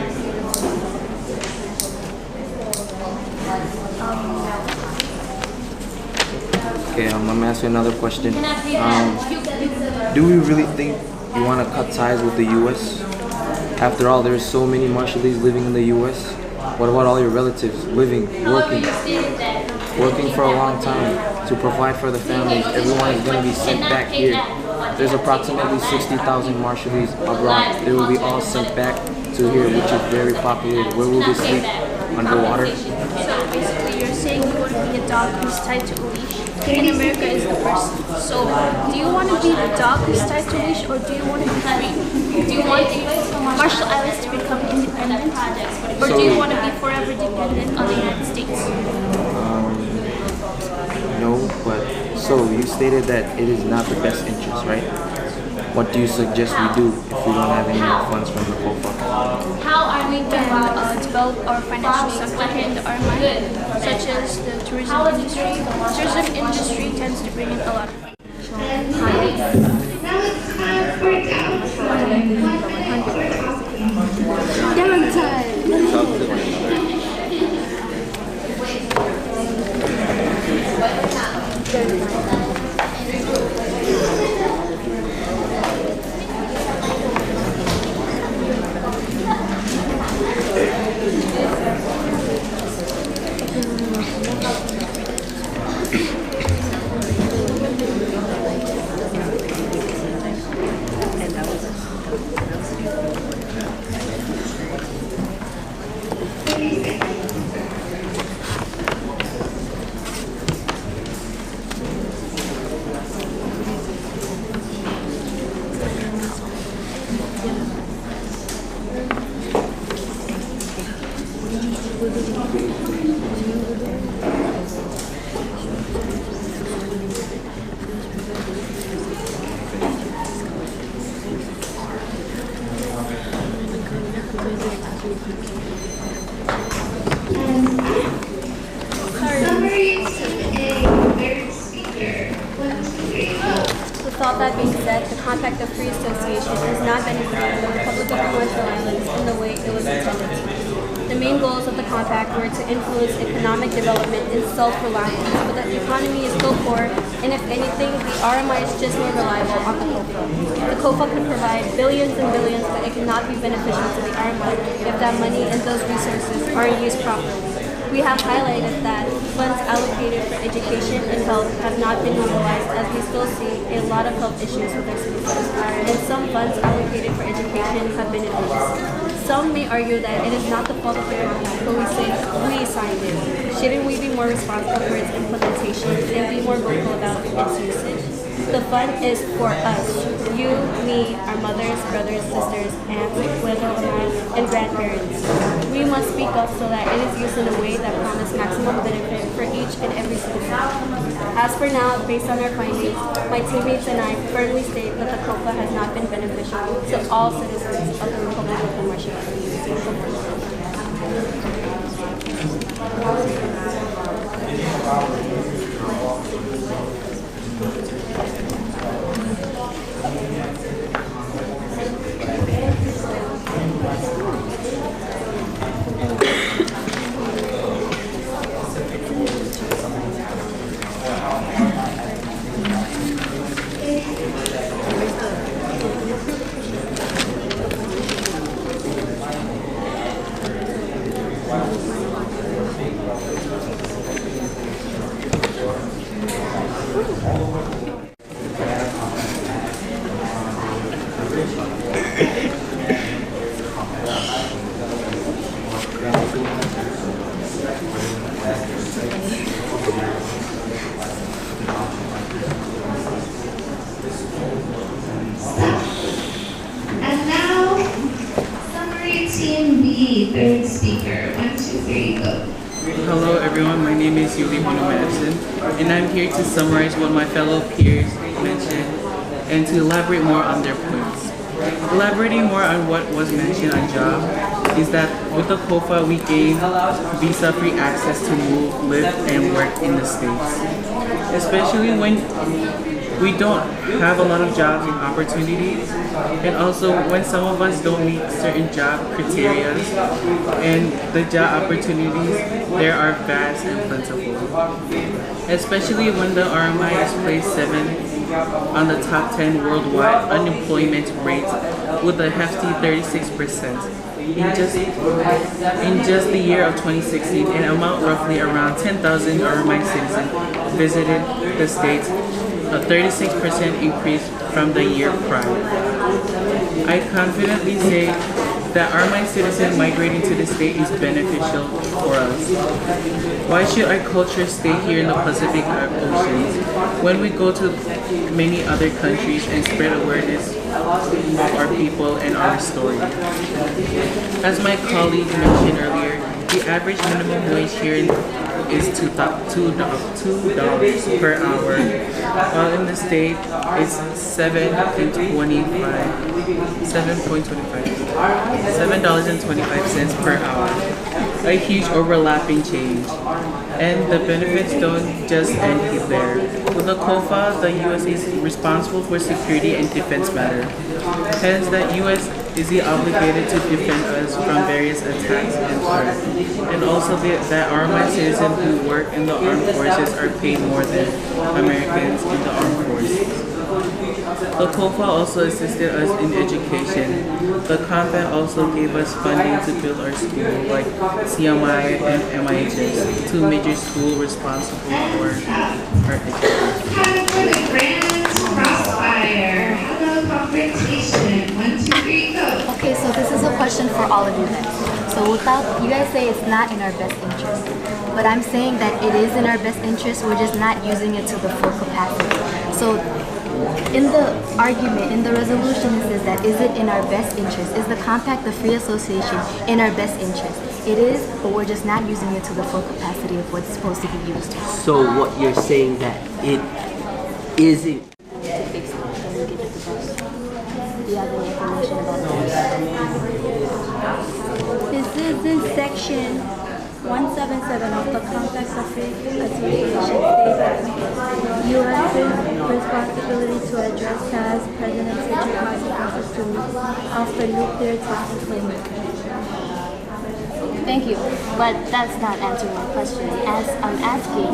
Okay, I'm gonna ask you another question. Do we really think you want to cut ties with the U.S.? After all, there's so many Marshallese living in the U.S. What about all your relatives living, working for a long time to provide for the families? Everyone is going to be sent back here. There's approximately 60,000 Marshallese abroad. They will be all sent back to here, which is very populated. Where will they sleep? Underwater?
So basically you're saying you want to be a dog who's tied to a leash, and America is the person. So do you want to be the dog who's tied to a leash, or do you want to be free? Do you want Marshall Islands to become independent, or do you want to be forever dependent on the United States?
No, but so you stated that it is not the best interest, right? What do you suggest we do if we don't have any more funds from the COFA?
How are we going to develop our financial sector here in the RMI, such as the tourism industry? The tourism industry tends to bring in a lot of
Now it's time for downtime. 1 minute for Summary to a third speaker. 1, 2, 3, go.
With all that being said, the Compact of Free Association has not benefited the Republic of the Marshall Islands in the way it was intended to. The main goals of the Compact were to influence economic development and self-reliance, but the economy is still poor, and if anything, the RMI is just more reliable on the COFA. The COFA can provide billions and billions, but it cannot be beneficial to the RMI if that money and those resources aren't used properly. We have highlighted that funds allocated for education and health have not been utilized, as we still see a lot of health issues with our citizens, and some funds allocated for education have been abused. Some may argue that it is not the fault of the Compact, but we say we signed it. Shouldn't we be more responsible for its implementation and be more vocal about its usage? The fund is for us, you, me, our mothers, brothers, sisters, aunts, and grandparents. We must speak up so that it is used in a way that promises maximum benefit for each and every citizen. As for now, based on our findings, my teammates and I firmly state that the COFA has not been beneficial to all citizens of the Republic of the Marshall
And now, summary team B, third speaker. 1, 2, 3, go.
Hello everyone, my name is Yuli Hono Madison, and I'm here to summarize what my fellow peers mentioned and to elaborate more on their points. Elaborating more on what was mentioned on job is that with the COFA we gain visa-free access to move, live, and work in the States. Especially when we don't have a lot of job opportunities, and also when some of us don't meet certain job criteria, and the job opportunities there are vast and plentiful. Especially when the RMI is placed 7 on the top 10 worldwide unemployment rate with a hefty 36%. In just the year of 2016, an amount roughly around 10,000 RMI citizens visited the States, a 36% increase from the year prior. I confidently say that RMI citizens migrating to the state is beneficial for us. Why should our culture stay here in the Pacific Oceans when we go to many other countries and spread awareness of our people and our story? As my colleague mentioned earlier, the average minimum wage here is $2 per hour, while in the state it's $7.25 per hour. A huge overlapping change. And the benefits don't just end there. With the COFA, the U.S. is responsible for security and defense matters. Hence, the U.S. is obligated to defend us from various attacks and threats. And also that RMI citizens who work in the armed forces are paid more than Americans in the armed forces. The COFA also assisted us in education. The compact also gave us funding to build our school, like CMI and MIHS, two major schools responsible for our education.
Time for the grand crossfire. Hello, confrontation. 1, 2, 3, go.
Okay, so this is a question for all of you guys. So without, you guys say it's not in our best interest. But I'm saying that it is in our best interest, we're just not using it to the full capacity. So in the argument, in the resolution, it says that is it in our best interest? Is the compact, the free association, in our best interest? It is, but we're just not using it to the full capacity of what's supposed to be used.
So what you're saying that it isn't.
Do you have any information about that?
This is in section 177 of the Compact of Free Association states U.S.'s responsibility to address past, present, and future consequences of the nuclear testing framework.
Thank you, but that's not answering my question. As I'm asking,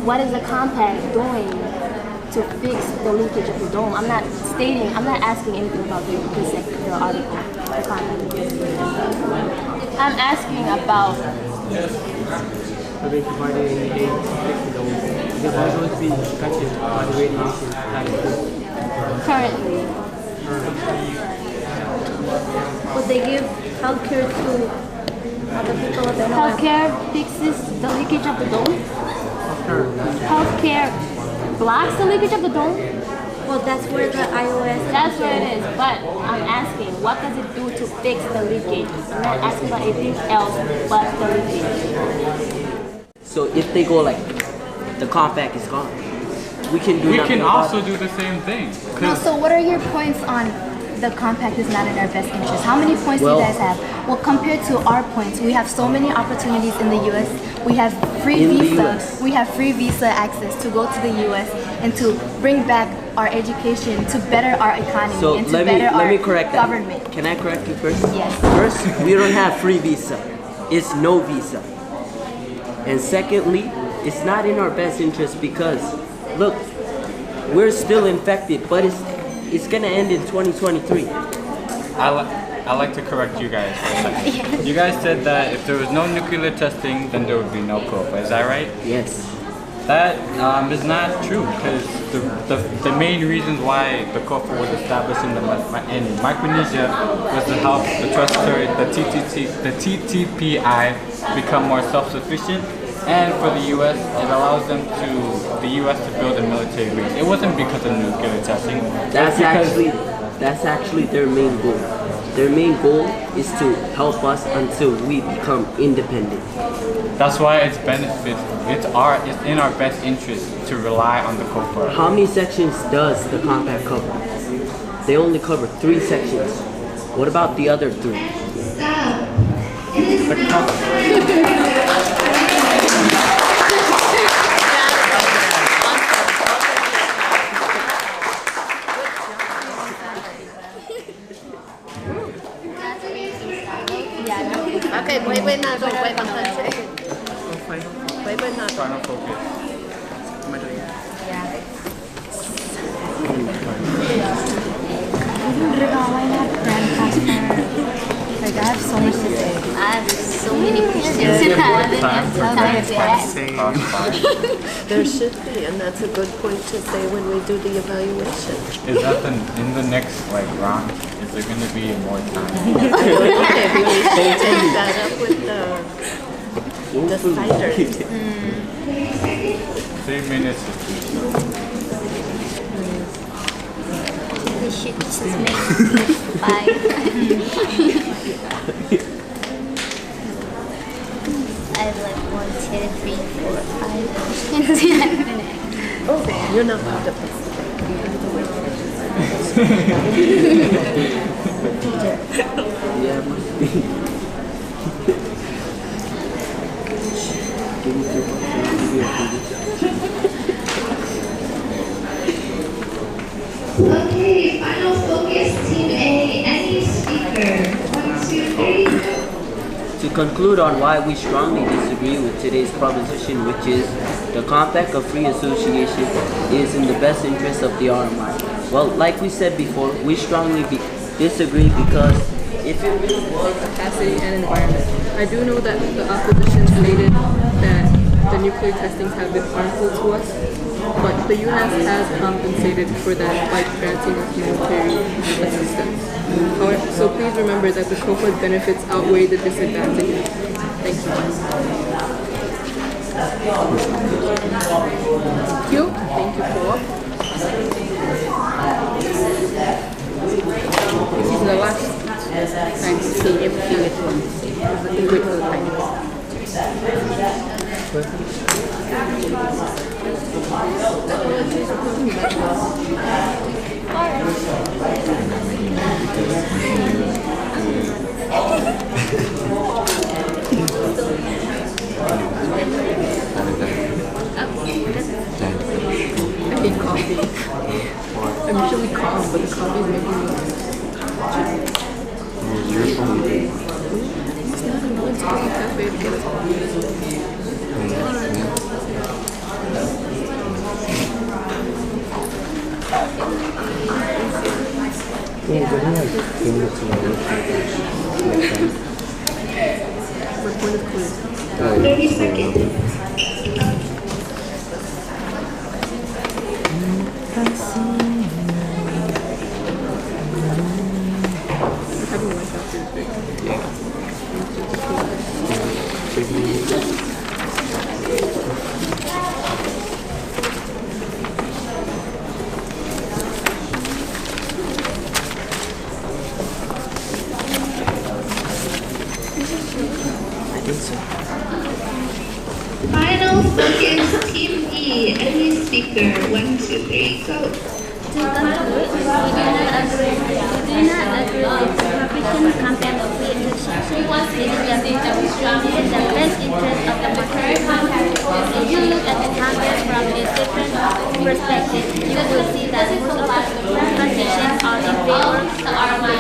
what is the compact doing to fix the leakage of the dome? I'm not asking anything about the article, the compact. I'm asking about
Are they providing any aid to fix the dome? Because they're going to be affected by the radiation that is
currently.
Would they give healthcare to other people if they don't have?
Healthcare fixes the leakage of the dome? Healthcare blocks the leakage of the dome?
Well, that's where the iOS...
That's where it is, but I'm asking, what does it do to fix the leakage? I'm not asking about anything else but the leakage.
So if they go like, the compact is gone, we can do
We
nothing
can
about
also
it.
do the same thing.
No, so what are your points on the compact is not in our best interest? How many points do you guys have? Well, compared to our points, we have so many opportunities in the U.S. We have free visa. We have free visa access to go to the U.S. and to bring back our education, to better our economy,
So
and to
let
better our
me correct that.
government.
Can I correct you first?
Yes.
First, we don't have free visa. It's no visa. And secondly, it's not in our best interest because, look, we're still infected, but it's gonna end in 2023.
I like to correct you guys for a second. You guys said that if there was no nuclear testing, then there would be no COFA. Is that right?
Yes.
That is not true, because the main reasons why the COFA was established in Micronesia was to help the trust the TTPI become more self-sufficient, and for the U.S. it allows the U.S. to build a military base. It wasn't because of nuclear testing.
That's actually their main goal. Their main goal is to help us until we become independent.
That's why it's in our best interest to rely on the COFA.
How many sections does the compact cover? They only cover 3 sections. What about the other 3?
Okay, quay nào rồi quay bằng hình sẽ. Quay bên nào.
Trying to focus. Am I doing it?
Like, I have so much to say. I have so many questions.
There should be, and that's a good point to say when we do the evaluation.
Is that in the next round? Is there going to be more time?
Okay, we need to take that up with the deciders.
3 minutes is too short.
We should just make 5. I have 1, 2, 3, 4, 5 questions.
Oh, you're not allowed to put
Okay, final focus, Team A. Any speaker? 1, 2, 3, go.
To conclude on why we strongly disagree with today's proposition, which is the Compact of Free Association is in the best interest of the RMI. Well, like we said before, we strongly disagree because if it really was
capacity and environment. I do know that the opposition stated that the nuclear testings have been harmful to us, but the U.S. has compensated for that by granting us military assistance. However, so please remember that the COFA benefits outweigh the disadvantages. Thank you. Thank you, Co-op. This is the last time to see everything at once. I think wait for the time. I hate coffee. I'm usually calm, but the coffee is making me it's not annoying to get a cafe to get a coffee. What point of quiz?
30 seconds. Final focus, Team E. Any speaker? 1, 2, 3, go.
To conclude, we do not agree with the Republican Compact of Free Association. It is the best interest of the market. If you look at the compact from a different perspective, you will see that most of the conditions are in favor of the RMI.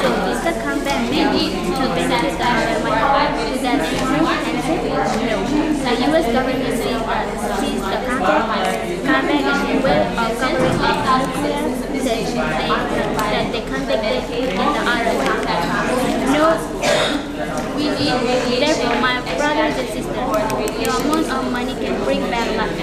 So is the compact meant to benefit the RMI? Is that true? Answer? No. The U.S. government sees the compact is a way of covering the nuclear that they conducted in the RMI. No. Therefore, my brothers and sisters, the amount of money can bring back life.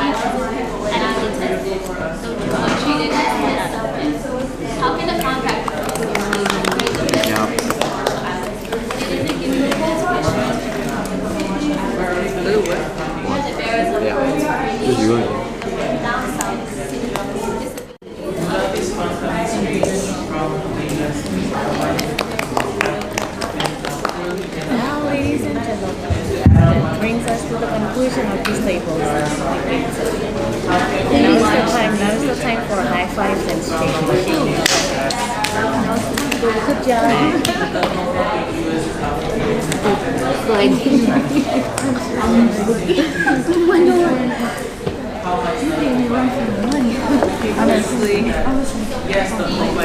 islands and non-intended. So July treated as how can the compact
Now, ladies and gentlemen, that brings us to the conclusion of this table. Now is the time for high fives and shake. Good job.
Honestly, yes, the whole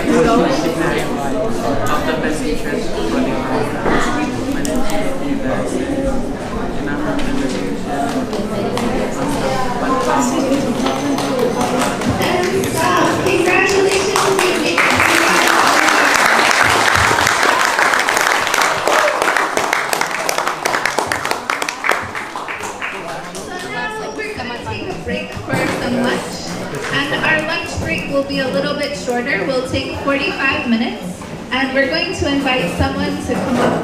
of the best interest for the my name is Matthew Bass, and I'm from the
Will be a little bit shorter. We'll take 45 minutes, and we're going to invite someone to come up.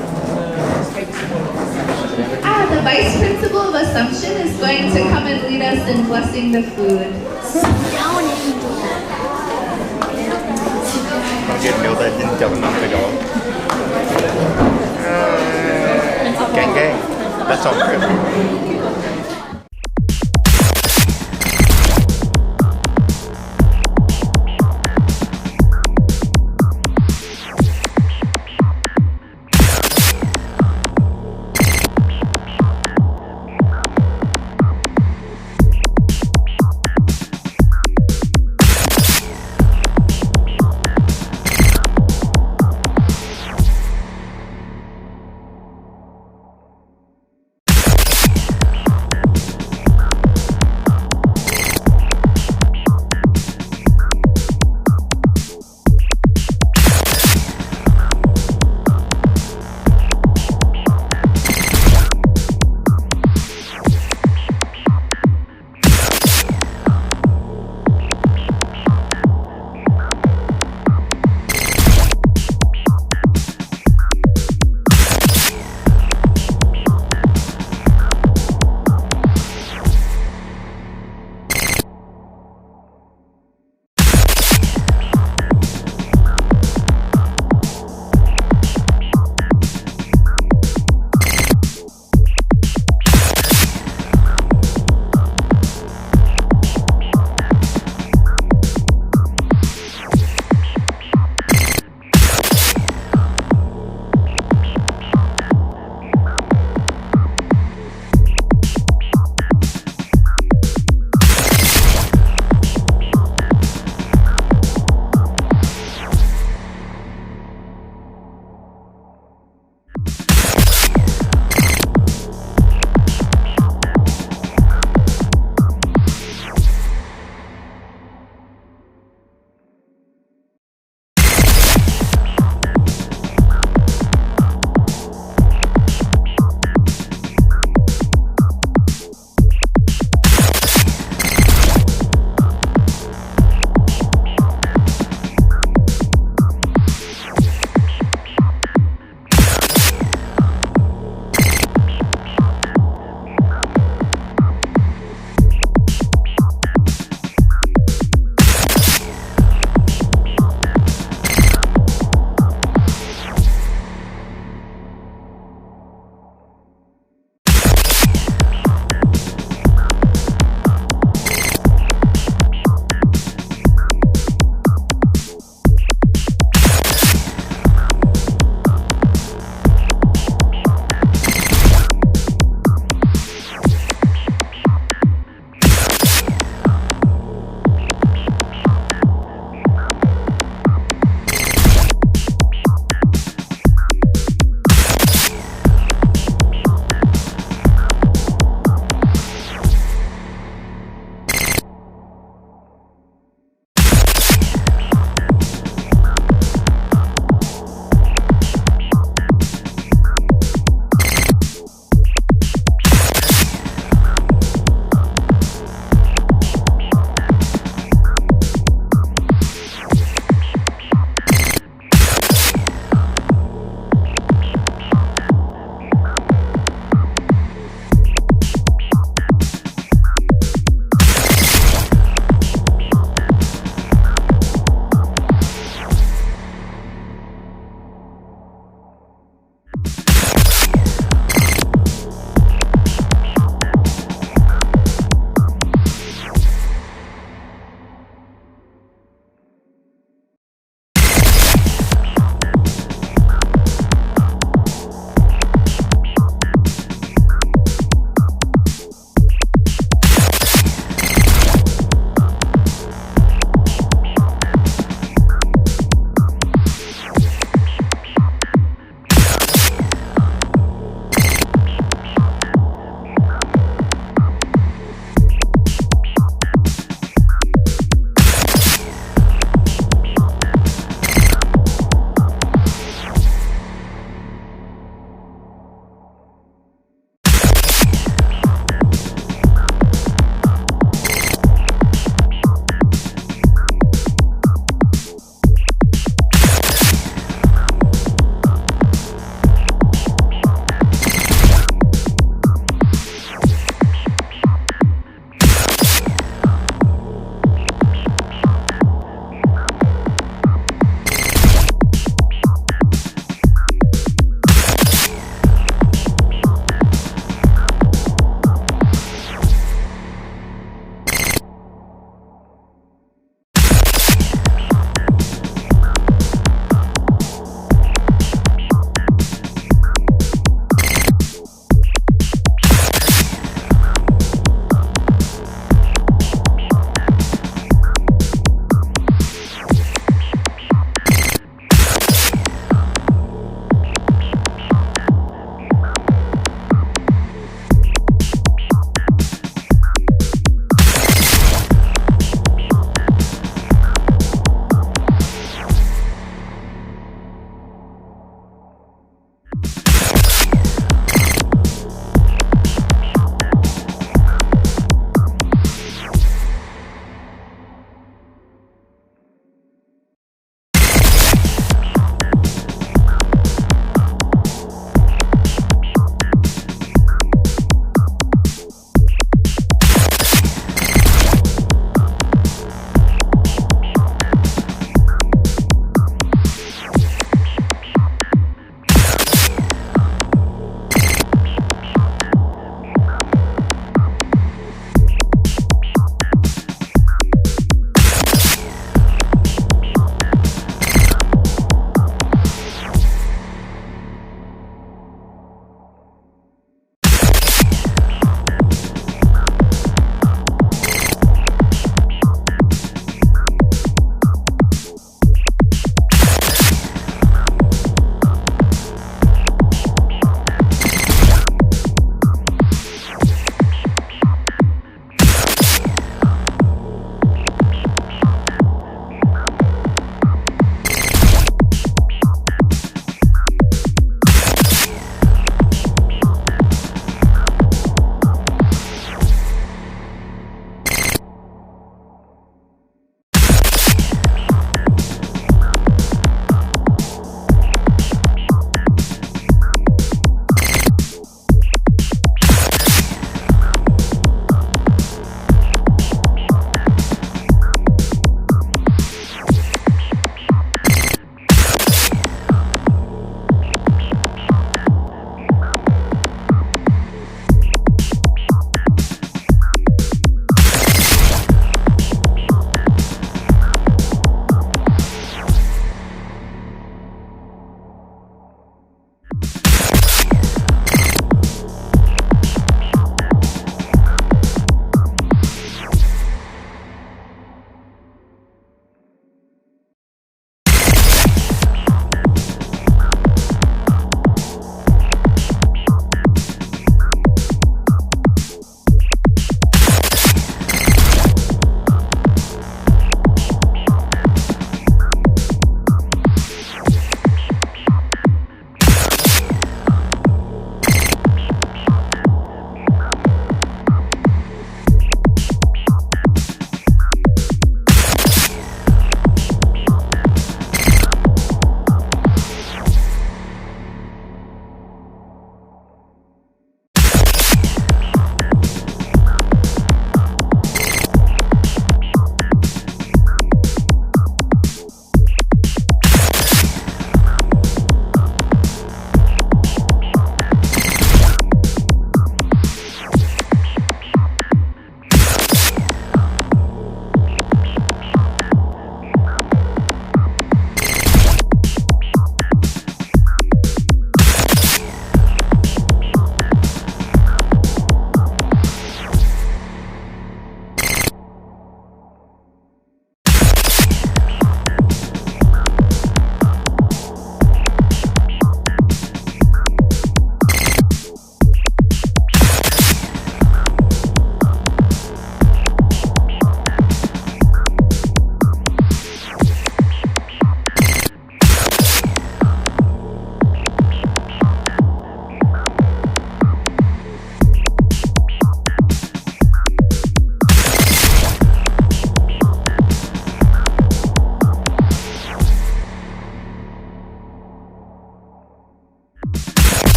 The Vice Principal of Assumption is going to come and lead us in blessing the food.
Didn't know that didn't tell enough to go. Gang gang. That's all good.